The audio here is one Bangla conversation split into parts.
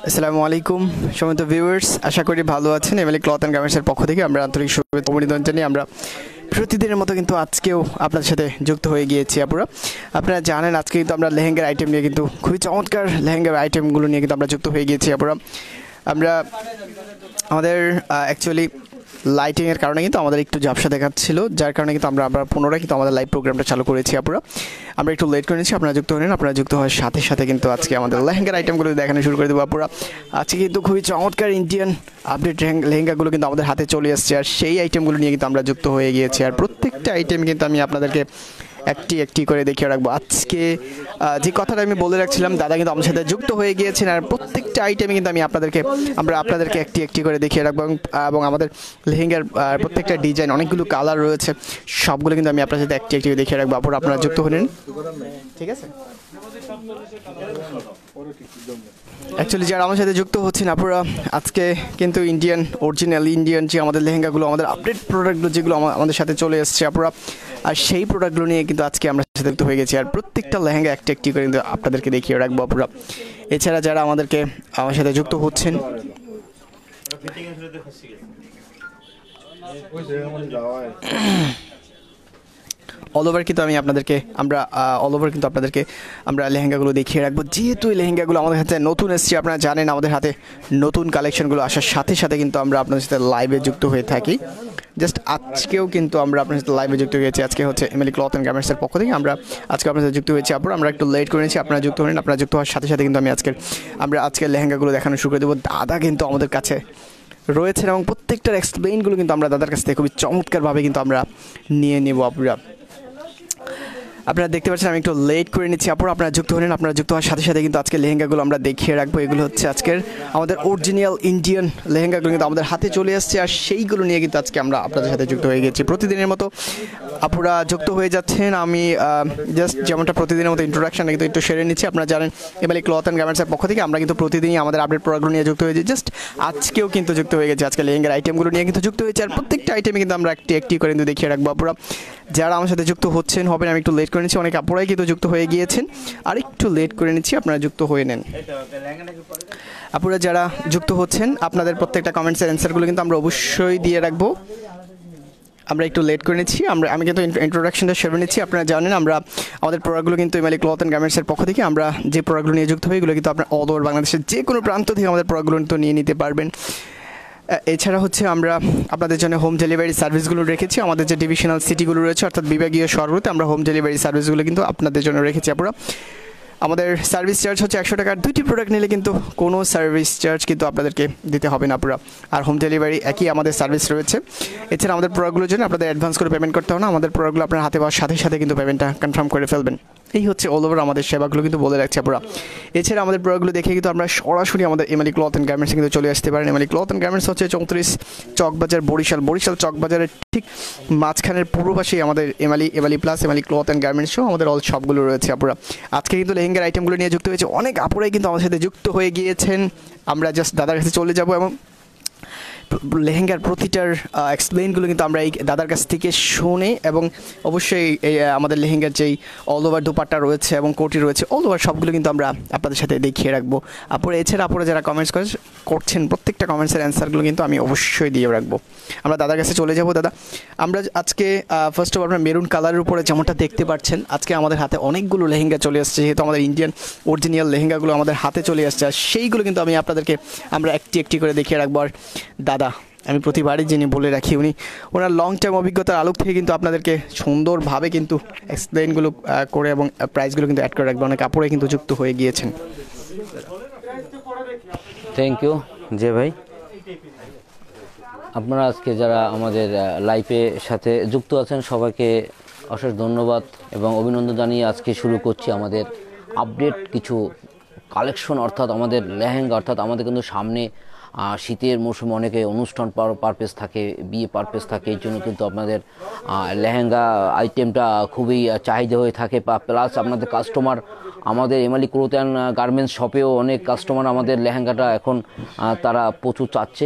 আসসালামু আলাইকুম সম্মানিত ভিউয়ার্স, আশা করি ভালো আছেন। এমএলএ ক্লথ অ্যান্ড গার্মেন্টসের পক্ষ থেকে আমরা আন্তরিক শুভেচ্ছা অভিনন্দন জানিয়ে আমরা প্রতিদিনের মতো কিন্তু আজকেও আপনাদের সাথে যুক্ত হয়ে গিয়েছি। আপনারা জানেন আজকে কিন্তু আমরা লেহেঙ্গার আইটেম নিয়ে কিন্তু খুবই চমৎকার লেহেঙ্গার আইটেমগুলো নিয়ে কিন্তু আমরা যুক্ত হয়ে গিয়েছি। আমরা আমাদের অ্যাকচুয়ালি লাইটিংয়ের কারণে কিন্তু আমাদের একটু ঝাপসা দেখাচ্ছিল, যার কারণে কিন্তু আমরা পুনরায় কিন্তু আমাদের লাইভ প্রোগ্রামটা চালু করেছি। আমরা একটু লেট করে নিচ্ছি, আপনারা যুক্ত হলেন। আপনারা যুক্ত হওয়ার সাথে সাথে কিন্তু আজকে আমাদের লেহেঙ্গার আইটেমগুলো দেখানো শুরু করে দেবো। আজকে কিন্তু খুবই চমৎকার ইন্ডিয়ান আপডেট লেহেঙ্গাগুলো কিন্তু আমাদের হাতে চলে আসছে, আর সেই আইটেমগুলো নিয়ে কিন্তু আমরা যুক্ত হয়ে গিয়েছি। আর প্রত্যেকটা আইটেম কিন্তু আমি আপনাদেরকে একটি করে দেখিয়ে রাখবো। আজকে যে কথাটা আমি বলে রাখছিলাম, দাদা কিন্তু আমার সাথে যুক্ত হয়ে গিয়েছেন, আর প্রত্যেকটা আইটেমে কিন্তু আমরা আপনাদেরকে একটি করে দেখিয়ে রাখবো। এবং আমাদের লেহেঙ্গার প্রত্যেকটা ডিজাইন, অনেকগুলো কালার রয়েছে, সবগুলো কিন্তু আমি আপনার সাথে একটি করে দেখিয়ে রাখবো। আপনারা যুক্ত হলেন, ঠিক আছে? অ্যাকচুয়ালি যারা আমার সাথে যুক্ত হচ্ছেন, আপনারা আজকে কিন্তু অরিজিনাল ইন্ডিয়ান যে আমাদের লেহেঙ্গাগুলো, আমাদের আপডেট প্রোডাক্টগুলো যেগুলো আমাদের সাথে চলে এসছে আপনারা, আর সেই প্রোডাক্টগুলো নিয়ে কিন্তু আজকে আমরা সাথে যুক্ত হয়ে গেছি। আর প্রত্যেকটা লেহেঙ্গা একটি করে কিন্তু আপনাদেরকে দেখিয়ে রাখবো আপনারা। এছাড়া যারা আমার সাথে যুক্ত হচ্ছেন, অল ওভার কিন্তু আমরা লেহেঙ্গাগুলো দেখিয়ে রাখবো। যেহেতু এই লেহেঙ্গাগুলো আমাদের হাতে নতুন এসেছে, আপনারা জানেন আমাদের হাতে নতুন কালেকশনগুলো আসার সাথে সাথে কিন্তু আমরা আপনাদের সাথে লাইভে যুক্ত হয়ে থাকি। জাস্ট আজকেও কিন্তু আমরা আপনার সাথে লাইভে যুক্ত হয়েছি। আজকে হচ্ছে এমএলএ ক্লথ অ্যান্ড গার্মেন্টসের পক্ষ থেকে আজকে আপনার সাথে যুক্ত হয়েছি। আমরা একটু লেট করে নিয়েছি, আপনারা যুক্ত হলেন। আপনারা যুক্ত হওয়ার সাথে সাথে কিন্তু আমরা আজকের লেহেঙ্গাগুলো দেখানো শুরু করে দেবো। দাদা কিন্তু আমাদের কাছে রয়েছেন এবং প্রত্যেকটার এক্সপ্লেইনগুলো কিন্তু আমরা দাদার কাছ থেকে খুবই চমৎকারভাবে কিন্তু আমরা নিয়ে নেব। আপনারা দেখতে পাচ্ছেন আমি একটু লেট করে নিচ্ছি। আপনারা যুক্ত হলেন। আপনারা যুক্ত হওয়ার সাথে সাথে কিন্তু আজকে লেহেঙ্গাগুলো আমরা দেখিয়ে রাখবো। এগুলো হচ্ছে আজকের আমাদের অরিজিনাল ইন্ডিয়ান লেহেঙ্গাগুলো কিন্তু আমাদের হাতে চলে আসছে, আর সেইগুলো নিয়ে কিন্তু আজকে আমরা আপনাদের সাথে যুক্ত হয়ে গেছি। প্রতিদিনের মতো আপনারা যুক্ত হয়ে যাচ্ছেন। আমি জাস্ট যেমনটা প্রতিদিনের মতো ইন্ট্রোডাকশানটা কিন্তু একটু সেরে নিচ্ছি। আপনারা জানেন এমএলএ ক্লথ অ্যান্ড গার্মেন্টসের পক্ষ থেকে আমরা কিন্তু প্রতিদিনই আমাদের আপডেট প্রোডাক্টগুলো নিয়ে যুক্ত হয়েছি। জাস্ট আজকেও কিন্তু যুক্ত হয়ে গেছে, আজকে লেহেঙ্গার আইটেমগুলো নিয়ে কিন্তু যুক্ত হয়েছে। আর প্রত্যেকটা আইটেমে কিন্তু আমরা একটি করে কিন্তু দেখিয়ে রাখবো। আপনারা যারা আমার সাথে যুক্ত হবেন, আমি একটু লেট করে নিচ্ছি। অনেক আপুরাই কিন্তু যুক্ত হয়ে গিয়েছেন, আর একটু লেট করে নিচ্ছি, আপনারা যুক্ত হয়ে নেন। আপনারা যারা যুক্ত হচ্ছেন, আপনাদের প্রত্যেকটা কমেন্টসের অ্যান্সারগুলো কিন্তু আমরা অবশ্যই দিয়ে রাখবো। আমরা একটু লেট করে নিচ্ছি, আমি কিন্তু ইন্ট্রোডাকশনটা সেরে নিচ্ছি। আপনারা জানেন আমাদের প্রোডাক্টগুলো কিন্তু এমএলএ ক্লথ অ্যান্ড গার্মেন্টসের পক্ষ থেকে আমরা যে প্রোডাক্টগুলো নিয়ে যুক্ত হই, এগুলো কিন্তু আপনার অল ওভার বাংলাদেশের যে কোনো প্রান্ত থেকে আমাদের প্রোডাক্টগুলো কিন্তু নিয়ে নিতে পারবেন। এছাড়া হচ্ছে আমরা আপনাদের জন্য হোম ডেলিভারি সার্ভিসগুলো রেখেছি। আমাদের যে ডিভিশনাল সিটিগুলো রয়েছে, অর্থাৎ বিভাগীয় শহরগুলোতে আমরা হোম ডেলিভারি সার্ভিসগুলো কিন্তু আপনাদের জন্য রেখেছি। আমাদের সার্ভিস চার্জ হচ্ছে 100 টাকা। 2টি প্রোডাক্ট নিলে কিন্তু কোনো সার্ভিস চার্জ কিন্তু আপনাদেরকে দিতে হবে না। আর হোম ডেলিভারি একই আমাদের সার্ভিস রয়েছে। এছাড়া আমাদের প্রোডাক্টগুলোর জন্য আপনাদের অ্যাডভান্স করে পেমেন্ট করতে হবে না। আমাদের প্রোডাক্টগুলো আপনার হাতে পাওয়ার সাথে সাথে কিন্তু পেমেন্টটা কনফার্ম করে ফেলবেন। এই হচ্ছে অল ওভার আমাদের সেবাগুলো কিন্তু বলে রাখছি আপনারা। এছাড়া আমাদের প্রোডাক্টগুলো দেখে কিন্তু আমরা সরাসরি আমাদের এমএলএ ক্লথ অ্যান্ড গার্মেন্টসে কিন্তু চলে আসতে পারেন। এমএলএ ক্লথ অ্যান্ড গার্মেন্টস হচ্ছে 34 চকবাজার, বরিশাল চকবাজারের ঠিক মাঝখানের পূর্ব পাশেই আমাদের MLA plus MLA cloth and garments সহ আমাদের অল শপগুলো রয়েছে। আজকে কিন্তু লেহেঙ্গার আইটেমগুলো নিয়ে যুক্ত হয়েছে। অনেক আপুরাই কিন্তু আমাদের সাথে যুক্ত হয়ে গিয়েছেন। আমরা জাস্ট দাদার কাছে চলে যাব এবং লেহেঙ্গার প্রতিটার এক্সপ্লেইনগুলো কিন্তু আমরা এই দাদার কাছ থেকে শুনে, এবং অবশ্যই আমাদের লেহেঙ্গার যেই অল ওভার দুপাট্টা রয়েছে এবং কোটি রয়েছে, অল ওভার সবগুলো কিন্তু আমরা আপনাদের সাথে দেখিয়ে রাখবো। এছাড়া আপনারা যারা কমেন্টস করছেন, প্রত্যেকটা কমেন্টসের অ্যান্সারগুলো কিন্তু আমি অবশ্যই দিয়ে রাখবো। আমরা দাদার কাছে চলে যাব। দাদা, আমরা আজকে ফার্স্ট অফ আপনার মেরুন কালারের উপরে যেমনটা দেখতে পাচ্ছেন, আজকে আমাদের হাতে অনেকগুলো লেহেঙ্গা চলে আসছে। যেহেতু আমাদের ইন্ডিয়ান অরিজিনাল লেহেঙ্গাগুলো আমাদের হাতে চলে আসছে, আর সেইগুলো কিন্তু আমরা একটি করে দেখিয়ে রাখবো। আর দাদা, আমি প্রতিবারই যিনি বলে রাখি, ওনার লং টাইম অভিজ্ঞতার আলোক থেকে কিন্তু আপনাদেরকে সুন্দরভাবে কিন্তু এক্সপ্লেইনগুলো করে এবং প্রাইসগুলো কিন্তু অ্যাড করে রাখবে। অনেক আপুরাই কিন্তু যুক্ত হয়ে গিয়েছেন। থ্যাংক ইউ জে ভাই। আপনারা আজকে যারা আমাদের লাইভে সাথে যুক্ত আছেন, সবাইকে অশেষ ধন্যবাদ এবং অভিনন্দন জানিয়ে আজকে শুরু করছি আমাদের আপডেট কিছু কালেকশন, অর্থাৎ আমাদের লেহেঙ্গা। অর্থাৎ আমাদের কিন্তু সামনে শীতের মৌসুমে অনেকে অনুষ্ঠান পারপাস থাকে, বিয়ে পারপাস থাকে, এই জন্য কিন্তু আপনাদের লেহেঙ্গা আইটেমটা খুবই চাহিদা হয়ে থাকে। প্লাস আপনাদের কাস্টমার আমাদের এমএলএ ক্লথ অ্যান্ড গার্মেন্টস শপেও অনেক কাস্টমার আমাদের লেহেঙ্গাটা এখন তারা প্রচুর চাচ্ছে।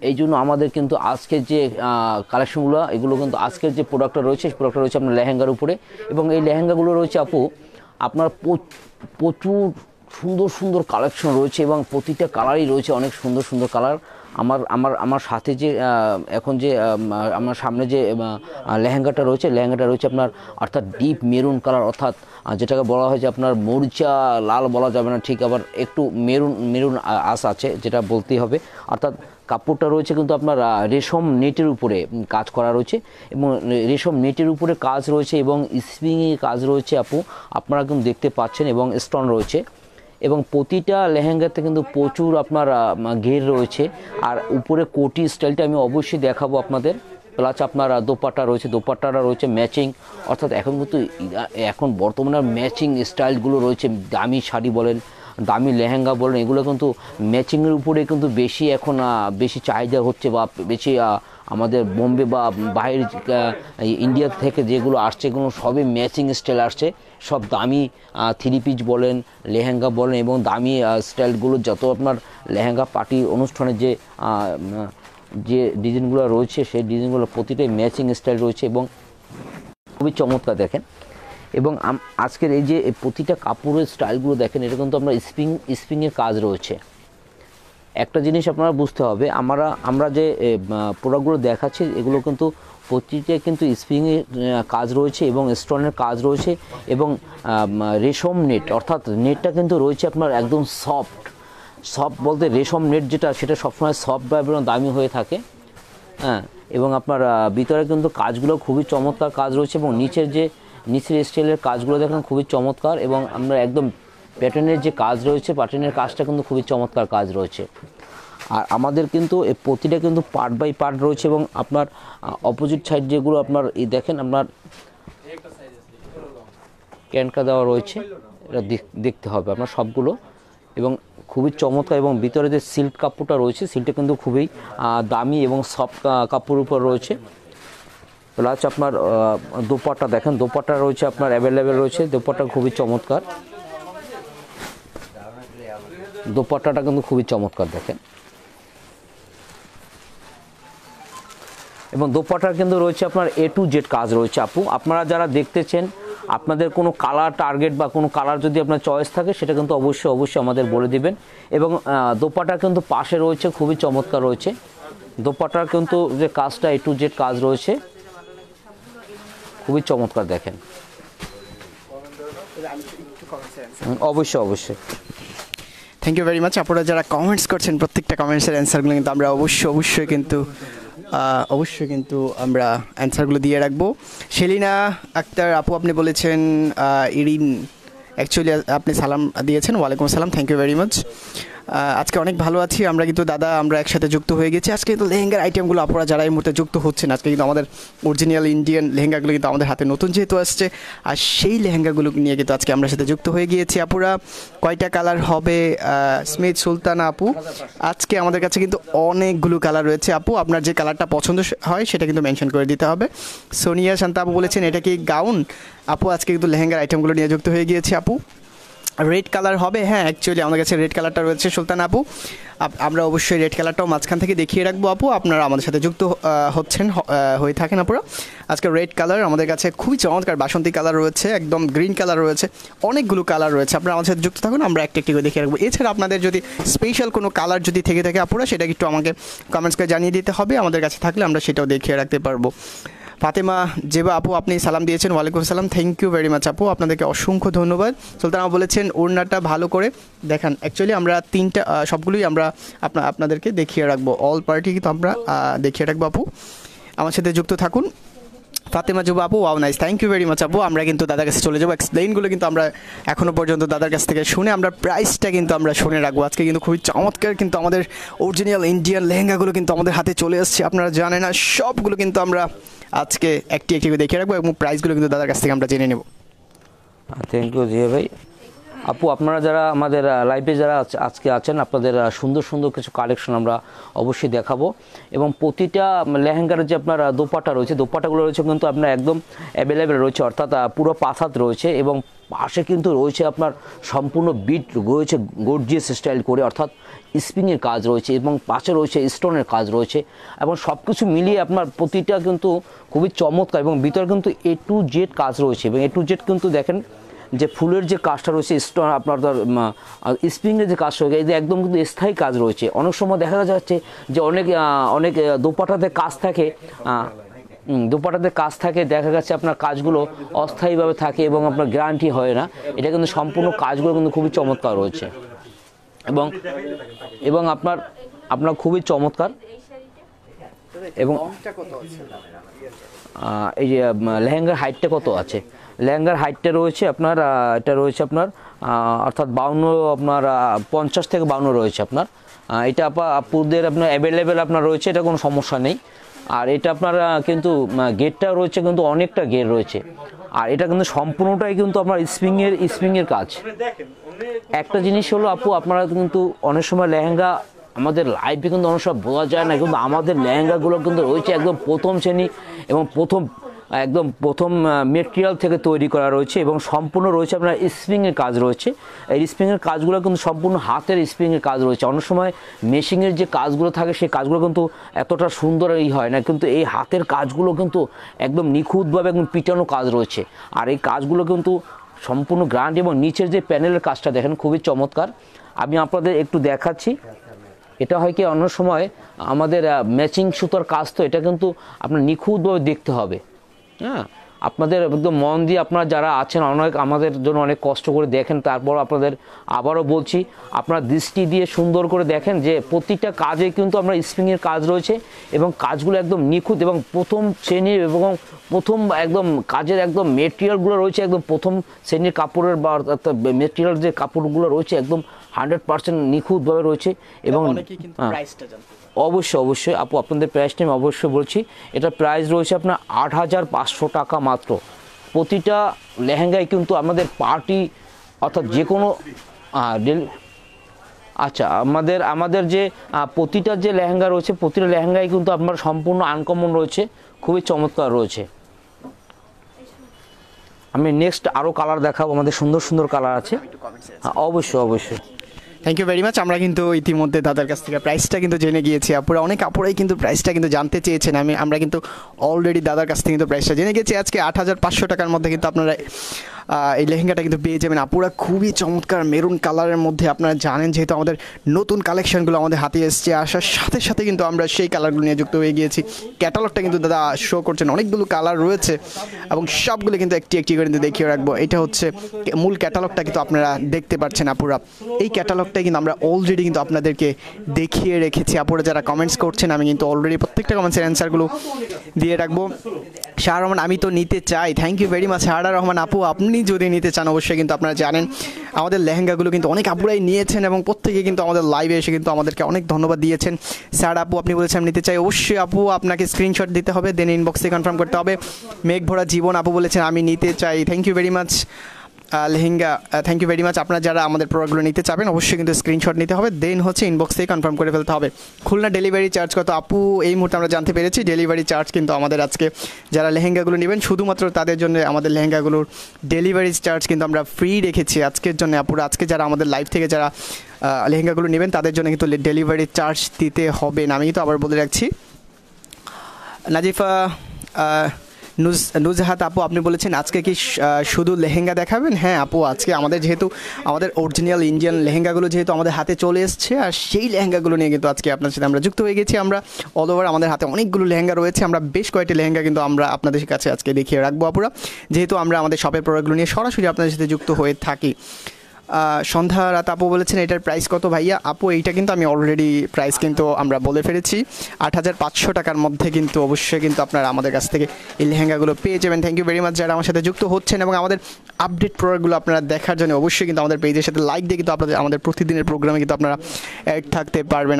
এই জন্য আমাদের কিন্তু আজকের যে কালেকশনগুলো, এগুলো কিন্তু আজকের যে প্রোডাক্টটা রয়েছে, সেই প্রোডাক্টটা রয়েছে আপনার লেহেঙ্গার উপরে। এবং এই লেহেঙ্গাগুলো রয়েছে আপনার প্রচুর সুন্দর সুন্দর কালেকশন রয়েছে এবং প্রতিটা কালারই রয়েছে অনেক সুন্দর সুন্দর কালার। আমার সাথে যে এখন যে আমার সামনে যে লেহেঙ্গাটা রয়েছে আপনার অর্থাৎ ডিপ মেরুন কালার, অর্থাৎ যেটাকে বলা হয় যে আপনার মরিচা লাল বলা যাবে না ঠিক, আবার একটু মেরুন আস আছে যেটা বলতেই হবে। অর্থাৎ কাপড়টা রয়েছে কিন্তু আপনার রেশম নেটের উপরে কাজ করা রয়েছে এবং রেশম নেটের উপরে কাজ রয়েছে এবং স্প্রিংয়ে কাজ রয়েছে আপু, আপনারা কিন্তু দেখতে পাচ্ছেন, এবং স্টোন রয়েছে এবং প্রতিটা লেহেঙ্গাতে কিন্তু প্রচুর আপনার ঘের রয়েছে। আর উপরে কোটি স্টাইলটা আমি অবশ্যই দেখাবো আপনাদের। প্লাস আপনার দোপাট্টাটা রয়েছে ম্যাচিং, অর্থাৎ এখন বর্তমানে ম্যাচিং স্টাইলগুলো রয়েছে। দামি শাড়ি বলেন, দামি লেহেঙ্গা বলেন, এগুলো কিন্তু ম্যাচিংয়ের উপরে কিন্তু বেশি এখন বেশি চাহিদা হচ্ছে, বা বেশি আমাদের বোম্বে বা বাইরের ইন্ডিয়া থেকে যেগুলো আসছে এগুলো সবই ম্যাচিং স্টাইল আসছে। সব দামি থ্রি পিস বলেন, লেহেঙ্গা বলেন, এবং দামি স্টাইলগুলো যত আপনার লেহেঙ্গা পার্টি অনুষ্ঠানে যে ডিজাইনগুলো রয়েছে সেই ডিজাইনগুলো প্রতিটাই ম্যাচিং স্টাইল রয়েছে এবং খুবই চমৎকার দেখেন। এবং আজকের এই যে প্রতিটা কাপড়ের স্টাইলগুলো দেখেন, এটা কিন্তু আপনার স্প্রিংয়ের কাজ রয়েছে। একটা জিনিস আপনারা বুঝতে হবে, আমরা যে প্রোডাক্টগুলো দেখাচ্ছি এগুলো কিন্তু প্রতিটা কিন্তু স্প্রিংয়ের কাজ রয়েছে এবং স্টোনের কাজ রয়েছে এবং রেশম নেট, অর্থাৎ নেটটা কিন্তু রয়েছে আপনার একদম সফট বলতে রেশম নেট যেটা, সেটা সবসময় সফট বা এবং দামি হয়ে থাকে। হ্যাঁ, এবং আপনার ভিতরে কিন্তু কাজগুলো খুবই চমৎকার কাজ রয়েছে এবং নিচের স্টাইলের কাজগুলো দেখেন খুবই চমৎকার, এবং আমরা একদম প্যাটার্নের যে কাজ রয়েছে প্যাটার্নের কাজটা কিন্তু খুবই চমৎকার কাজ রয়েছে। আর আমাদের কিন্তু প্রতিটা কিন্তু পার্ট বাই পার্ট রয়েছে এবং আপনার অপোজিট সাইড যেগুলো আপনার এই দেখেন আপনার ক্যানকা দেওয়া রয়েছে, এটা দেখতে হবে আপনার সবগুলো, এবং খুবই চমৎকার। এবং ভিতরে যে সিল্ক কাপড়টা রয়েছে সিল্কটা কিন্তু খুবই দামি এবং সফট কাপড়ের উপর রয়েছে। প্লাস আপনার দোপাট্টা দেখেন, দোপাট্টা রয়েছে আপনার অ্যাভেলেবেল রয়েছে, দোপাট্টা খুবই চমৎকার, দোপাট্টাটা কিন্তু খুবই চমৎকার দেখেন। এবং দোপাট্টার কিন্তু রয়েছে আপনার A to Z কাজ রয়েছে আপু। আপনারা যারা দেখতেছেন, আপনাদের কোনো কালার টার্গেট বা কোনো কালার যদি আপনার চয়েস থাকে সেটা কিন্তু অবশ্যই আমাদের বলে দিবেন। এবং দোপাট্টার কিন্তু পাশে রয়েছে খুবই চমৎকার রয়েছে, দোপাট্টার কিন্তু যে কাজটা A to Z কাজ রয়েছে খুবই চমৎকার দেখেন। অবশ্যই থ্যাংক ইউ ভেরি মাচ। আপনারা যারা কমেন্টস করছেন প্রত্যেকটা কমেন্টসের অ্যান্সারগুলো কিন্তু আমরা অবশ্যই কিন্তু আমরা অ্যান্সারগুলো দিয়ে রাখবো। সেলিনা আক্তার আপু আপনি বলেছেন ইরিন, অ্যাকচুয়ালি আপনি সালাম দিয়েছেন, ওয়ালাইকুম আসসালাম, থ্যাংক ইউ ভেরি মাচ। আজকে অনেক ভালো আছি আমরা, কিন্তু দাদা আমরা একসাথে যুক্ত হয়ে গেছি। আজকে কিন্তু লেহেঙ্গার আইটেমগুলো আপনারা যারা এই মুহূর্তে যুক্ত হচ্ছেন, আজকে কিন্তু আমাদের অরিজিনাল ইন্ডিয়ান লেহেঙ্গাগুলো কিন্তু আমাদের হাতে নতুন যেহেতু আসছে, আর সেই লেহেঙ্গাগুলো নিয়ে কিন্তু আজকে আমরা সাথে যুক্ত হয়ে গিয়েছি। আপুরা কয়টা কালার হবে? স্মিথ সুলতানা আপু, আজকে আমাদের কাছে কিন্তু অনেকগুলো কালার রয়েছে আপু, আপনার যে কালারটা পছন্দ হয় সেটা কিন্তু মেনশন করে দিতে হবে। সোনিয়া শান্তা আপু বলেছেন এটা কি গাউন? আপু আজকে কিন্তু লেহেঙ্গার আইটেমগুলো নিয়ে যুক্ত হয়ে গিয়েছি আপু। রেড কালার হবে? হ্যাঁ, অ্যাকচুয়ালি আমাদের কাছে রেড কালারটা রয়েছে সুলতান আপু, আমরা অবশ্যই রেড কালারটাও মাঝখান থেকে দেখিয়ে রাখবো আপু, আপনারা আমাদের সাথে যুক্ত হয়ে থাকেন আপুরা। আজকে রেড কালার আমাদের কাছে খুবই চমৎকার, বাসন্তী কালার রয়েছে, একদম গ্রিন কালার রয়েছে, অনেকগুলো কালার রয়েছে, আপনারা আমাদের সাথে যুক্ত থাকুন, আমরা একটি করে দেখিয়ে রাখবো। এছাড়া আপনাদের যদি স্পেশাল কোনো কালার যদি থেকে থাকে আপুরা, সেটা একটু আমাকে কমেন্টস করে জানিয়ে দিতে হবে, আমাদের কাছে থাকলে আমরা সেটাও দেখিয়ে রাখতে পারবো। ফাতেমা জেবা আপু আপনি সালাম দিয়েছেন, ওয়ালাইকুম সালাম, থ্যাংক ইউ ভেরি মাচ আপু, আপনাদেরকে অসংখ্য ধন্যবাদ। সুলতানা বলেছেন ওড়নাটা ভালো করে দেখান, অ্যাকচুয়ালি আমরা তিনটা সবগুলোই আমরা আপনাদেরকে দেখিয়ে রাখবো, অল পার্টি কিন্তু আমরা দেখিয়ে রাখবো আপু, আমার সাথে যুক্ত থাকুন। ফাতেমা জুবা আপু wow nice, thank you very much আপু। আমরা কিন্তু দাদার কাছে চলে যাবো, এক্সপ্লেইনগুলো কিন্তু আমরা এখনও পর্যন্ত দাদার কাছ থেকে শুনে আমরা প্রাইসটা কিন্তু আমরা শুনে রাখবো। আজকে কিন্তু খুবই চমৎকার কিন্তু আমাদের অরিজিনাল ইন্ডিয়ান লেহেঙ্গাগুলো কিন্তু আমাদের হাতে চলে আসছে, আপনারা জানেন না, সবগুলো কিন্তু আমরা আজকে একটি করে দেখে রাখবো এবং প্রাইসগুলো কিন্তু দাদার কাছ থেকে আমরা জেনে নেব। থ্যাংক ইউ জিয়া ভাই। আপু আপনারা যারা আমাদের লাইভে যারা আজকে আছেন, আপনাদের সুন্দর কিছু কালেকশন আমরা অবশ্যই দেখাবো, এবং প্রতিটা লেহেঙ্গার যে আপনার দোপাট্টা রয়েছে, দোপাট্টাগুলো রয়েছে কিন্তু আপনার একদম অ্যাভেলেবেল রয়েছে, অর্থাৎ পুরো পাসাত রয়েছে, এবং পাশে কিন্তু রয়েছে আপনার সম্পূর্ণ বিট রয়েছে গর্জিয়াস স্টাইল করে, অর্থাৎ স্প্রিংয়ের কাজ রয়েছে, এবং পাশে রয়েছে স্টোনের কাজ রয়েছে, এবং সব কিছু মিলিয়ে আপনার প্রতিটা কিন্তু খুবই চমৎকার, এবং ভিতরে কিন্তু A to Z কাজ রয়েছে, এবং A to Z কিন্তু দেখেন যে ফুলের যে কাজটা রয়েছে আপনার স্প্রিংয়ের যে কাজটা রয়েছে, এই একদম কিন্তু স্থায়ী কাজ রয়েছে। অনেক সময় দেখা যাচ্ছে যে অনেক দোপাট্টাতে কাজ থাকে, দোপাট্টাতে কাজ থাকে, দেখা যাচ্ছে আপনার কাজগুলো অস্থায়ীভাবে থাকে এবং আপনার গ্যারান্টি হয় না। এটা কিন্তু সম্পূর্ণ কাজগুলো কিন্তু খুবই চমৎকার রয়েছে এবং আপনার খুবই চমৎকার। এবং এই যে লেহেঙ্গার হাইটটা কত আছে, লেহেঙ্গার হাইটটা রয়েছে আপনার এটা রয়েছে আপনার অর্থাৎ 50 থেকে 52 রয়েছে আপনার। এটা আপুদের আপনার অ্যাভেলেবেল আপনার রয়েছে, এটা কোনো সমস্যা নেই। আর এটা আপনার কিন্তু গেটটা রয়েছে কিন্তু অনেকটা গেট রয়েছে, আর এটা কিন্তু সম্পূর্ণটাই কিন্তু আপনার স্প্রিংয়ের কাজ। একটা জিনিস হলো আপু, আপনারা কিন্তু অনেক সময় লেহেঙ্গা আমাদের লাইফে কিন্তু অনেক সময় বোঝা যায় না, কিন্তু আমাদের লেহেঙ্গাগুলো কিন্তু রয়েছে একদম প্রথম শ্রেণী এবং প্রথম মেটেরিয়াল থেকে তৈরি করা রয়েছে এবং সম্পূর্ণ রয়েছে আপনার স্প্রিংয়ের কাজ রয়েছে। এই স্প্রিংয়ের কাজগুলো কিন্তু সম্পূর্ণ হাতের স্প্রিংয়ের কাজ রয়েছে। অনেক সময় মেশিনের যে কাজগুলো থাকে সেই কাজগুলো কিন্তু এতটা সুন্দর হয় না, কিন্তু এই হাতের কাজগুলো কিন্তু একদম নিখুঁতভাবে একদম পিটানো কাজ রয়েছে। আর এই কাজগুলো কিন্তু সম্পূর্ণ গ্রান্ড এবং নিচের যে প্যানেলের কাজটা দেখেন খুবই চমৎকার। আমি আপনাদের একটু দেখাচ্ছি। এটা হয় কি, অন্য সময় আমাদের ম্যাচিং সুতার কাজ, তো এটা কিন্তু আপনার নিখুঁতভাবে দেখতে হবে। হ্যাঁ, আপনাদের একদম মন দিয়ে আপনারা যারা আছেন আমাদের জন্য অনেক কষ্ট করে দেখেন, তারপর আপনাদের আবারও বলছি আপনারা দৃষ্টি দিয়ে সুন্দর করে দেখেন যে প্রতিটা কাজে কিন্তু আমরা স্প্রিংয়ের কাজ রয়েছে এবং কাজগুলো একদম নিখুঁত এবং প্রথম শ্রেণীর এবং প্রথম একদম কাজের একদম মেটেরিয়ালগুলো রয়েছে একদম প্রথম শ্রেণীর কাপড়ের বা মেটেরিয়াল যে কাপড়গুলো রয়েছে একদম 100% নিখুঁতভাবে রয়েছে। এবং অবশ্যই আপু আপনাদের প্রাইসটা আমি অবশ্যই বলছি, এটা প্রাইস রয়েছে আপনার 8,500 টাকা মাত্র। প্রতিটা লেহেঙ্গায় কিন্তু আমাদের পার্টি অর্থাৎ যে কোনো আচ্ছা আমাদের যে প্রতিটা যে লেহেঙ্গা রয়েছে প্রতিটা লেহেঙ্গায় কিন্তু আপনার সম্পূর্ণ আনকমন রয়েছে, খুবই চমৎকার রয়েছে। আমি নেক্সট আরও কালার দেখাবো, আমাদের সুন্দর সুন্দর কালার আছে। অবশ্যই থ্যাংক ইউ ভেরি মাচ। আমরা কিন্তু ইতিমধ্যে দাদার কাছ থেকে প্রাইসটা কিন্তু জেনে গিয়েছি। অনেক আপুরাই কিন্তু প্রাইসটা কিন্তু জানতে চেয়েছেন। আমরা কিন্তু অলরেডি দাদার কাছ থেকে কিন্তু প্রাইসটা জেনে গেছি। আজকে 8,500 টাকার মধ্যে কিন্তু আপনারা এই লেহেঙ্গাটা কিন্তু পেয়ে যাবেন। আপুরা খুবই চমৎকার মেরুন কালারের মধ্যে, আপনারা জানেন যেহেতু আমাদের নতুন কালেকশনগুলো আমাদের হাতে এসছে, আসার সাথে সাথে কিন্তু আমরা সেই কালারগুলো নিয়ে যুক্ত হয়ে গিয়েছি। ক্যাটালগটা কিন্তু দাদা শো করছেন, অনেকগুলো কালার রয়েছে এবং সবগুলো কিন্তু একটি একটি করে কিন্তু দেখিয়ে রাখবো। এটা হচ্ছে মূল ক্যাটালগটা কিন্তু আপনারা দেখতে পাচ্ছেন আপুরা। এই ক্যাটালগটাই কিন্তু আমরা অলরেডি কিন্তু আপনাদেরকে দেখিয়ে রেখেছি। আপুরা যারা কমেন্টস করছেন আমি কিন্তু অলরেডি প্রত্যেকটা কমেন্টসের অ্যান্সারগুলো দিয়ে রাখবো। শাহ রহমান, আমি তো নিতে চাই। Thank you very much Shahra Rahman আপু, আপনি যদি নিতে চান অবশ্যই কিন্তু আপনারা জানেন আমাদের লেহেঙ্গাগুলো কিন্তু অনেক আপুরাই নিয়েছেন এবং প্রত্যেকে কিন্তু আমাদের লাইভে এসে কিন্তু আমাদেরকে অনেক ধন্যবাদ দিয়েছেন। স্যার আপু আপনি বলেছেন আমি নিতে চাই, অবশ্যই আপু আপনাকে স্ক্রিনশট দিতে হবে, দেন ইনবক্সে কনফার্ম করতে হবে। মেঘ ভরা জীবন আপু বলেছেন আমি নিতে চাই। Thank you very much lehenga, thank you very much. আপনারা যারা আমাদের প্রোডাক্টগুলো নিতে চাবেন অবশ্যই কিন্তু স্ক্রিনশট নিতে হবে, দেন হচ্ছে ইনবক্সে কনফার্ম করে ফেলতে হবে। খুলনা ডেলিভারি চার্জ কত আপু? এই মুহূর্তে আমরা জানতে পেরেছি ডেলিভারি চার্জ কিন্তু আমাদের আজকে যারা লেহেঙ্গাগুলো নেবেন শুধুমাত্র তাদের জন্য আমাদের লেহেঙ্গাগুলোর ডেলিভারি চার্জ কিন্তু আমরা ফ্রি রেখেছি আজকের জন্য। আপুরা আজকে যারা আমাদের লাইভ থেকে যারা লেহেঙ্গাগুলো নেবেন তাদের জন্য কিন্তু ডেলিভারি চার্জ দিতে হবে না। আমি কিন্তু আবার বলে রাখছি। নাজিফা নুজহাত আপু আপনি বলেছেন আজকে কি শুধু লেহেঙ্গা দেখাবেন? হ্যাঁ আপু, আজকে যেহেতু আমাদের অরিজিনাল ইন্ডিয়ান লেহেঙ্গাগুলো যেহেতু আমাদের হাতে চলে এসছে, আর সেই লেহেঙ্গাগুলো নিয়ে কিন্তু আজকে আপনার সাথে আমরা যুক্ত হয়ে গেছি। আমরা অল ওভার আমাদের হাতে অনেকগুলো লেহেঙ্গা রয়েছে, আমরা বেশ কয়েকটি লেহেঙ্গা কিন্তু আমরা আপনাদের কাছে আজকে দেখিয়ে রাখবো আপুরা, যেহেতু আমরা আমাদের শপের প্রোডাক্টগুলো নিয়ে সরাসরি আপনাদের সাথে যুক্ত হয়ে থাকি। সন্ধ্যা রাত আপু বলেছেন এটার প্রাইস কত ভাইয়া? আপু এইটা কিন্তু আমি অলরেডি প্রাইস কিন্তু আমরা বলে ফেলেছি, 8,500 টাকার মধ্যে কিন্তু অবশ্যই কিন্তু আপনারা আমাদের কাছ থেকে এই লেহেঙ্গাগুলো পেয়ে যাবেন। থ্যাংক ইউ ভেরি মাচ যারা আমার সাথে যুক্ত হচ্ছেন এবং আমাদের আপডেট প্রোডাক্টগুলো আপনারা দেখার জন্য অবশ্যই কিন্তু আমাদের পেজের সাথে লাইক দিয়ে কিন্তু আমাদের প্রতিদিনের প্রোগ্রামে কিন্তু আপনারা অ্যাড থাকতে পারবেন।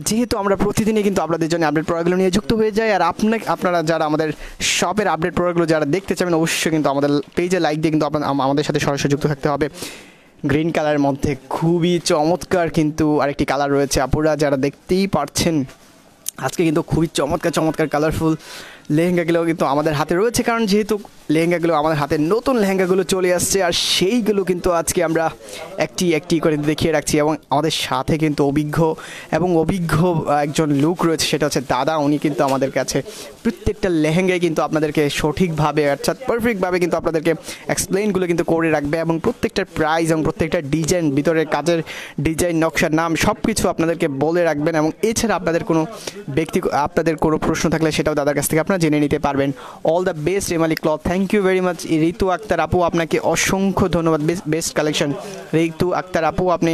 যেহেতু আমরা প্রতিদিনই কিন্তু আপনাদের জন্য আপডেট প্রোডাক্টগুলো নিয়ে যুক্ত হয়ে যাই, আর আপনারা যারা আমাদের শপের আপডেট প্রোডাক্টগুলো যারা দেখতে চাবেন অবশ্যই কিন্তু আমাদের পেজে লাইক দিয়ে কিন্তু আমাদের সাথে সরাসরি যুক্ত থাকতে হবে। গ্রিন কালারের মধ্যে খুবই চমৎকার কিন্তু আরেকটি কালার রয়েছে, আপুরা যারা দেখতেই পারছেন আজকে কিন্তু খুবই চমৎকার কালারফুল লেহেঙ্গাগুলো কিন্তু আমাদের হাতে রয়েছে, কারণ যেহেতু লেহেঙ্গাগুলো আমাদের হাতে নতুন লেহেঙ্গাগুলো চলে আসছে, আর সেইগুলো কিন্তু আজকে আমরা একটি একটি করে দেখিয়ে রাখছি। এবং আমাদের সাথে কিন্তু অভিজ্ঞ একজন লোক রয়েছে, সেটা হচ্ছে দাদা। উনি কিন্তু আমাদের কাছে প্রত্যেকটা লেহেঙ্গায় কিন্তু আপনাদেরকে সঠিকভাবে অর্থাৎ পারফেক্টভাবে কিন্তু আপনাদেরকে এক্সপ্লেইনগুলো কিন্তু করে রাখবে, এবং প্রত্যেকটার প্রাইস এবং প্রত্যেকটা ডিজাইন, ভিতরের কাজের ডিজাইন, নকশার নাম সব কিছু আপনাদেরকে বলে রাখবেন। এবং এছাড়া আপনাদের কোনো প্রশ্ন থাকলে সেটাও দাদার কাছ থেকে আপনারা জেনে নিতে পারবেন। All the best Remali cloth. Thank you very much Ritu Akter আপু, আপনাকে অসংখ্য ধন্যবাদ। বেস্ট কালেকশন ঋতু আক্তার আপু, আপনি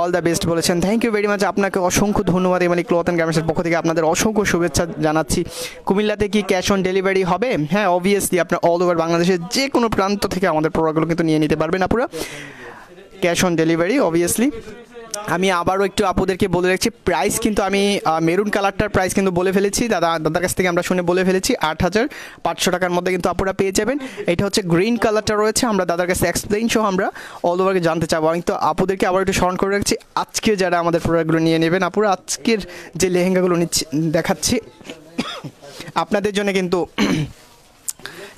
অল দ্য বেস্ট বলেছেন। থ্যাংক ইউ ভেরি মাচ, আপনাকে অসংখ্য ধন্যবাদ। রেমালি ক্লথ অ্যান্ড গার্মেন্টসের পক্ষ থেকে আপনাদের অসংখ্য শুভেচ্ছা জানাচ্ছি। কুমিল্লাতে কি ক্যাশ অন ডেলিভারি হবে? হ্যাঁ, অবভিয়াসলি আপনার অল ওভার বাংলাদেশের যে কোনো প্রান্ত থেকে আমাদের প্রোডাক্টগুলো কিন্তু নিয়ে নিতে পারবেন আপুরা। Cash on delivery obviously. আমি আবারও একটু আপুদেরকে বলে রাখছি, প্রাইস কিন্তু আমি মেরুন কালারটার প্রাইস কিন্তু বলে ফেলেছি, দাদার কাছ থেকে আমরা শুনে বলে ফেলেছি 8,500 টাকার মধ্যে কিন্তু আপুরা পেয়ে যাবেন। এটা হচ্ছে গ্রিন কালারটা রয়েছে, আমরা দাদার কাছে এক্সপ্লেইন সহ আমরা অল ওভারকে জানতে চাবো। আমি তো আপুদেরকে আবার একটু স্মরণ করে রাখছি, আজকে যারা আমাদের প্রোডাক্টগুলো নিয়ে নেবেন আপুরা, আজকের যে লেহেঙ্গাগুলো দেখাচ্ছি আপনাদের জন্য কিন্তু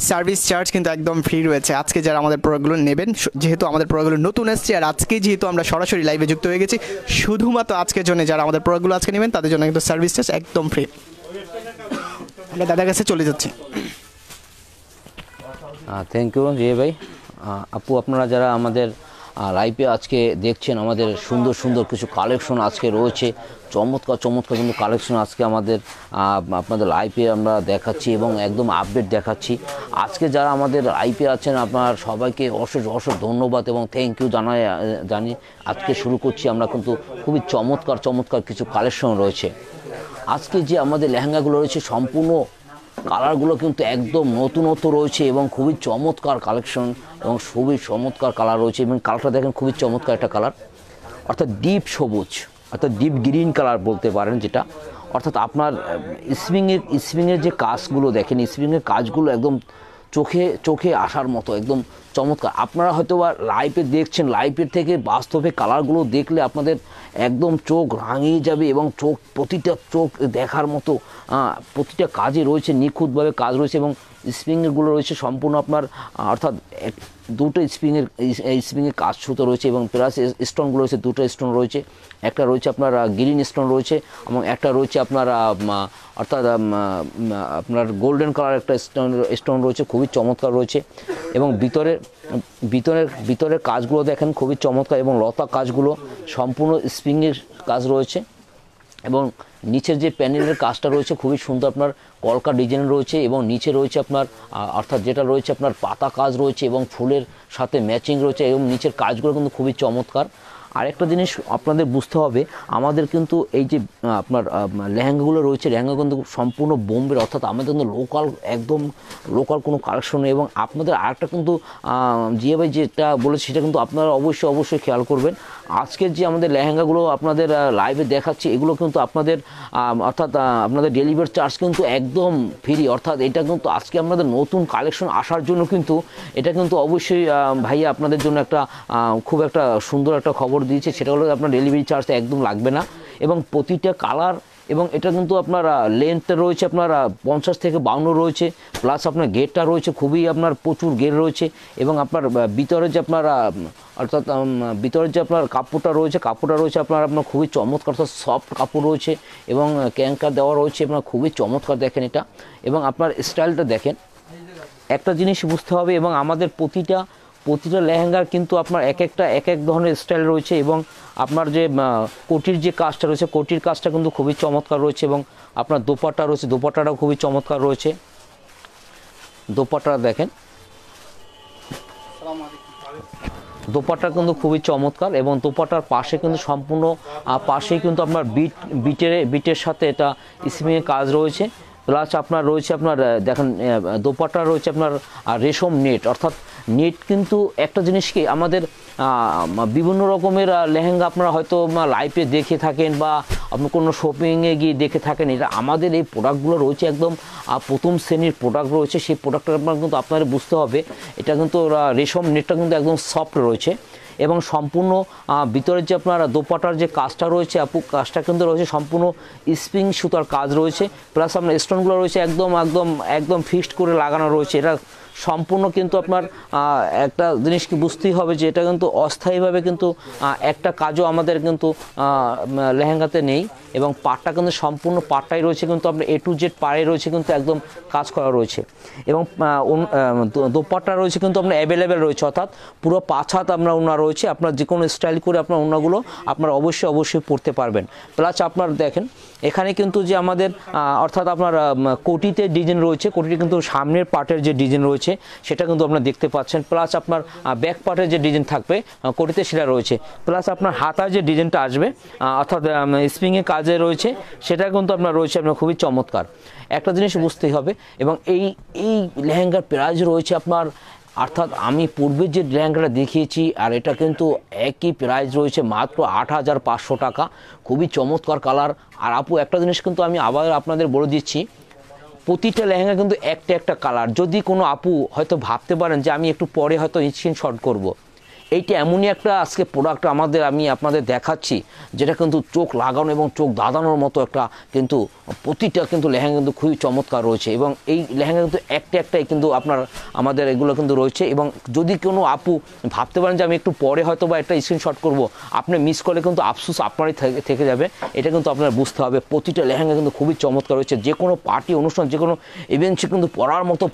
সার্ভিস চার্জ কিন্তু একদম ফ্রি রয়েছে আজকে যারা আমাদের প্রোডাক্টগুলো নেবেন। যেহেতু আমাদের প্রোডাক্টগুলো নতুন আসছে, আর আজকে যেহেতু আমরা সরাসরি লাইভে যুক্ত হয়ে গেছি, শুধুমাত্র আজকের জন্য যারা আমাদের প্রোডাক্টগুলো আজকে নেবেন তাদের জন্য কিন্তু সার্ভিস চার্জ একদম ফ্রি। আমরা দাদার কাছে চলে যাচ্ছি। থ্যাংক ইউ জি ভাই। আপু, আপনারা যারা আমাদের লাইভে আজকে দেখছেন, আমাদের সুন্দর সুন্দর কিছু কালেকশন আজকে রয়েছে, চমৎকার কিন্তু কালেকশন আজকে আপনাদের লাইভে আমরা দেখাচ্ছি এবং একদম আপডেট দেখাচ্ছি। আজকে যারা আমাদের লাইভে আছেন আপনার সবাইকে অশেষ ধন্যবাদ এবং থ্যাংক ইউ জানি আজকে শুরু করছি। আমরা কিন্তু খুবই চমৎকার কিছু কালেকশন রয়েছে। আজকে যে আমাদের লেহেঙ্গাগুলো রয়েছে সম্পূর্ণ কালারগুলো কিন্তু একদম নতুনত্ব রয়েছে এবং খুবই চমৎকার কালেকশন এবং খুবই চমৎকার কালার রয়েছে। এবং কালারটা দেখেন, খুবই চমৎকার একটা কালার, অর্থাৎ ডিপ সবুজ, অর্থাৎ ডিপ গ্রিন কালার বলতে পারেন, যেটা অর্থাৎ আপনার স্প্রিংয়ের যে কাজগুলো দেখেন, স্প্রিংয়ের কাজগুলো একদম চোখে আসার মতো একদম চমৎকার। আপনারা হয়তো বা লাইভে দেখছেন, লাইভের থেকে বাস্তবে কালারগুলো দেখলে আপনাদের একদম চোখ রাঙিয়ে যাবে এবং প্রতিটা চোখ দেখার মতো প্রতিটা কাজে রয়েছে, নিখুঁতভাবে কাজ রয়েছে এবং স্প্রিংয়েরগুলো রয়েছে সম্পূর্ণ আপনার, অর্থাৎ দুটো স্প্রিংয়ের কাজ সুতো রয়েছে এবং প্লাস স্টোনগুলো রয়েছে, দুটো স্টোন রয়েছে, একটা রয়েছে আপনার গ্রিন স্টোন রয়েছে এবং একটা রয়েছে আপনার অর্থাৎ আপনার গোল্ডেন কালার একটা স্টোন রয়েছে, খুবই চমৎকার রয়েছে। এবং ভিতরের কাজগুলো দেখেন খুবই চমৎকার এবং লতা কাজগুলো সম্পূর্ণ স্প্রিংয়ের কাজ রয়েছে। এবং নিচের যে প্যানেলের কাজটা রয়েছে খুবই সুন্দর, আপনার কলকা ডিজাইন রয়েছে এবং নিচে রয়েছে আপনার অর্থাৎ যেটা রয়েছে আপনার পাতা কাজ রয়েছে এবং ফুলের সাথে ম্যাচিং রয়েছে এবং নিচের কাজগুলো কিন্তু খুবই চমৎকার। আরেকটা জিনিস আপনাদের বুঝতে হবে, আমাদের কিন্তু এই যে আপনার লেহেঙ্গাগুলো রয়েছে, লেহেঙ্গা কিন্তু সম্পূর্ণ বোম্বের, অর্থাৎ আমাদের কিন্তু একদম লোকাল কোনো কালেকশন নেই। এবং আপনাদের আরেকটা কিন্তু জিয়া ভাই যেটা বলেছে সেটা কিন্তু আপনারা অবশ্যই খেয়াল করবেন। আজকের যে আমাদের লেহেঙ্গাগুলো আপনাদের লাইভে দেখাচ্ছি, এগুলো কিন্তু আপনাদের অর্থাৎ আপনাদের ডেলিভারি চার্জ কিন্তু একদম ফ্রি, অর্থাৎ এটা কিন্তু আজকে আপনাদের নতুন কালেকশন আসার জন্য কিন্তু এটা কিন্তু অবশ্যই ভাইয়া আপনাদের জন্য একটা খুব একটা সুন্দর একটা খবর দিয়েছে, সেটা হলো আপনার ডেলিভারি চার্জ একদম লাগবে না। এবং প্রতিটা কালার এবং এটা কিন্তু আপনার লেন্থটা রয়েছে আপনার 50 থেকে 52 রয়েছে, প্লাস আপনার গেটটা রয়েছে খুবই আপনার প্রচুর গেট রয়েছে। এবং আপনার ভিতরে যে আপনার অর্থাৎ ভিতরের যে আপনার কাপড়টা রয়েছে আপনার খুবই চমৎকার, অর্থাৎ সফট কাপড় রয়েছে এবং ক্যাঙ্কার দেওয়া রয়েছে, আপনার খুবই চমৎকার দেখেন এটা। এবং আপনার স্টাইলটা দেখেন, একটা জিনিস বুঝতে হবে এবং আমাদের প্রতিটা লেহেঙ্গার কিন্তু আপনার এক এক ধরনের স্টাইল রয়েছে। এবং আপনার যে কোটির যে কাজটা রয়েছে, কোটির কাজটা কিন্তু খুবই চমৎকার রয়েছে। এবং আপনার দোপাট্টা রয়েছে, দোপাট্টাটাও খুবই চমৎকার রয়েছে। দোপাট্টা দেখেন, দোপাট্টা কিন্তু খুবই চমৎকার এবং দোপাট্টার পাশে কিন্তু সম্পূর্ণ পাশেই কিন্তু আপনার বিটের সাথে এটা স্প্রিংয়ের কাজ রয়েছে, প্লাস আপনার রয়েছে আপনার দেখেন দোপাট্টা রয়েছে আপনার রেশম নেট, অর্থাৎ নেট কিন্তু একটা জিনিস কি আমাদের বিভিন্ন রকমের লেহেঙ্গা আপনারা হয়তো লাইভে দেখে থাকেন বা আপনি কোনো শপিংয়ে গিয়ে দেখে থাকেন, এটা আমাদের এই প্রোডাক্টগুলো রয়েছে একদম প্রথম শ্রেণীর প্রোডাক্ট রয়েছে। সেই প্রোডাক্টটা আপনার কিন্তু আপনাদের বুঝতে হবে, এটা কিন্তু রেশম নেটটা কিন্তু একদম সফট রয়েছে এবং সম্পূর্ণ ভিতরের যে আপনার দোপাটার যে কাজটা রয়েছে আপু, কাজটা কিন্তু রয়েছে সম্পূর্ণ স্প্রিং সুতার কাজ রয়েছে, প্লাস আপনার স্টোনগুলো রয়েছে একদম একদম একদম ফিক্সড করে লাগানো রয়েছে। এটা সম্পূর্ণ কিন্তু আপনার একটা জিনিস কি বুঝতেই হবে যে এটা কিন্তু অস্থায়ীভাবে কিন্তু একটা কাজও আমাদের কিন্তু লেহেঙ্গাতে নেই, এবং পাটটা কিন্তু সম্পূর্ণ পাটটাই রয়েছে কিন্তু আপনার A to Z পাড়ে রয়েছে কিন্তু একদম কাজ করা রয়েছে, এবং দোপাট্টা রয়েছে কিন্তু আপনার অ্যাভেলেবেল রয়েছে, অর্থাৎ পুরো 5 হাত আপনার ওড়না রয়েছে। আপনার যে কোনো স্টাইল করে আপনার ওড়নাগুলো আপনার অবশ্যই পরতে পারবেন। প্লাস আপনার দেখেন এখানে কিন্তু যে আমাদের অর্থাৎ আপনার কোটিতে ডিজাইন রয়েছে, কোটিতে কিন্তু সামনের পার্টের যে ডিজাইন রয়েছে সেটা কিন্তু আপনারা দেখতে পাচ্ছেন, প্লাস আপনার ব্যাক পার্টের যে ডিজাইন থাকবে কোটিতে সেটা রয়েছে, প্লাস আপনার হাতার যে ডিজাইনটা আসবে অর্থাৎ স্প্রিংয়ের কাজে রয়েছে সেটা কিন্তু আপনার রয়েছে আপনার খুবই চমৎকার। একটা জিনিস বুঝতেই হবে, এবং এই লেহেঙ্গার প্রাইস রয়েছে আপনার, অর্থাৎ আমি পূর্বে যে লেহেঙ্গাটা দেখিয়েছি আর এটা কিন্তু একই প্রাইস রয়েছে মাত্র 8,500 টাকা, খুবই চমৎকার কালার। আর আপু একটা জিনিস কিন্তু আমি আবার আপনাদের বলে দিচ্ছি, প্রতিটা লেহেঙ্গা কিন্তু একটা কালার। যদি কোনো আপু হয়তো ভাবতে পারেন যে আমি একটু পরে হয়তো স্ক্রিনশট করব, এইটা এমনই একটা আজকে প্রোডাক্ট আমি আপনাদের দেখাচ্ছি যেটা কিন্তু চোখ লাগানো এবং চোখ দাদানোর মতো একটা, কিন্তু প্রতিটা কিন্তু লেহেঙ্গা কিন্তু খুবই চমৎকার রয়েছে, এবং এই লেহেঙ্গা কিন্তু একটাই কিন্তু আপনার আমাদের এগুলো কিন্তু রয়েছে। এবং যদি কোনো আপু ভাবতে পারেন যে আমি একটু পরে হয়তো বা একটা স্ক্রিনশট করব, আপনি মিস করলে কিন্তু আফসোস আপনারই থেকে যাবে, এটা কিন্তু আপনার বুঝতে হবে। প্রতিটা লেহেঙ্গা কিন্তু খুবই চমৎকার রয়েছে, যে কোনো পার্টি অনুষ্ঠান যে কোনো ইভেন্টসে কিন্তু পরার মতো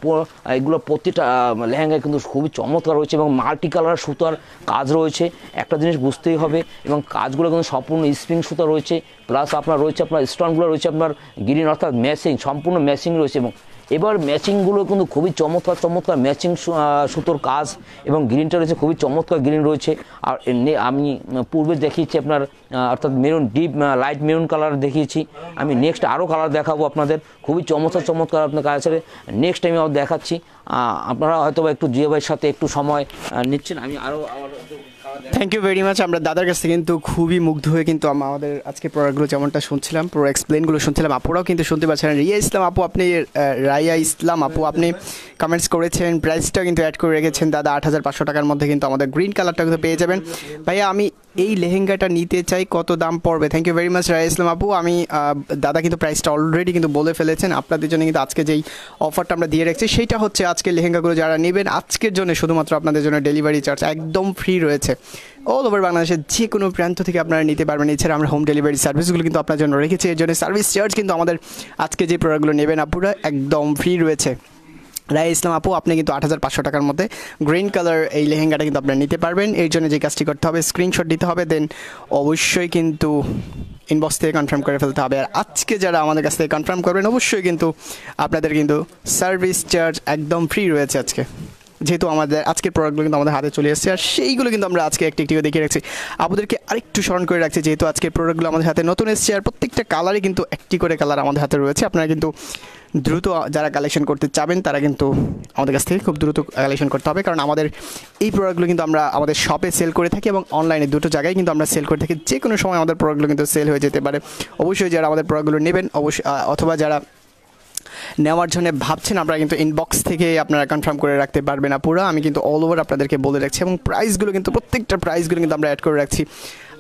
এগুলো প্রতিটা লেহেঙ্গা কিন্তু খুবই চমৎকার রয়েছে, এবং মাল্টি কালার সুতার কাজ রয়েছে, একটা জিনিস বুঝতেই হবে। এবং কাজগুলো কিন্তু সম্পূর্ণ স্প্রিং সুতা রয়েছে, প্লাস আপনার রয়েছে আপনার স্টোনগুলো রয়েছে আপনার গ্রিন, অর্থাৎ ম্যাচিং, সম্পূর্ণ ম্যাচিং রয়েছে। এবং এবার ম্যাচিংগুলো কিন্তু খুবই চমৎকার ম্যাচিং সুতোর কাজ, এবং গ্রিনটা রয়েছে খুবই চমৎকার গ্রিন রয়েছে। আর আমি পূর্বে দেখিয়েছি আপনার অর্থাৎ maroon, deep light maroon colour দেখিয়েছি, আমি নেক্সট আরও কালার দেখাবো আপনাদের, খুবই চমৎকার আপনার কাজ আছে। নেক্সট আমি আবার দেখাচ্ছি, আপনারা হয়তো একটু জিয়া ভাইয়ের সাথে একটু সময় নিচ্ছেন, আমি আরও থ্যাংক ইউ ভেরি মাচ। আমরা দাদার কাছ থেকে কিন্তু খুবই মুগ্ধ হয়ে কিন্তু আমাদের আজকে প্রোডাক্টগুলো যেমনটা শুনছিলাম, পুরো এক্সপ্লেনগুলো শুনছিলাম, আপুরাও কিন্তু শুনতে পাচ্ছেন। রাইয়া ইসলাম আপু আপনি কমেন্টস করেছেন, প্রাইসটা কিন্তু অ্যাড করে রেখেছেন দাদা 8,500 টাকার মধ্যে কিন্তু আমাদের গ্রিন কালারটা কিন্তু পেয়ে যাবেন। ভাইয়া আমি এই লেহেঙ্গাটা নিতে চাই, কত দাম পড়বে? Thank you very much Raiya Islam আপু। আমি দাদা কিন্তু প্রাইসটা অলরেডি কিন্তু বলে ফেলেছেন। আপনাদের জন্য কিন্তু আজকে যেই অফারটা আমরা দিয়ে রাখছি সেইটা হচ্ছে আজকে লেহেঙ্গাগুলো যারা নেবেন আজকের জন্য শুধুমাত্র আপনাদের জন্য ডেলিভারি চার্জ একদম ফ্রি রয়েছে। অল ওভার বাংলাদেশের যে কোনো প্রান্ত থেকে আপনারা নিতে পারবেন। এছাড়া আমরা হোম ডেলিভারি সার্ভিসগুলো কিন্তু আপনার জন্য রেখেছি, এর জন্য সার্ভিস চার্জ কিন্তু আমাদের আজকে যে প্রোডাক্টগুলো নেবেন আপুরা একদম ফ্রি রয়েছে। রায় ইসলাম আপু আপনি কিন্তু 8,500 টাকার মধ্যে গ্রিন কালার এই লেহেঙ্গাটা কিন্তু আপনারা নিতে পারবেন। এর জন্য যে কাজটি করতে হবে স্ক্রিনশট দিতে হবে, দেন অবশ্যই কিন্তু ইনবক্স থেকে কনফার্ম করে ফেলতে হবে। আর আজকে যারা আমাদের কাছ থেকে কনফার্ম করবেন অবশ্যই কিন্তু আপনাদের কিন্তু সার্ভিস চার্জ একদম ফ্রি রয়েছে আজকে, যেহেতু আমাদের আজকের প্রোডাক্টগুলো কিন্তু আমাদের হাতে চলে এসেছে। আর সেইগুলো কিন্তু আমরা আজকে একটি দেখিয়ে রাখছি, আপনাদেরকে আরেকটু স্মরণ করে রাখছি যেহেতু আজকের প্রোডাক্টগুলো আমাদের হাতে নতুন এসেছে, আর প্রত্যেকটা কালারই কিন্তু একটি করে কালার আমাদের হাতে রয়েছে। আপনারা কিন্তু দ্রুত যারা কালেকশন করতে চাবেন তারা কিন্তু আমাদের কাছ থেকে খুব দ্রুত কালেকশন করতে হবে, কারণ আমাদের এই প্রোডাক্টগুলো কিন্তু আমরা আমাদের শপে সেল করে থাকি এবং অনলাইনে দুটো জায়গায় কিন্তু আমরা সেল করে থাকি। যে কোনো সময় আমাদের প্রোডাক্টগুলো কিন্তু সেল হয়ে যেতে পারে। অবশ্যই যারা আমাদের প্রোডাক্টগুলো নেবেন অবশ্যই, অথবা যারা নেওয়ার জন্য ভাবছেন আপনারা কিন্তু ইনবক্স থেকে আপনারা কনফার্ম করে রাখতে পারবেন না পুরো। আমি কিন্তু অল ওভার আপনাদেরকে বলে রাখছি, এবং প্রাইসগুলো কিন্তু প্রত্যেকটা প্রাইসগুলো কিন্তু আমরা অ্যাড করে রাখছি।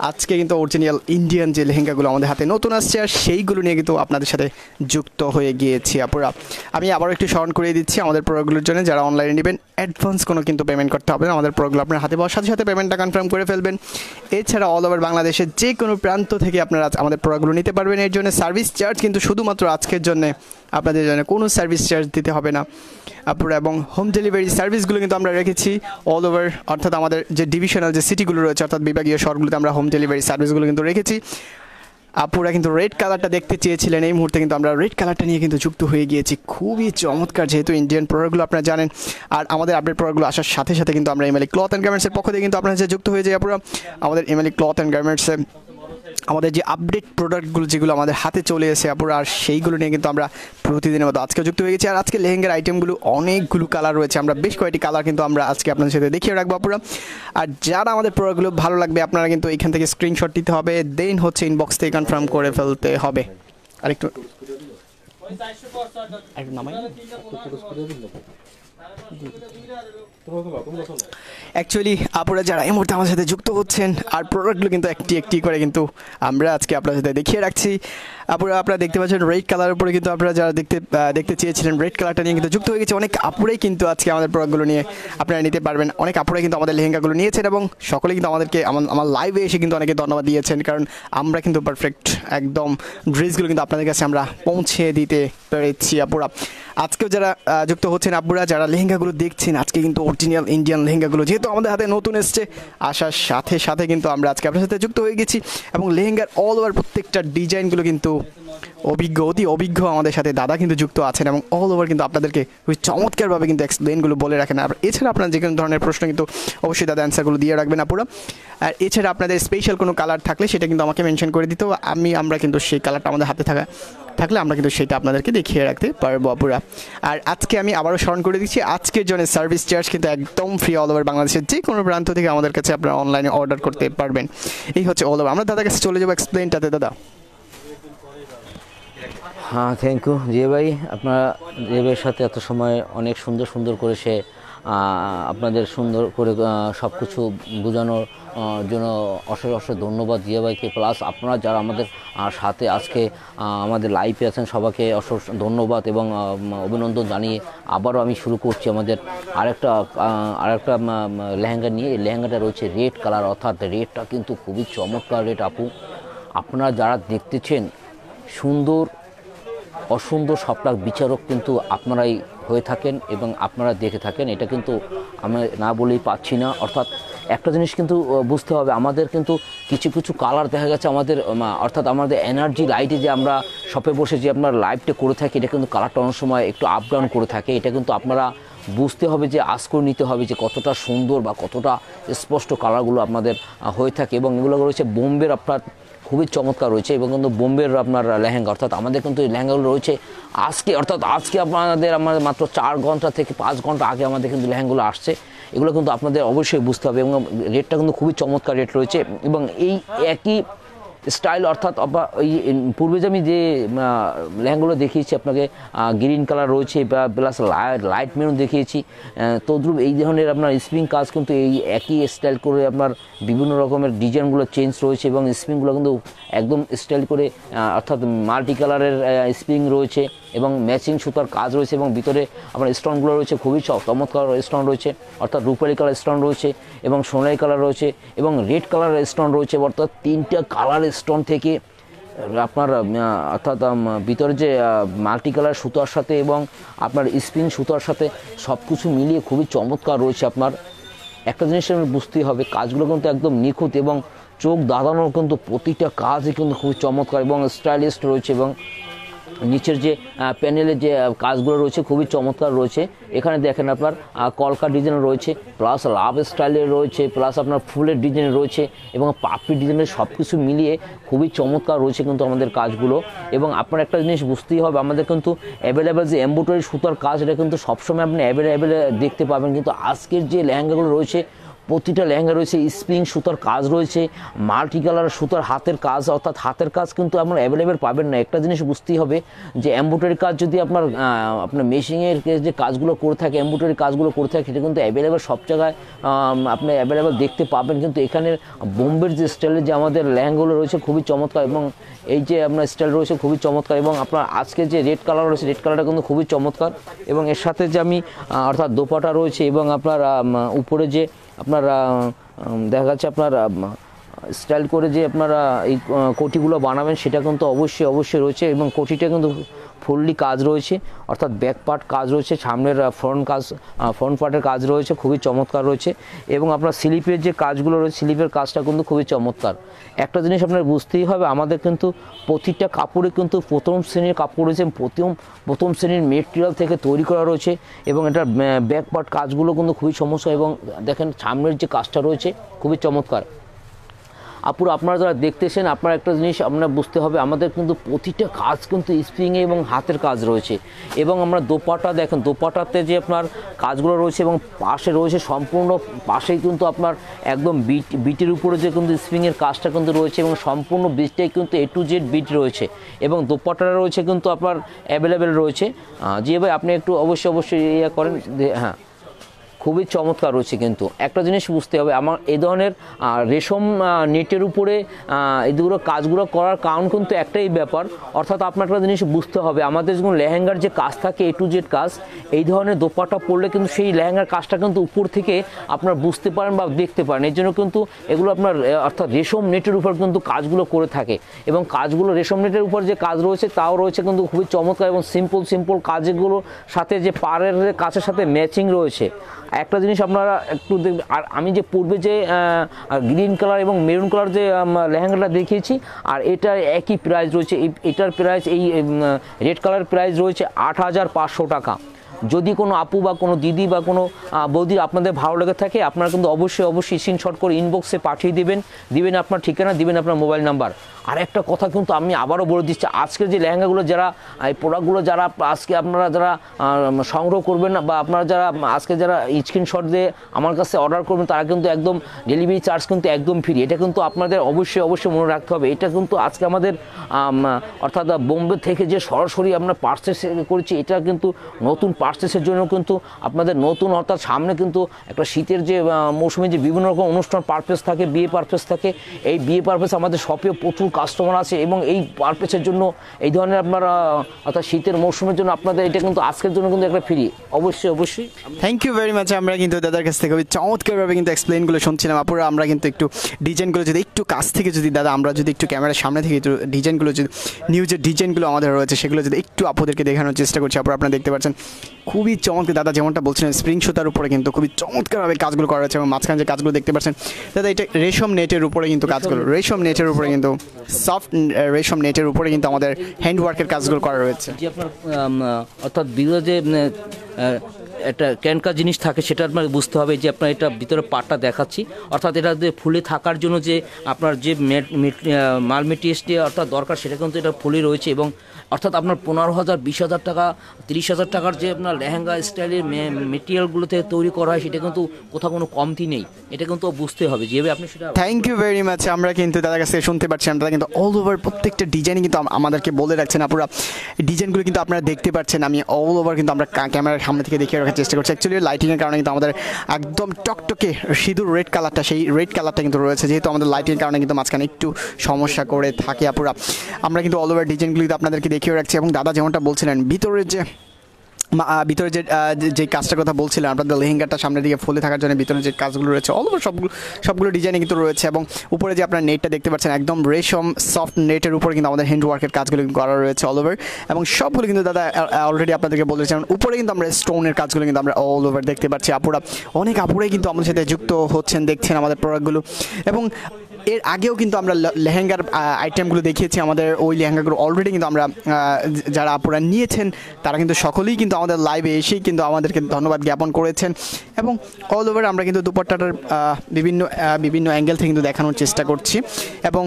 আজকে কিন্তু অরিজিনাল ইন্ডিয়ান যে লেহেঙ্গাগুলো আমাদের হাতে নতুন আসছে আর সেইগুলো নিয়ে কিন্তু আপনাদের সাথে যুক্ত হয়ে গিয়েছি আপুরা। আমি আবারও একটু স্মরণ করিয়ে দিচ্ছি আমাদের প্রোডাক্টগুলোর জন্য যারা অনলাইনে নেবেন অ্যাডভান্স কোনো কিন্তু পেমেন্ট করতে হবে না। আমাদের প্রোডাক্টগুলো আপনার হাতে পাওয়ার সাথে সাথে পেমেন্টটা কনফার্ম করে ফেলবেন। এছাড়া অল ওভার বাংলাদেশের যে কোনো প্রান্ত থেকে আপনারা আমাদের প্রোডাক্টগুলো নিতে পারবেন। এর জন্য সার্ভিস চার্জ কিন্তু শুধুমাত্র আজকের জন্য আপনাদের জন্য কোনো সার্ভিস চার্জ দিতে হবে না আপুরা। এবং হোম ডেলিভারি সার্ভিসগুলো কিন্তু আমরা রেখেছি অল ওভার, অর্থাৎ আমাদের যে ডিভিশনাল যে সিটিগুলো রয়েছে অর্থাৎ বিভাগীয় শহরগুলোতে আমরা হোম ডেলিভারি সার্ভিসগুলো কিন্তু রেখেছি। আপুরা কিন্তু রেড কালারটা দেখতে চেয়েছিলেন, এই মুহূর্তে কিন্তু আমরা রেড কালারটা নিয়ে কিন্তু যুক্ত হয়ে গিয়েছি। খুবই চমৎকার, যেহেতু ইন্ডিয়ান প্রোডাক্টগুলো আপনারা জানেন। আর আমাদের আপডেট প্রোডাক্টগুলো আসার সাথে সাথে কিন্তু আমরা এমএলএ ক্লথ অ্যান্ড গার্মেন্টসের পক্ষ থেকে কিন্তু আপনারা যুক্ত হয়ে যাই আপুরা। আমাদের এমএলএ ক্লথ অ্যান্ড গার্মেন্টসে আমাদের যে আপডেট প্রোডাক্টগুলো যেগুলো আমাদের হাতে চলে এসে আপুরা, আর সেইগুলো নিয়ে কিন্তু আমরা প্রতিদিনের মতো আজকে যুক্ত হয়ে গেছি। আর আজকে লেহেঙ্গার আইটেমগুলো অনেকগুলো কালার রয়েছে, আমরা বেশ কয়েকটি কালার কিন্তু আমরা আজকে আপনাদের সাথে দেখিয়ে রাখবো আপুরা। আর যারা আমাদের প্রোডাক্টগুলো ভালো লাগবে আপনারা কিন্তু এখান থেকে স্ক্রিনশট দিতে হবে, দেন হচ্ছে ইনবক্স থেকে কনফার্ম করে ফেলতে হবে। আরেকটু নামাই অ্যাকচুয়ালি আপুরা যারা এই মুহূর্তে আমার সাথে যুক্ত হচ্ছেন আর প্রোডাক্টগুলো কিন্তু একটি একটি করে কিন্তু আমরা আজকে আপনার সাথে দেখিয়ে রাখছি। আপুরা আপনারা দেখতে পাচ্ছেন রেড কালারের উপরে কিন্তু আপনারা যারা দেখতে চেয়েছিলেন রেড কালারটা নিয়ে কিন্তু যুক্ত হয়ে গেছে। অনেক আপুরাই কিন্তু আজকে আমাদের প্রোডাক্টগুলো নিয়ে আপনারা নিতে পারবেন। অনেক আপুরাই কিন্তু আমাদের লেহেঙ্গাগুলো নিয়েছেন এবং সকলে কিন্তু আমাদেরকে আমার লাইভে এসে কিন্তু অনেকে ধন্যবাদ দিয়েছেন, কারণ আমরা কিন্তু পারফেক্ট একদম ড্রেসগুলো কিন্তু আপনাদের কাছে আমরা পৌঁছে দিতে পেরেছি। আপুরা আজকেও যারা যুক্ত হচ্ছেন, আপুরা যারা লেহেঙ্গাগুলো দেখছেন, আজকে কিন্তু অরিজিনাল ইন্ডিয়ান লেহেঙ্গাগুলো যেহেতু আমাদের হাতে নতুন এসছে, আসার সাথে সাথে কিন্তু আমরা আজকে আপনার সাথে যুক্ত হয়ে গেছি এবং লেহেঙ্গার অল ওভার প্রত্যেকটা ডিজাইনগুলো কিন্তু অতি অভিজ্ঞ আমাদের সাথে দাদা কিন্তু যুক্ত আছেন এবং অল ওভার কিন্তু আপনাদেরকে খুবই চমৎকারভাবে কিন্তু এক্সপ্লেনগুলো বলে রাখেন। আর এছাড়া আপনার যে কোনো ধরনের প্রশ্ন কিন্তু অবশ্যই দাদা অ্যান্সারগুলো দিয়ে রাখবেন আপুরা। আর এছাড়া আপনাদের স্পেশাল কোনো কালার থাকলে সেটা কিন্তু আমাকে মেনশন করে দিতে হবে, আমরা কিন্তু সেই কালারটা আমাদের হাতে থাকলে আমরা কিন্তু সেটা আপনাদেরকে দেখিয়ে রাখতে পারবো আপুরা। আর আজকে আমি আবারও স্মরণ করে দিচ্ছি, আজকের জন্য সার্ভিস চার্জ কিন্তু একদম ফ্রি অল ওভার বাংলাদেশের যে কোনো প্রান্ত থেকে আমাদের কাছে আপনারা অনলাইনে অর্ডার করতে পারবেন। এই হচ্ছে অল ওভার। আমরা দাদার কাছে চলে যাবো এক্সপ্লেনটাতে। দাদা হ্যাঁ, থ্যাংক ইউ জিয়া ভাই। আপনারা জিয়া ভাইয়ের সাথে এত সময় অনেক সুন্দর সুন্দর করে সে আপনাদের সুন্দর করে সব কিছু বোঝানোর জন্য অশেষ ধন্যবাদ জিয়া ভাইকে। প্লাস আপনারা যারা আমাদের সাথে আজকে আমাদের লাইভে আছেন সবাইকে অশেষ ধন্যবাদ এবং অভিনন্দন জানিয়ে আবারও আমি শুরু করছি আমাদের আরেকটা লেহেঙ্গা নিয়ে। এই লেহেঙ্গাটা রয়েছে রেড কালার, অর্থাৎ রেডটা কিন্তু খুবই চমৎকার রেড। আপনারা যারা দেখতেছেন সুন্দর অসুন্দর সবটা বিচারক কিন্তু আপনারাই হয়ে থাকেন এবং আপনারা দেখে থাকেন, এটা কিন্তু আমি না বলেই পাচ্ছি না। অর্থাৎ একটা জিনিস কিন্তু বুঝতে হবে, আমাদের কিন্তু কিছু কিছু কালার দেখা গেছে আমাদের, অর্থাৎ আমাদের এনার্জি লাইটে যে আমরা শপে বসে যে আপনার লাইভটা করে থাকি, এটা কিন্তু কালারটা অনেক সময় একটু আপ ডাউন করে থাকে। এটা কিন্তু আপনারা বুঝতে হবে যে আজ করে নিতে হবে যে কতটা সুন্দর বা কতটা স্পষ্ট কালারগুলো আপনাদের হয়ে থাকে। এবং এগুলো রয়েছে বোম্বের, আপনার খুবই চমৎকার রয়েছে এবং কিন্তু বোম্বের আপনার লেহেঙ্গা। অর্থাৎ আমাদের কিন্তু এই লেহেঙ্গাগুলো রয়েছে আজকে আমাদের মাত্র 4 ঘন্টা থেকে 5 ঘন্টা আগে আমাদের কিন্তু লেহেঙ্গাগুলো আসছে। এগুলো কিন্তু আপনাদের অবশ্যই বুঝতে হবে এবং রেটটা কিন্তু খুবই চমৎকার রেট রয়েছে। এবং এই একই স্টাইল, অর্থাৎ ওই পূর্বে যে আমি যে লেহেঙ্গাগুলো দেখিয়েছি আপনাকে, গ্রিন কালার রয়েছে বা প্লাস লাইট মেরুন দেখিয়েছি, তদ্রুপ এই ধরনের আপনার স্প্রিং কাজ কিন্তু এই একই স্টাইল করে আপনার বিভিন্ন রকমের ডিজাইনগুলো চেঞ্জ রয়েছে এবং স্প্রিংগুলো কিন্তু একদম স্টাইল করে, অর্থাৎ মাল্টি কালারের স্প্রিং রয়েছে এবং ম্যাচিং সুতার কাজ রয়েছে এবং ভিতরে আপনার স্টোনগুলো রয়েছে খুবই চমৎকার স্টোন রয়েছে, অর্থাৎ রূপালি কালার স্টোন রয়েছে এবং সোনালি কালার রয়েছে এবং রেড কালারের স্টোন রয়েছে। অর্থাৎ 3টা কালার স্টোন থেকে আপনার অর্থাৎ ভিতরে যে মাল্টি কালার সুতার সাথে এবং আপনার স্প্রিং সুতার সাথে সব কিছু মিলিয়ে খুবই চমৎকার রয়েছে। আপনার একটা জিনিস বুঝতেই হবে, কাজগুলো কিন্তু একদম নিখুঁত এবং চোখ দাঁড়ানোর কিন্তু প্রতিটা কাজই কিন্তু খুবই চমৎকার এবং স্টাইলিশ রয়েছে এবং নিচের যে প্যানেলের যে কাজগুলো রয়েছে খুবই চমৎকার রয়েছে। এখানে দেখেন আপনার কলকা ডিজাইন রয়েছে, প্লাস লাভ স্টাইলের রয়েছে, প্লাস আপনার ফুলের ডিজাইন রয়েছে এবং পাপড়ি ডিজাইনের সব কিছু মিলিয়ে খুবই চমৎকার রয়েছে কিন্তু আমাদের কাজগুলো। এবং আপনার একটা জিনিস বুঝতেই হবে, আমাদের কিন্তু অ্যাভেলেবেল যে এমব্রয়ডারি সুতার কাজ, এটা কিন্তু সবসময় আপনি অ্যাভেলেবেল দেখতে পাবেন, কিন্তু আজকের যে লেহেঙ্গাগুলো রয়েছে প্রতিটা লেহেঙ্গা রয়েছে স্প্রিং সুতার কাজ রয়েছে, মাল্টি কালার সুতার হাতের কাজ, অর্থাৎ হাতের কাজ কিন্তু আপনার অ্যাভেলেবেল পাবেন না। একটা জিনিস বুঝতেই হবে যে এমব্রয়ডারি কাজ যদি আপনার মেশিনের যে কাজগুলো করে থাকে, এমব্রয়ডারি কাজগুলো করে থাকে, সেটা কিন্তু অ্যাভেলেবেল সব জায়গায় আপনি অ্যাভেলেবেল দেখতে পাবেন। কিন্তু এখানে বোম্বের যে স্টাইলের যে আমাদের লেহেঙ্গাগুলো রয়েছে খুবই চমৎকার এবং এই যে আপনার স্টাইল রয়েছে খুবই চমৎকার এবং আপনার আজকে যে রেড কালার রয়েছে রেড কালারটা কিন্তু খুবই চমৎকার এবং এর সাথে যে আমি অর্থাৎ দোপাটা রয়েছে এবং আপনার উপরে যে আপনার দেখা যাচ্ছে আপনার স্টাইল করে যে আপনারা এই কোটিগুলো বানাবেন সেটা কিন্তু অবশ্যই রয়েছে এবং কোটিটা কিন্তু ফুললি কাজ রয়েছে, অর্থাৎ ব্যাক পার্ট কাজ রয়েছে, সামনের ফ্রন্ট পার্টের কাজ রয়েছে খুবই চমৎকার রয়েছে এবং আপনার স্লিপের যে কাজগুলো রয়েছে স্লিপের কাজটা কিন্তু খুবই চমৎকার। একটা জিনিস আপনার বুঝতেই হবে, আমাদের কিন্তু প্রতিটা কাপড়ে কিন্তু প্রথম শ্রেণীর কাপড় রয়েছে, প্রথম শ্রেণীর মেটেরিয়াল থেকে তৈরি করা রয়েছে এবং এটার ব্যাক পার্ট কাজগুলো কিন্তু খুবই চমৎকার এবং দেখেন সামনের যে কাজটা রয়েছে খুবই চমৎকার। আপুরা আপনারা যারা দেখতেছেন, আপনার একটা জিনিস আপনার বুঝতে হবে, আমাদের কিন্তু প্রতিটা কাজ কিন্তু স্প্রিংয়ে এবং হাতের কাজ রয়েছে এবং আমরা দোপাটা দেখেন, দোপাটাতে যে আপনার কাজগুলো রয়েছে এবং পাশে রয়েছে সম্পূর্ণ পাশেই কিন্তু আপনার একদম বিটের উপরে যে কিন্তু স্প্রিংয়ের কাজটা কিন্তু রয়েছে এবং সম্পূর্ণ বিটটাই কিন্তু A to Z বিট রয়েছে এবং দোপাটাটা রয়েছে কিন্তু আপনার অ্যাভেলেবেল রয়েছে। জি ভাই আপনি একটু অবশ্যই ইয়ে করেন। হ্যাঁ, খুবই চমৎকার রয়েছে। কিন্তু একটা জিনিস বুঝতে হবে, আমার এই ধরনের রেশম নেটের উপরে এইগুলো কাজগুলো করার কারণ কিন্তু একটাই ব্যাপার, অর্থাৎ আপনার একটা জিনিস বুঝতে হবে, আমাদের যখন লেহেঙ্গার যে কাজ থাকে A to Z কাজ, এই ধরনের দোপাট্টা পরলে কিন্তু সেই লেহেঙ্গার কাজটা কিন্তু উপর থেকে আপনার বুঝতে পারেন বা দেখতে পারেন। এর জন্য কিন্তু এগুলো আপনার অর্থাৎ রেশম নেটের উপর কিন্তু কাজগুলো করে থাকে, এবং কাজগুলো রেশম নেটের উপর যে কাজ রয়েছে তাও রয়েছে কিন্তু খুবই চমৎকার এবং সিম্পল কাজগুলোর সাথে যে পাড়ের কাজের সাথে ম্যাচিং রয়েছে। একটা জিনিস আপনারা একটু দেখবেন, আর আমি যে পূর্বে যে গ্রিন কালার এবং মেরুন কালার যে লেহেঙ্গাটা দেখিয়েছি, আর এটার একই প্রাইস রয়েছে, এটার প্রাইস এই রেড কালার প্রাইস রয়েছে 8,500 টাকা। যদি কোনো আপু বা কোনো দিদি বা কোনো বৌদি আপনাদের ভালো লেগে থাকে, আপনারা কিন্তু অবশ্যই স্ক্রিনশট করে ইনবক্সে পাঠিয়ে দিবেন আপনার ঠিকানা, দিবেন আপনার মোবাইল নাম্বার। আর একটা কথা কিন্তু আমি আবারও বলে দিচ্ছি, আজকের যে লেহেঙ্গাগুলো যারা এই প্রোডাক্টগুলো যারা আজকে আপনারা যারা সংগ্রহ করবেন না, বা আপনারা যারা আজকে যারা স্ক্রিনশট দিয়ে আমার কাছে অর্ডার করবেন, তারা কিন্তু একদম ডেলিভারি চার্জ কিন্তু একদম ফ্রি। এটা কিন্তু আপনাদের অবশ্যই মনে রাখতে হবে। এটা কিন্তু আজকে আমাদের অর্থাৎ বোম্বে থেকে যে সরাসরি আমরা পার্চেস করেছি, এটা কিন্তু নতুন পার্চেসের জন্য কিন্তু আপনাদের নতুন, অর্থাৎ সামনে কিন্তু একটা শীতের যে মৌসুমে যে বিভিন্ন রকম অনুষ্ঠান পারপেস থাকে, বিয়ে পারপেস থাকে, এই বিয়ে পারপেস আমাদের শপে প্রচুর কাস্টমার আছে, এবং এই পারপেসের জন্য এই ধরনের আপনারা অর্থাৎ শীতের মৌসুমের জন্য আপনাদের এটা কিন্তু আজকের জন্য কিন্তু একটা ফ্রি। অবশ্যই থ্যাংক ইউ ভেরি মাচ। আমরা কিন্তু দাদার কাছ থেকে খুবই চমৎকারভাবে কিন্তু এক্সপ্লেনগুলো শুনছিলাম। আপুরা আমরা কিন্তু একটু ডিজাইনগুলো যদি একটু কাছ থেকে যদি দাদা আমরা যদি একটু ক্যামেরার সামনে থেকে একটু ডিজাইনগুলো যদি নিউজের ডিজাইনগুলো আমাদের রয়েছে সেগুলো যদি একটু আপুদেরকে দেখানোর চেষ্টা করছি। আপুরা আপনারা দেখতে পাচ্ছেন খুবই চমৎকার, দাদা যেমনটা বলছিলেন স্প্রিং সুতার উপরে কিন্তু খুবই চমৎকারভাবে কাজগুলো করা হয়েছে, এবং মাঝখানে যে কাজগুলো দেখতে পাচ্ছেন দাদা এটা রেশম নেটের উপরে কিন্তু কাজগুলো, রেশম নেটের উপরে কিন্তু সফট রেশম নেটের উপরে কিন্তু আমাদের হ্যান্ডওয়ার্কের কাজগুলো করা রয়েছে। যে আপনার অর্থাৎ বিরোধ যে একটা ক্যানকা জিনিস থাকে সেটা আপনাকে বুঝতে হবে, যে আপনার এটা ভিতরে পাটটা দেখাচ্ছি, অর্থাৎ এটা যে ফুলে থাকার জন্য যে আপনার যে মাল মেটেরিয়ালসটি অর্থাৎ দরকার সেটা কিন্তু এটা ফুলে রয়েছে, এবং অর্থাৎ আপনার 15,000 20,000 টাকা 30,000 টাকার যে আপনার লেহেঙ্গা স্টাইলের মেটেরিয়ালগুলো থেকে তৈরি করা হয়, সেটা কিন্তু কোথাও কোনো কমতি নেই। এটা কিন্তু বুঝতে হবে যেভাবে আপনি সেটা। Thank you very much. আমরা কিন্তু দাদার কাছ থেকে শুনতে পাচ্ছি, আমরা কিন্তু অল ওভার প্রত্যেকটা ডিজাইন কিন্তু আমাদেরকে বলে রাখছেন। আপুরা ডিজাইনগুলো কিন্তু আপনারা দেখতে পাচ্ছেন, আমি অল ওভার কিন্তু আমরা ক্যামেরার সামনে থেকে দেখিয়ে রাখার চেষ্টা করছি। অ্যাকচুয়ালি লাইটিংয়ের কারণে কিন্তু আমাদের একদম টকটকে সিঁদুর রেড কালারটা, সেই রেড কালারটা কিন্তু রয়েছে, যেহেতু আমাদের লাইটিংয়ের কারণে কিন্তু মাঝখানে একটু সমস্যা করে থাকে। আপুরা আমরা কিন্তু অল ওভার ডিজাইনগুলো কিন্তু আপনাদেরকে দেখিয়ে রাখছি, এবং দাদা যেমনটা বলছিলেন ভিতরে যে কাজটার কথা বলছিলেন, আপনাদের লেহেঙ্গাটা সামনের দিকে ফুলে থাকার জন্য ভিতরে যে কাজগুলো রয়েছে অল ওভার সবগুলো ডিজাইনে কিন্তু রয়েছে, এবং উপরে যে আপনার নেটটা দেখতে পাচ্ছেন একদম রেশম সফট নেটের উপরে কিন্তু আমাদের হ্যান্ডওয়ার্কের কাজগুলো করা রয়েছে অল ওভার, এবং সবগুলো কিন্তু দাদা অলরেডি আপনাদেরকে বলেছেন। উপরে কিন্তু আমরা স্টোনের কাজগুলো কিন্তু আমরা অল ওভার দেখতে পাচ্ছি। অনেক আপুরাই কিন্তু আমাদের সাথে যুক্ত হচ্ছেন, দেখছেন আমাদের প্রোডাক্টগুলো, এবং এর আগেও কিন্তু আমরা লেহেঙ্গার আইটেমগুলো দেখিয়েছি। আমাদের ওই লেহেঙ্গাগুলো অলরেডি কিন্তু আমরা যারা আপুরা নিয়েছেন তারা কিন্তু সকলেই কিন্তু আমাদের লাইভে এসেই কিন্তু আমাদেরকে ধন্যবাদ জ্ঞাপন করেছেন, এবং অল ওভার আমরা কিন্তু দুপাট্টাটার বিভিন্ন অ্যাঙ্গেল থেকে কিন্তু দেখানোর চেষ্টা করছি, এবং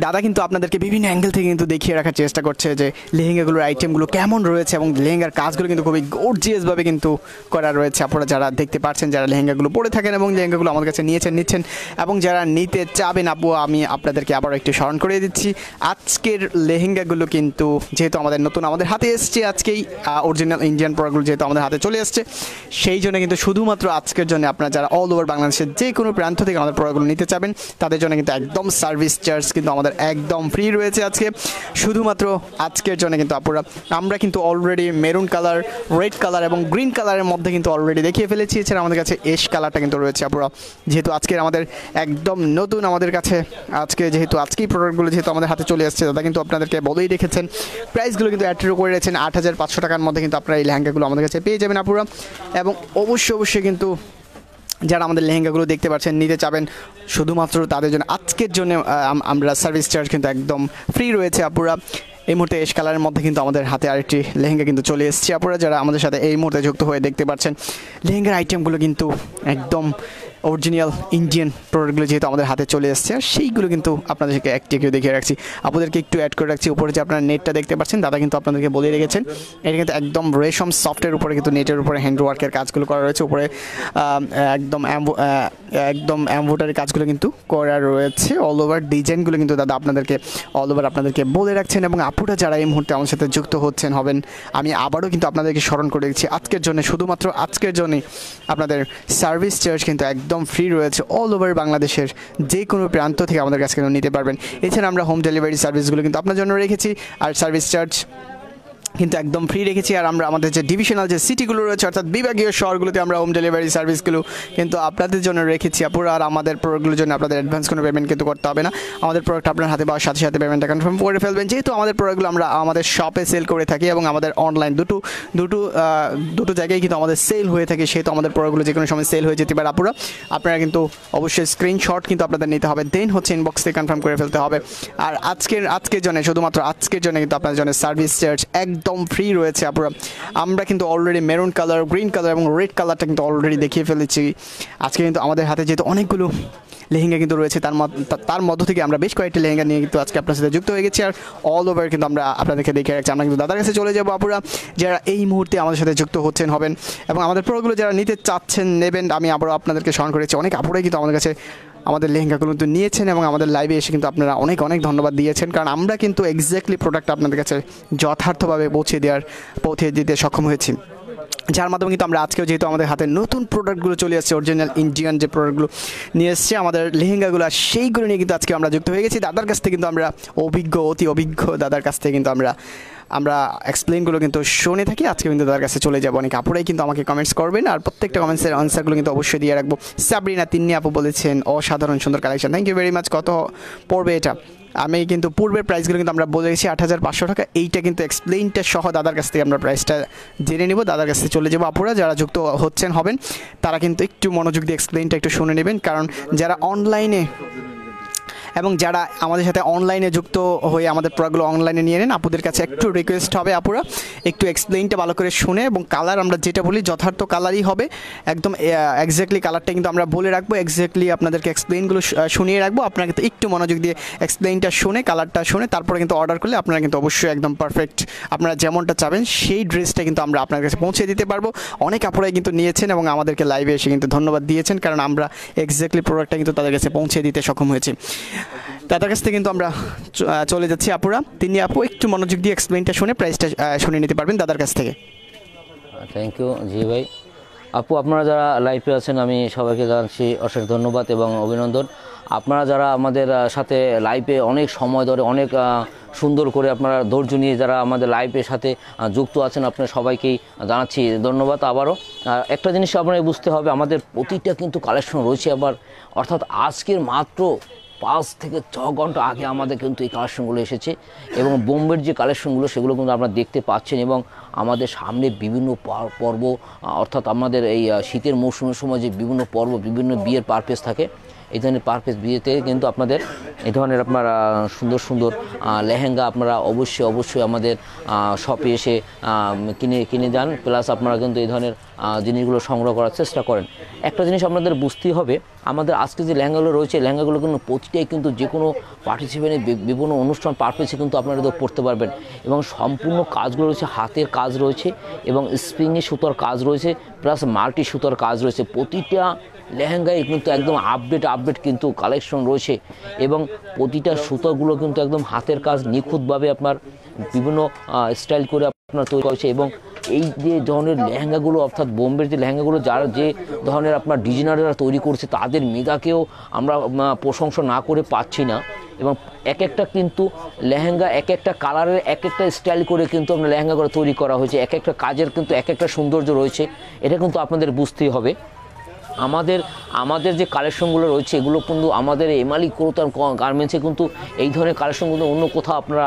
দাদা কিন্তু আপনাদেরকে বিভিন্ন অ্যাঙ্গেল থেকে কিন্তু দেখিয়ে রাখার চেষ্টা করছে যে লেহেঙ্গাগুলোর আইটেমগুলো কেমন রয়েছে, এবং লেহেঙ্গার কাজগুলো কিন্তু খুবই গর্জিয়াসভাবে কিন্তু করা রয়েছে। আপনারা যারা দেখতে পাচ্ছেন, যারা লেহেঙ্গাগুলো পরে থাকেন এবং লেহেঙ্গাগুলো আমাদের কাছে নিচ্ছেন, এবং যারা নিতে চাবেন আপু, আমি আপনাদেরকে আবারও একটু স্মরণ করে দিচ্ছি, আজকের লেহেঙ্গাগুলো কিন্তু যেহেতু আমাদের নতুন আমাদের হাতে এসছে, আজকেই অরিজিনাল ইন্ডিয়ান প্রোডাক্টগুলো যেহেতু আমাদের হাতে চলে এসছে, সেই জন্য কিন্তু শুধুমাত্র আজকের জন্য আপনারা যারা অল ওভার বাংলাদেশের যে কোনো প্রান্ত থেকে আমাদের প্রোডাক্টগুলো নিতে চাবেন, তাদের জন্য কিন্তু একদম সার্ভিস চার্জ কিন্তু আমাদের একদম ফ্রি রয়েছে আজকে, শুধুমাত্র আজকের জন্য কিন্তু আপুরা। আমরা কিন্তু already maroon colour, red colour এবং গ্রিন কালারের মধ্যে কিন্তু অলরেডি দেখিয়ে ফেলেছি। এছাড়া আমাদের কাছে এশ কালারটা কিন্তু রয়েছে আপুরা, যেহেতু আজকের আমাদের একদম নতুন আমাদের কাছে যেহেতু আজকেই প্রোডাক্টগুলো যেহেতু আমাদের হাতে চলে আসছে, দাদা কিন্তু আপনাদেরকে বলেই রেখেছেন, প্রাইসগুলো কিন্তু অ্যাট্রিও করে রেখেছেন 8,500 টাকার মধ্যে কিন্তু আপনারা এই লেহেঙ্গাগুলো আমাদের কাছে পেয়ে যাবেন আপুরা। এবং অবশ্যই কিন্তু যারা আমাদের লেহেঙ্গাগুলো দেখতে পাচ্ছেন, নিতে চাবেন, শুধুমাত্র তাদের জন্য আজকের জন্য আমরা সার্ভিস চার্জ কিন্তু একদম ফ্রি রয়েছে আপুরা। এই মুহূর্তে এশ কালারের মধ্যে কিন্তু আমাদের হাতে আরেকটি লেহেঙ্গা কিন্তু চলে এসেছে। আপনারা যারা আমাদের সাথে এই মুহূর্তে যুক্ত হয়ে দেখতে পাচ্ছেন, লেহেঙ্গার আইটেমগুলো কিন্তু একদম অরিজিনাল ইন্ডিয়ান প্রোডাক্টগুলো যেহেতু আমাদের হাতে চলে এসছে, আর সেইগুলো কিন্তু আপনাদেরকে একটু দেখিয়ে রাখছি, আপনাদেরকে একটু অ্যাড করে রাখছি। উপরে যে আপনারা নেটটা দেখতে পাচ্ছেন, দাদা কিন্তু আপনাদেরকে বলে রেখেছেন, এটা কিন্তু একদম রেশম সফটের উপরে কিন্তু নেটের উপরে হ্যান্ডওয়ার্কের কাজগুলো করা রয়েছে। উপরে একদম অ্যাম্বোটারি কাজগুলো কিন্তু করা রয়েছে। অল ওভার ডিজাইনগুলো কিন্তু দাদা আপনাদেরকে অল ওভার আপনাদেরকে বলে রাখছেন। এবং আপুরা যারা এই মুহূর্তে আমার সাথে যুক্ত হবেন, আমি আবারও কিন্তু আপনাদেরকে স্মরণ করে দিচ্ছি, আজকের জন্য, শুধুমাত্র আজকের জন্যই আপনাদের সার্ভিস চার্জ কিন্তু একদম ফ্রি রয়েছে। অল ওভার বাংলাদেশের যে কোনো প্রান্ত থেকে আমাদের কাছে কিন্তু নিতে পারবেন। এছাড়া আমরা হোম ডেলিভারি সার্ভিসগুলো কিন্তু আপনার জন্য রেখেছি, আর সার্ভিস চার্জ কিন্তু একদম ফ্রি রেখেছি। আর আমরা আমাদের যে ডিভিশনাল যে সিটিগুলো রয়েছে, অর্থাৎ বিভাগীয় শহরগুলোতে আমরা হোম ডেলিভারি সার্ভিসগুলো কিন্তু আপনাদের জন্য রেখেছি আপুরা। আর আমাদের প্রোডাক্টগুলোর জন্য আপনাদের অ্যাডভান্স কোনো পেমেন্ট কিন্তু করতে হবে না। আমাদের প্রোডাক্ট আপনার হাতে পাওয়ার সাথে সাথে পেমেন্টটা কনফার্ম করে ফেলবেন, যেহেতু আমাদের প্রোডাক্টগুলো আমরা আমাদের শপে সেল করে থাকি এবং আমাদের অনলাইন দুটো জায়গায় কিন্তু আমাদের সেল হয়ে থাকে, সেহেতু আমাদের প্রোডাক্টগুলো যে কোনো সময় সেল হয়ে যেতে পারে আপুরা। আপনারা কিন্তু অবশ্যই স্ক্রিনশট কিন্তু আপনাদের নিতে হবে, দেন হচ্ছে ইনবক্স থেকে কনফার্ম করে ফেলতে হবে। আর আজকের জন্য, শুধুমাত্র আজকের জন্য কিন্তু আপনাদের জন্য সার্ভিস চার্জ একদম ফ্রি রয়েছে আপুরা। আমরা কিন্তু already maroon colour, green colour এবং রেড কালারটা কিন্তু অলরেডি দেখিয়ে ফেলেছি। আজকে কিন্তু আমাদের হাতে যেহেতু অনেকগুলো লেহেঙ্গা কিন্তু রয়েছে, তার মধ্য থেকে আমরা বেশ কয়েকটি লেহেঙ্গা নিয়ে কিন্তু আজকে আপনার সাথে যুক্ত হয়ে গেছি। আর অল ওভার কিন্তু আমরা আপনাদেরকে দেখে রাখছি। আমরা কিন্তু দাদার কাছে চলে যাবো আপুরা, যারা এই মুহূর্তে আমাদের সাথে যুক্ত হবেন এবং আমাদের প্রোডাক্টগুলো যারা নিতে চাচ্ছেন, নেবেন। আমি আবারও আপনাদেরকে স্মরণ করেছি, অনেক আপুরাই কিন্তু আমাদের কাছে আমাদের লেহেঙ্গাগুলো কিন্তু নিয়েছেন এবং আমাদের লাইভে এসে কিন্তু আপনারা অনেক ধন্যবাদ দিয়েছেন, কারণ আমরা কিন্তু এক্স্যাক্টলি প্রোডাক্ট আপনাদের কাছে যথার্থভাবে পৌঁছে দিতে সক্ষম হয়েছি, যার মাধ্যমে কিন্তু আমরা আজকেও, যেহেতু আমাদের হাতে নতুন প্রোডাক্টগুলো চলে আসছে, অরিজিনাল ইন্ডিয়ান যে প্রোডাক্টগুলো নিয়ে এসছে আমাদের লেহেঙ্গাগুলো, সেইগুলো নিয়ে কিন্তু আজকে আমরা যুক্ত হয়ে গেছি। দাদার কাছ থেকে কিন্তু আমরা অতি অভিজ্ঞ দাদার কাছ থেকে কিন্তু আমরা এক্সপ্লেনগুলো কিন্তু শুনে থাকি। আজকে কিন্তু তার কাছে চলে যাবো। অনেক আপুরাই কিন্তু আমাকে কমেন্টস করবেন, আর প্রত্যেকটা কমেন্টসের আনসারগুলো কিন্তু অবশ্যই দিয়ে রাখবো। সাবরিনা তিন্নি আপু বলেছেন, অসাধারণ সুন্দর collection, thank you very much. কত পড়বে এটা? আমি কিন্তু পূর্বের প্রাইসগুলো কিন্তু আমরা বলে গেছি 8,500 টাকা। এইটা কিন্তু এক্সপ্লেইনটা সহ দাদার কাছ থেকে আমরা প্রাইসটা জেনে নেব, দাদার কাছ থেকে চলে যাবো। আপুরা যারা যুক্ত হবেন, তারা কিন্তু একটু মনোযোগ দিয়ে এক্সপ্লেইনটা একটু শুনে নেবেন, কারণ যারা অনলাইনে এবং যারা আমাদের সাথে অনলাইনে যুক্ত হয়ে আমাদের প্রোডাক্টগুলো অনলাইনে নিয়ে নেন, আপুদের কাছে একটু রিকোয়েস্ট হবে আপুরা একটু এক্সপ্লেইনটা ভালো করে শুনে, এবং কালার আমরা যেটা বলি যথার্থ কালারই হবে, একদম এক্স্যাক্টলি কালারটা কিন্তু আমরা বলে রাখবো, এক্স্যাক্টলি আপনাদেরকে এক্সপ্লেইনগুলো শুনিয়ে রাখবো। আপনারা কিন্তু একটু মনোযোগ দিয়ে এক্সপ্লেইনটা শুনে, কালারটা শুনে তারপরে কিন্তু অর্ডার করলে আপনারা কিন্তু অবশ্যই একদম পারফেক্ট আপনারা যেমনটা চাবেন সেই ড্রেসটা কিন্তু আমরা আপনার কাছে পৌঁছে দিতে পারবো। অনেক আপুরাই কিন্তু নিয়েছেন এবং আমাদেরকে লাইভে এসে কিন্তু ধন্যবাদ দিয়েছেন, কারণ আমরা এক্স্যাক্টলি প্রোডাক্টটা কিন্তু তাদের কাছে পৌঁছে দিতে সক্ষম হয়েছি। দাদার কাছ থেকে কিন্তু আমরা চলে যাচ্ছি আপুরা। তিনি আপু একটু মনোযোগ দিয়ে এক্সপ্লেইনটা শুনে প্রাইসটা শুনে নিতে পারবেন দাদার কাছ থেকে। থ্যাংক ইউ জি ভাই। আপু আপনারা যারা লাইভে আছেন, আমি সবাইকে জানাচ্ছি অশেষ ধন্যবাদ এবং অভিনন্দন। আপনারা যারা আমাদের সাথে লাইভে অনেক সময় ধরে অনেক সুন্দর করে আপনারা ধৈর্য নিয়ে যারা আমাদের লাইভের সাথে যুক্ত আছেন, আপনার সবাইকেই জানাচ্ছি ধন্যবাদ আবারও। একটা জিনিস আপনারা বুঝতে হবে, আমাদের প্রতিটা কিন্তু কালেকশন রয়েছে আবার, অর্থাৎ আজকের মাত্র 5 থেকে 6 ঘন্টা আগে আমাদের কিন্তু এই কালেকশনগুলো এসেছে এবং বোম্বের যে কালেকশনগুলো সেগুলো কিন্তু আপনারা দেখতে পাচ্ছেন। এবং আমাদের সামনে বিভিন্ন পর্ব, অর্থাৎ আমাদের এই শীতের মৌসুমের সময় যে বিভিন্ন পর্ব, বিভিন্ন বিয়ের পারপেস থাকে, এই ধরনের পারপেস বিয়েতে কিন্তু আপনাদের এই ধরনের আপনার সুন্দর সুন্দর লেহেঙ্গা আপনারা অবশ্যই আমাদের শপে এসে কিনে যান, প্লাস আপনারা কিন্তু এই ধরনের জিনিসগুলো সংগ্রহ করার চেষ্টা করেন। একটা জিনিস আপনাদের বুঝতেই হবে, আমাদের আজকে যে লেহেঙ্গাগুলো রয়েছে, লেহেঙ্গাগুলো কিন্তু প্রতিটাই কিন্তু যে কোনো পার্টিসিপেন্টে বিভিন্ন অনুষ্ঠান পারপেসে কিন্তু আপনারা পড়তে পারবেন এবং সম্পূর্ণ কাজগুলো রয়েছে, হাতের কাজ রয়েছে এবং স্প্রিংয়ে সুতার কাজ রয়েছে, প্লাস মাল্টি সুতার কাজ রয়েছে। প্রতিটা লেহেঙ্গায় কিন্তু একদম আপডেট কিন্তু কালেকশন রয়েছে এবং প্রতিটা সুতোগুলো কিন্তু একদম হাতের কাজ নিখুঁতভাবে আপনার বিভিন্ন স্টাইল করে আপনার তৈরি করেছে। এবং এই যে ধরনের লেহেঙ্গাগুলো, অর্থাৎ বোম্বের যে লেহেঙ্গাগুলো যারা যে ধরনের আপনার ডিজাইনাররা তৈরি করছে, তাদের মেধাকেও আমরা প্রশংসা না করে পাচ্ছি না। এবং এক একটা কিন্তু লেহেঙ্গা এক একটা কালারের এক একটা স্টাইল করে কিন্তু আপনার লেহেঙ্গাগুলো তৈরি করা হয়েছে, এক একটা কাজের কিন্তু এক একটা সৌন্দর্য রয়েছে, এটা কিন্তু আপনাদের বুঝতেই হবে। আমাদের যে কালেকশনগুলো রয়েছে এগুলো কিন্তু আমাদের এমআলি কোরতান গার্মেন্টসে কিন্তু এই ধরনের কালেকশনগুলো অন্য কোথাও আপনারা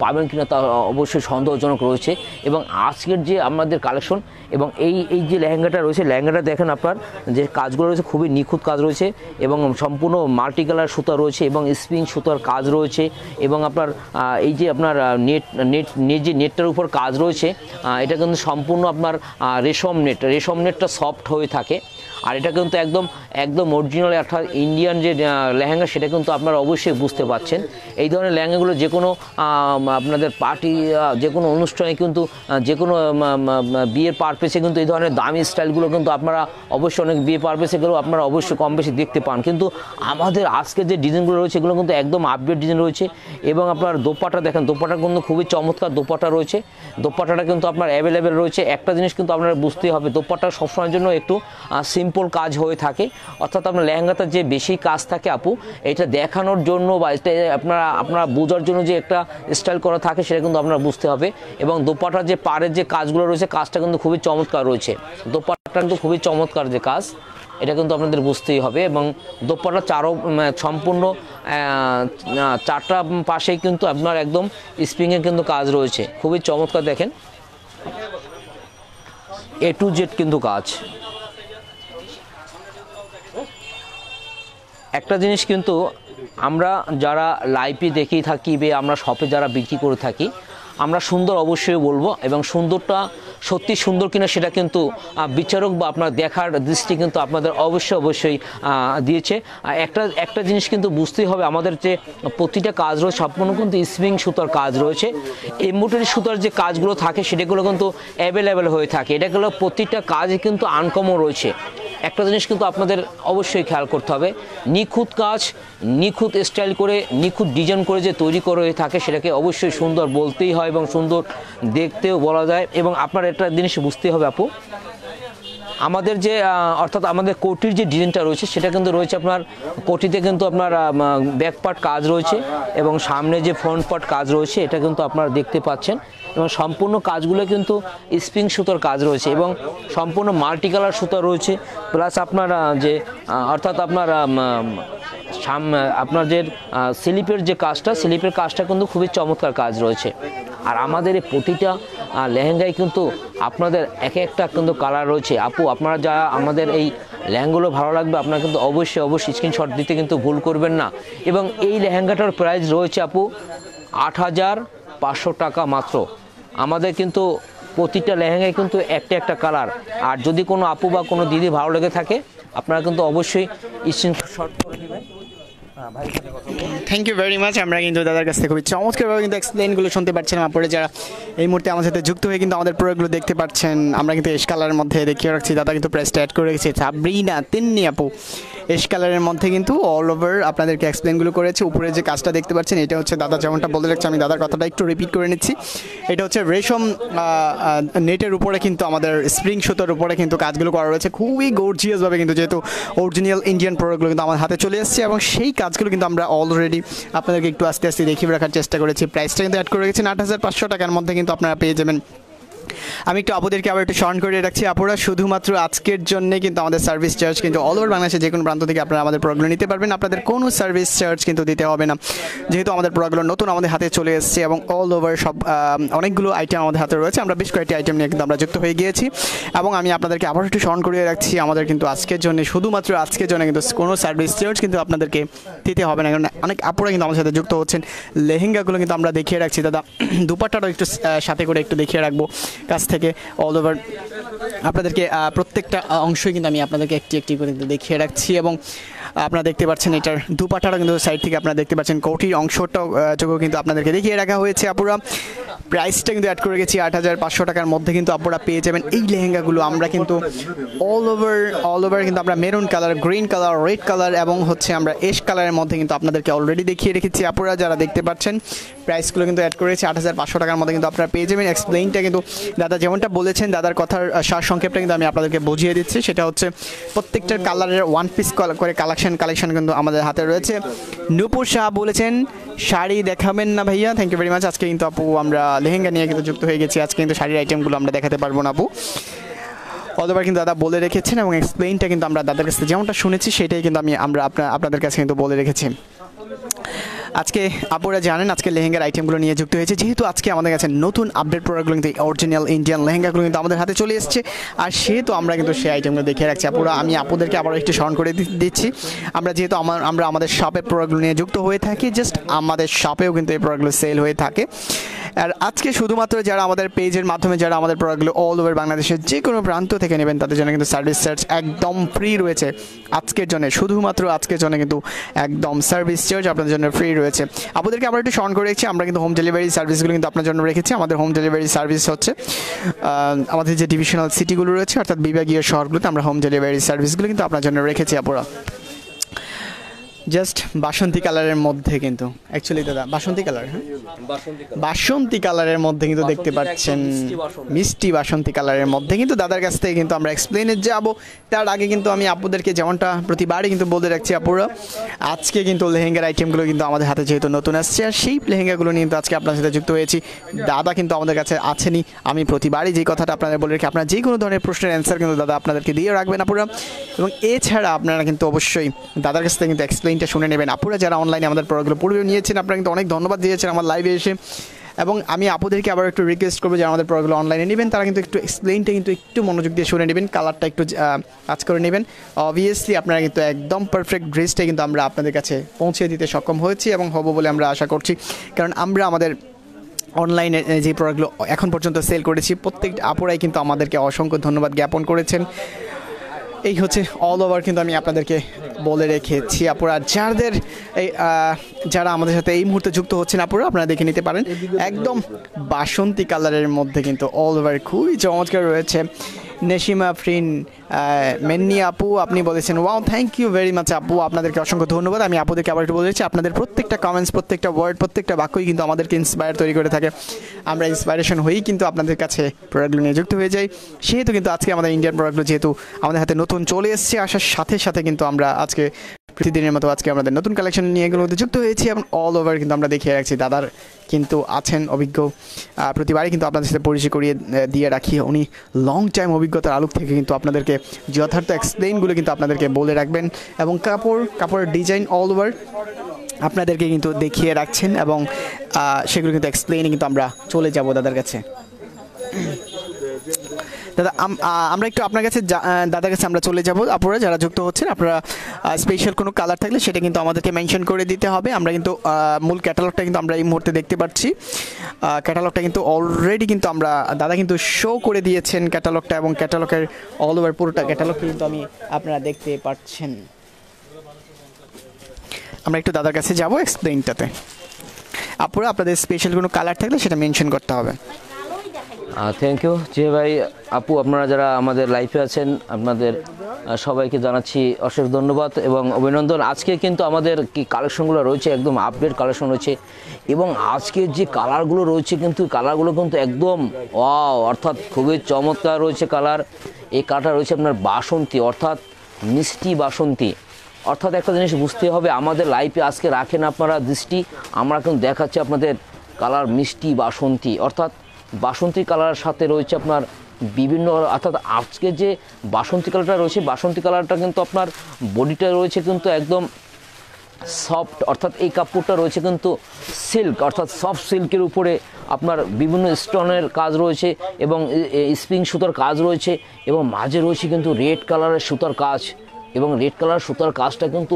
পাবেন কিনা তা অবশ্যই সন্দেহজনক রয়েছে। এবং আজকের যে আমাদের কালেকশন এবং এই যে লেহেঙ্গাটা রয়েছে, লেহেঙ্গাটা দেখেন আপনার যে কাজগুলো রয়েছে খুবই নিখুঁত কাজ রয়েছে এবং সম্পূর্ণ মাল্টি কালার সুতা রয়েছে এবং স্প্রিং সুতার কাজ রয়েছে এবং আপনার এই যে আপনার নেটটার উপর কাজ রয়েছে, এটা কিন্তু সম্পূর্ণ আপনার রেশম নেটটা সফট হয়ে থাকে আর এটা কিন্তু একদম একদম অরিজিনাল অর্থাৎ ইন্ডিয়ান যে লেহেঙ্গা সেটা কিন্তু আপনারা অবশ্যই বুঝতে পারছেন। এই ধরনের লেহেঙ্গাগুলো যে কোনো আপনাদের পার্টি যে কোনো অনুষ্ঠানে কিন্তু যে কোনো বিয়ের পারপাসে কিন্তু এই ধরনের দামি স্টাইলগুলো কিন্তু আপনারা অবশ্যই অনেক বিয়ে পারপাসে গেলেও আপনারা অবশ্যই কম বেশি দেখতে পান। কিন্তু আমাদের আজকের যে ডিজাইনগুলো রয়েছে এগুলো কিন্তু একদম আপডেট ডিজাইন রয়েছে। এবং আপনার দোপাট্টা দেখেন, দোপাট্টা কিন্তু খুবই চমৎকার দোপাট্টা রয়েছে। দোপাট্টাটা কিন্তু আপনার অ্যাভেলেবেল রয়েছে। একটা জিনিস কিন্তু আপনারা বুঝতেই হবে, দোপাট্টা সবসময়ের জন্য একটু সিম্পল কাজ হয়ে থাকে, অর্থাৎ আপনার লেহেঙ্গাতে যে বেশি কাজ থাকে আপু, এটা দেখানোর জন্য বা এটা আপনারা বোঝার জন্য যে একটা স্টাইল করা থাকে সেটা কিন্তু আপনারা বুঝতে হবে। এবং দোপাট্টার যে পাড়ের যে কাজগুলো রয়েছে কাজটা কিন্তু খুবই চমৎকার রয়েছে। দোপাট্টাটা কিন্তু খুবই চমৎকার যে কাজ, এটা কিন্তু আপনাদের বুঝতেই হবে। এবং দোপাট্টা সম্পূর্ণ চারটা পাশেই কিন্তু আপনার একদম স্প্রিংয়ের কিন্তু কাজ রয়েছে, খুবই চমৎকার। দেখেন A to Z কিন্তু কাজ। একটা জিনিস কিন্তু আমরা যারা লাইভে দেখেই থাকি বা আমরা শপে যারা বিক্রি করে থাকি, আমরা সুন্দর অবশ্যই বলবো, এবং সুন্দরটা সত্যি সুন্দর কিনা সেটা কিন্তু বিচারক বা আপনার দেখার দৃষ্টি কিন্তু আপনাদের অবশ্যই দিয়েছে। একটা জিনিস কিন্তু বুঝতেই হবে, আমাদের যে প্রতিটা কাজ রয়েছে সম্পূর্ণ কিন্তু স্প্রিং সুতার কাজ রয়েছে। এমব্রয়ডারি সুতার যে কাজগুলো থাকে সেটাগুলো কিন্তু অ্যাভেলেবেল হয়ে থাকে। এটাগুলো প্রতিটা কাজে কিন্তু আনকমন রয়েছে। একটা জিনিস কিন্তু আপনাদের অবশ্যই খেয়াল করতে হবে, নিখুঁত কাজ নিখুঁত স্টাইল করে নিখুঁত ডিজাইন করে যে তৈরি করে থাকে সেটাকে অবশ্যই সুন্দর বলতেই হয় এবং সুন্দর দেখতেও বলা যায়। এবং আপনার একটা জিনিস বুঝতেই হবে আপু, আমাদের যে অর্থাৎ আমাদের কোটির যে ডিজাইনটা রয়েছে সেটা কিন্তু রয়েছে আপনার কোটিতে কিন্তু আপনার ব্যাক পার্ট কাজ রয়েছে এবং সামনে যে ফ্রন্ট পার্ট কাজ রয়েছে এটা কিন্তু আপনারা দেখতে পাচ্ছেন। এবং সম্পূর্ণ কাজগুলো কিন্তু স্প্রিং সুতার কাজ রয়েছে এবং সম্পূর্ণ মাল্টি কালার সুতা রয়েছে। প্লাস আপনার যে অর্থাৎ আপনার যে স্লিপের যে কাজটা, স্লিপের কাজটা কিন্তু খুবই চমৎকার কাজ রয়েছে। আর আমাদের এই প্রতিটা লেহেঙ্গায় কিন্তু আপনাদের এক একটা কিন্তু কালার রয়েছে। আপু আপনারা যা আমাদের এই লেহেঙ্গাগুলো ভালো লাগবে আপনারা কিন্তু অবশ্যই স্ক্রিনশট দিতে কিন্তু ভুল করবেন না। এবং এই লেহেঙ্গাটার প্রাইস রয়েছে আপু ৮৫০০ টাকা মাত্র। আমাদের কিন্তু প্রতিটা লেহেঙ্গায় কিন্তু একটা কালার। আর যদি কোনো আপু বা কোনো দিদি ভালো লেগে থাকে আপনারা কিন্তু অবশ্যই স্ক্রিনশট করে নেবেন। Thank you very much. আমরা কিন্তু দাদার কাছ থেকে খুবই চমৎকারভাবে কিন্তু এক্সপ্লেনগুলো শুনতে পাচ্ছিলাম। আপনারা যারা এই মুহূর্তে আমার সাথে যুক্ত হয়ে কিন্তু আমাদের প্রোডাক্টগুলো দেখতে পাচ্ছেন, আমরা কিন্তু এশ কালারের মধ্যে দেখিয়ে রাখছি। দাদা কিন্তু প্রাইসটা অ্যাড করে রেখেছে সাবরিনা তিন্নি আপু। এশ কালারের মধ্যে কিন্তু অল ওভার আপনাদেরকে এক্সপ্লেনগুলো করেছে। উপরে যে কাজটা দেখতে পাচ্ছেন এটা হচ্ছে দাদা যেমনটা বলে রাখছে, আমি দাদার কথাটা একটু রিপিট করে নিচ্ছি। এটা হচ্ছে রেশম নেটের উপরে কিন্তু আমাদের স্প্রিং সুতার উপরে কিন্তু কাজগুলো করা রয়েছে খুবই গর্জিয়াসভাবে, কিন্তু যেহেতু অরিজিনাল ইন্ডিয়ান প্রোডাক্টগুলো কিন্তু আমার হাতে চলে এসেছে এবং সেই কাজগুলো কিন্তু আমরা অলরেডি আপনাদেরকে একটু আস্তে আস্তে দেখিয়ে রাখার চেষ্টা করেছি। প্রাইসটা কিন্তু অ্যাড করে রেখেছেন ৮৫০০ টাকার মধ্যে কিন্তু আপনারা পেয়ে যাবেন। আমি একটু আপুদেরকে আবার একটু স্মরণ করে রাখছি, আপুরা শুধুমাত্র আজকের জন্য কিন্তু আমাদের সার্ভিস চার্জ কিন্তু অল ওভার বাংলাদেশে যে কোনো প্রান্ত থেকে আপনারা আমাদের প্রোডাক্টগুলো নিতে পারবেন। আপনাদের কোনো সার্ভিস চার্জ কিন্তু দিতে হবে না, যেহেতু আমাদের প্রোডাক্টগুলো নতুন আমাদের হাতে চলে এসেছে এবং অল ওভার সব অনেকগুলো আইটেম আমাদের হাতে রয়েছে। আমরা বেশ কয়েকটি আইটেম নিয়ে কিন্তু আমরা যুক্ত হয়ে গিয়েছি এবং আমি আপনাদেরকে আবার একটু স্মরণ করিয়ে রাখছি, আমাদের কিন্তু আজকের জন্য শুধুমাত্র আজকের জন্য কিন্তু কোনো সার্ভিস চার্জ কিন্তু আপনাদেরকে দিতে হবে না। কারণ অনেক আপুরা কিন্তু আমাদের সাথে যুক্ত হচ্ছেন। লেহেঙ্গাগুলো কিন্তু আমরা দেখিয়ে রাখছি দাদা, দুপাট্টাটাও একটু সাথে করে একটু দেখিয়ে রাখবো কাছ থেকে অল ওভার আপনাদেরকে প্রত্যেকটা অংশই কিন্তু আমি আপনাদেরকে একটি করে দেখিয়ে রাখছি। এবং আপনারা দেখতে পাচ্ছেন এটার দুপাট্টাটা কিন্তু সাইড থেকে আপনারা দেখতে পাচ্ছেন কোটির অংশটাও কিন্তু আপনাদেরকে দেখিয়ে রাখা হয়েছে। আপুরা প্রাইসটা কিন্তু অ্যাড করে গেছি ৮৫০০ টাকার মধ্যে কিন্তু আপনারা পেয়ে যাবেন এই লেহেঙ্গাগুলো। আমরা কিন্তু অল ওভার কিন্তু আমরা maroon colour, green colour, red colour এবং হচ্ছে আমরা এশ কালারের মধ্যে কিন্তু আপনাদেরকে অলরেডি দেখিয়ে রেখেছি। আপনারা যারা দেখতে পাচ্ছেন প্রাইসগুলো কিন্তু অ্যাড করেছি ৮৫০০ টাকার মধ্যে কিন্তু আপনারা পেয়ে যাবেন। এক্সপ্লেইনটা কিন্তু দাদা যেমনটা বলেছেন, দাদার কথার সার সংক্ষেপটা কিন্তু আমি আপনাদেরকে বুঝিয়ে দিচ্ছি। সেটা হচ্ছে প্রত্যেকটার কালারের ওয়ান পিস করে কালেকশন কিন্তু আমাদের হাতে রয়েছে। নূপুর শাহ বলেছেন শাড়ি দেখাবেন না ভাইয়া, থ্যাংক ইউ ভেরি মাচ। আজকে কিন্তু আপু আমরা লেহেঙ্গা নিয়ে কিন্তু যুক্ত হয়ে গেছি, আজকে কিন্তু শাড়ির আইটেমগুলো আমরা দেখাতে পারবো না আপু। অতবার কিন্তু দাদা বলে রেখেছেন এবং এক্সপ্লেইনটা কিন্তু আমরা দাদার কাছে যেমনটা শুনেছি সেটাই কিন্তু আমরা আপনাদের কাছে কিন্তু বলে রেখেছি। আজকে আপনারা জানেন আজকে লেহেঙ্গার আইটেমগুলো নিয়ে যুক্ত হয়েছে, যেহেতু আজকে আমাদের কাছে নতুন আপডেট প্রোডাক্টগুলো কিন্তু অরিজিনাল ইন্ডিয়ান লেহেঙ্গাগুলো কিন্তু আমাদের হাতে চলে এসেছে, আর সেহেতু আমরা কিন্তু সেই আইটেমগুলো দেখিয়ে রাখছি। আপুরা আমি আপনাদেরকে আবার একটু স্মরণ করে দিচ্ছি, আমরা যেহেতু আমরা আমাদের শপে প্রোডাক্টগুলো নিয়ে যুক্ত হয়ে থাকি, জাস্ট আমাদের শপেও কিন্তু এই প্রোডাক্টগুলো সেল হয়ে থাকে। আর আজকে শুধুমাত্র যারা আমাদের পেজের মাধ্যমে যারা আমাদের প্রোডাক্টগুলো অল ওভার বাংলাদেশের যে কোনো প্রান্ত থেকে নেবেন তাদের জন্য কিন্তু সার্ভিস চার্জ একদম ফ্রি রয়েছে আজকের জন্য, শুধুমাত্র আজকের জন্য কিন্তু একদম সার্ভিস চার্জ আপনাদের জন্য ফ্রি রয়েছে। আপনাদেরকে আবার একটু স্মরণ করে রেখেছি, আমরা কিন্তু হোম ডেলিভারি সার্ভিসগুলো কিন্তু আপনার জন্য রেখেছি। আমাদের হোম ডেলিভারি সার্ভিস হচ্ছে আমাদের যে ডিভিশনাল সিটিগুলো রয়েছে অর্থাৎ বিভাগীয় শহরগুলোতে আমরা হোম ডেলিভারি সার্ভিসগুলো কিন্তু আপনার জন্য রেখেছি। আপনারা জাস্ট বাসন্তী কালারের মধ্যে কিন্তু অ্যাকচুয়ালি দাদা বাসন্তী কালার, হ্যাঁ বাসন্তী কালারের মধ্যে কিন্তু দেখতে পাচ্ছেন মিষ্টি বাসন্তী কালারের মধ্যে কিন্তু দাদার কাছ থেকে কিন্তু আমরা এক্সপ্লেনে যাব। তার আগে কিন্তু আমি আপুদেরকে যেমনটা প্রতিবারই কিন্তু বলতে রাখছি, আপুরা আজকে কিন্তু লেহেঙ্গার আইটেমগুলো কিন্তু আমাদের হাতে যেহেতু নতুন আসছে, আর সেই লেহেঙ্গাগুলো নিয়ে কিন্তু আজকে আপনার সাথে যুক্ত হয়েছি। দাদা কিন্তু আমাদের কাছে আছেনই, আমি প্রতিবারই যে কথাটা আপনাদের বলে রাখি, আপনার যে কোনো ধরনের প্রশ্নের অ্যান্সার কিন্তু দাদা আপনাদেরকে দিয়ে রাখবেন আপুরা। এবং এছাড়া আপনারা কিন্তু অবশ্যই দাদার কাছ থেকে কিন্তু এক্সপ্লেইনটা শুনে নেবেন। আপুরা যারা অনলাইনে আমাদের প্রোডাক্টগুলো পূর্বে নিয়েছেন আপনারা কিন্তু অনেক ধন্যবাদ দিয়েছেন আমার লাইভে এসে, এবং আমি আপুদেরকে আবার একটু রিকোয়েস্ট করবো যারা আমাদের প্রোডাক্টগুলো অনলাইনে নেবেন তারা কিন্তু একটু এক্সপ্লেইনটা কিন্তু একটু মনোযোগ দিয়ে শুনে নেবেন, কালারটা একটু কাজ করে নেবেন। অবভিয়াসলি আপনারা কিন্তু একদম পারফেক্ট ড্রেসটাই কিন্তু আমরা আপনাদের কাছে পৌঁছে দিতে সক্ষম হয়েছি এবং হব বলে আমরা আশা করছি, কারণ আমরা আমাদের অনলাইনে যে প্রোডাক্টগুলো এখন পর্যন্ত সেল করেছি প্রত্যেকটা আপুরাই কিন্তু আমাদেরকে অসংখ্য ধন্যবাদ জ্ঞাপন করেছেন। এই হচ্ছে অল ওভার কিন্তু আমি আপনাদেরকে বলে রেখেছি। আপুরা যাদের এই যারা আমাদের সাথে এই মুহূর্তে যুক্ত হচ্ছেন আপুরা আপনারা দেখে নিতে পারেন, একদম বাসন্তী কালারের মধ্যে কিন্তু অল ওভার খুবই চমৎকার রয়েছে। নেশিমা ফ্রিন মেন্নি আপু আপনি বলেছেন wow thank you very much আপু, আপনাদেরকে অসংখ্য ধন্যবাদ। আমি আপুদেরকে আবার একটু বলেছি আপনাদের প্রত্যেকটা কমেন্টস প্রত্যেকটা ওয়ার্ড প্রত্যেকটা বাক্যই কিন্তু আমাদেরকে ইন্সপায়ার তৈরি করে থাকে, আমরা ইন্সপায়ারেশন হয়েই কিন্তু আপনাদের কাছে প্রোডাক্টগুলো নিয়ে যুক্ত হয়ে যাই। সেহেতু কিন্তু আজকে আমাদের ইন্ডিয়ান প্রোডাক্টগুলো যেহেতু আমাদের হাতে নতুন চলে এসছে, আসার সাথে সাথে কিন্তু আমরা আজকে প্রতিদিনের মতো আজকে আমাদের নতুন কালেকশন নিয়ে এগুলোতে যুক্ত হয়েছি এবং অল ওভার কিন্তু আমরা দেখিয়ে রাখছি। দাদার কিন্তু আছেন অভিজ্ঞ, প্রতিবারই কিন্তু আপনাদের সাথে পরিচয় করিয়ে দিয়ে রাখি, উনি লং টাইম অভিজ্ঞতার আলোক থেকে কিন্তু আপনাদেরকে যথার্থ এক্সপ্লেইনগুলো কিন্তু আপনাদেরকে বলে রাখবেন, এবং কাপড়ের ডিজাইন অল ওভার আপনাদেরকে কিন্তু দেখিয়ে রাখছেন, এবং সেগুলো কিন্তু এক্সপ্লেইনে কিন্তু আমরা চলে যাব দাদার কাছে। দাদা আমরা একটু আপনার কাছে দাদার কাছে আমরা চলে যাব। আপনারা যারা যুক্ত হচ্ছেন আপনারা স্পেশাল কোনো কালার থাকলে সেটা কিন্তু আমাদেরকে মেনশন করে দিতে হবে। আমরা কিন্তু মূল ক্যাটালগটা কিন্তু আমরা এই মুহূর্তে দেখতে পাচ্ছি, ক্যাটালগটা কিন্তু অলরেডি কিন্তু আমরা দাদা কিন্তু শো করে দিয়েছেন ক্যাটালগটা, এবং ক্যাটালগের অল ওভার পুরোটা ক্যাটালগ কিন্তু আপনারা দেখতে পাচ্ছেন। আমরা একটু দাদার কাছে যাব এক্সপ্লেইনটাতে। আপনারা আপনাদের স্পেশাল কোনো কালার থাকলে সেটা মেনশন করতে হবে। থ্যাংক ইউ জি ভাই, আপু আপনারা যারা আমাদের লাইফে আছেন আপনাদের সবাইকে জানাচ্ছি অশেষ ধন্যবাদ এবং অভিনন্দন। আজকে কিন্তু আমাদের কি কালেকশনগুলো রয়েছে একদম আপডেট কালেকশন রয়েছে, এবং আজকের যে কালারগুলো রয়েছে কিন্তু কালারগুলো কিন্তু একদম ওয়াও, অর্থাৎ খুবই চমৎকার রয়েছে কালার। এই কালারটা রয়েছে আপনার বাসন্তী অর্থাৎ মিষ্টি বাসন্তী। অর্থাৎ একটা জিনিস বুঝতে হবে, আমাদের লাইফে আজকে রাখেন আপনারা দৃষ্টি, আমরা কিন্তু দেখাচ্ছি আপনাদের কালার মিষ্টি বাসন্তী, অর্থাৎ বাসন্তী কালারের সাথে রয়েছে আপনার বিভিন্ন, অর্থাৎ আজকে যে বাসন্তী কালারটা রয়েছে বাসন্তী কালারটা কিন্তু আপনার বডিটা রয়েছে কিন্তু একদম সফট, অর্থাৎ এই কাপড়টা রয়েছে কিন্তু সিল্ক অর্থাৎ সফট সিল্কের উপরে আপনার বিভিন্ন স্টোনের কাজ রয়েছে এবং স্প্রিং সুতার কাজ রয়েছে, এবং মাঝে রয়েছে কিন্তু রেড কালারের সুতার কাজ, এবং রেড কালার সুতার কাজটা কিন্তু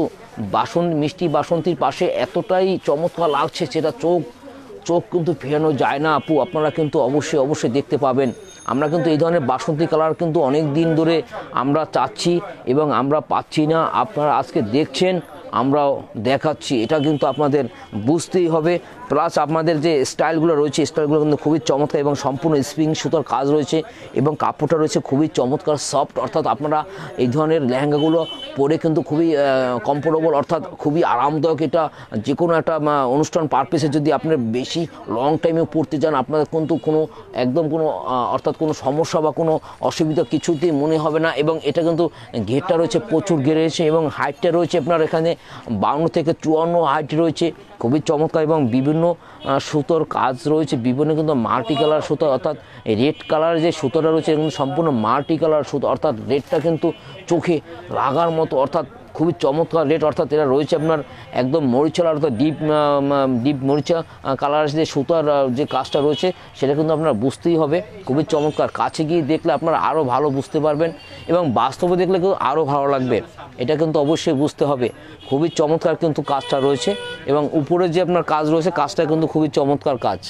মিষ্টি বাসন্তীর পাশে এতটাই চমৎকার লাগছে যেটা চোখ কিন্তু ফেরানো যায় না আপু, আপনারা কিন্তু অবশ্যই দেখতে পাবেন। আমরা কিন্তু এই ধরনের বাসন্তী কালার কিন্তু অনেক দিন ধরে আমরা চাচ্ছি এবং আমরা পাচ্ছি না, আপনারা আজকে দেখছেন আমরাও দেখাচ্ছি, এটা কিন্তু আপনাদের বুঝতেই হবে। প্লাস আপনাদের যে স্টাইলগুলো রয়েছে স্টাইলগুলো কিন্তু খুবই চমৎকার এবং সম্পূর্ণ স্প্রিং সুতার কাজ রয়েছে, এবং কাপড়টা রয়েছে খুবই চমৎকার সফট, অর্থাৎ আপনারা এই ধরনের লেহেঙ্গাগুলো পরে কিন্তু খুবই কমফোর্টেবল অর্থাৎ খুবই আরামদায়ক। এটা যে কোনো একটা অনুষ্ঠান পারপাসে যদি আপনার বেশি লং টাইমে পড়তে চান আপনাদের কিন্তু কোনো একদম কোনো অর্থাৎ কোনো সমস্যা বা কোনো অসুবিধা কিছুতেই মনে হবে না, এবং এটা কিন্তু ঘেরটা রয়েছে প্রচুর ঘের রয়েছে, এবং হাইটটা রয়েছে আপনার এখানে 52 থেকে 54 হাইট রয়েছে, খুবই চমৎকার, এবং বিভিন্ন সুতোর কাজ রয়েছে, বিভিন্ন কিন্তু মাল্টি কালার সুতো, অর্থাৎ রেড কালার যে সুতোটা রয়েছে কিন্তু সম্পূর্ণ মাল্টি কালার সুতো, অর্থাৎ রেডটা কিন্তু চোখে লাগার মতো, অর্থাৎ খুবই চমৎকার রেট, অর্থাৎ এরা রয়েছে আপনার একদম মরিচা অর্থাৎ ডিপ মরিচা কালার যে সুতার যে কাজটা রয়েছে সেটা কিন্তু আপনার বুঝতেই হবে খুবই চমৎকার। কাছে গিয়ে দেখলে আপনারা আরও ভালো বুঝতে পারবেন এবং বাস্তবে দেখলে কিন্তু আরও ভালো লাগবে, এটা কিন্তু অবশ্যই বুঝতে হবে। খুবই চমৎকার কিন্তু কাজটা রয়েছে এবং উপরে যে আপনার কাজ রয়েছে কাজটা কিন্তু খুবই চমৎকার কাজ।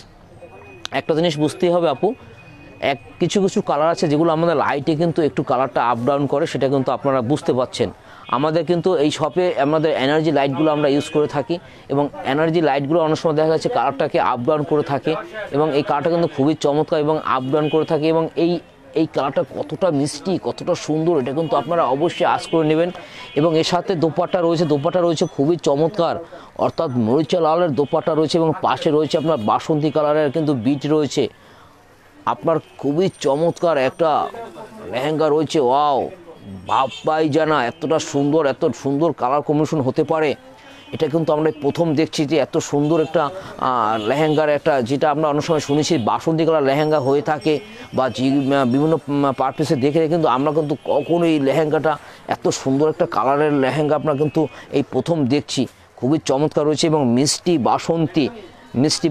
একটা জিনিস বুঝতেই হবে আপু, কিছু কিছু কালার আছে যেগুলো আমাদের লাইটে কিন্তু একটু কালারটা আপ ডাউন করে, সেটা কিন্তু আপনারা বুঝতে পারছেন। আমাদের কিন্তু এই শপে আমাদের এনার্জি লাইটগুলো আমরা ইউজ করে থাকি এবং এনার্জি লাইটগুলো অনেক সময় দেখা যাচ্ছে কালারটাকে আপ ডাউন করে থাকে এবং এই কালারটা কিন্তু খুবই চমৎকার এবং আপ ডাউন করে থাকে এবং এই কালারটা কতটা মিষ্টি কতটা সুন্দর এটা কিন্তু আপনারা অবশ্যই আঁচ করে নেবেন। এবং এর সাথে দোপাট্টা রয়েছে খুবই চমৎকার, অর্থাৎ মরিচা লালের দোপাট্টা রয়েছে এবং পাশে রয়েছে আপনার বাসন্তী কালারের কিন্তু বিট রয়েছে। আপনার খুবই চমৎকার একটা লেহেঙ্গা রয়েছে, ওয়াও ভাববাই জানা এত সুন্দর কালার কম্বিনেশন হতে পারে। এটা কিন্তু আমরা প্রথম দেখছি যে এত সুন্দর একটা লেহেঙ্গার একটা, যেটা আমরা অনেক সময় শুনেছি বাসন্তী কালার লেহেঙ্গা হয়ে থাকে বা বিভিন্ন পারপাসে দেখে, কিন্তু আমরা কিন্তু কখনো এই লেহেঙ্গাটা এত সুন্দর একটা কালারের লেহেঙ্গা আমরা কিন্তু এই প্রথম দেখছি। খুবই চমৎকার রয়েছে এবং মিষ্টি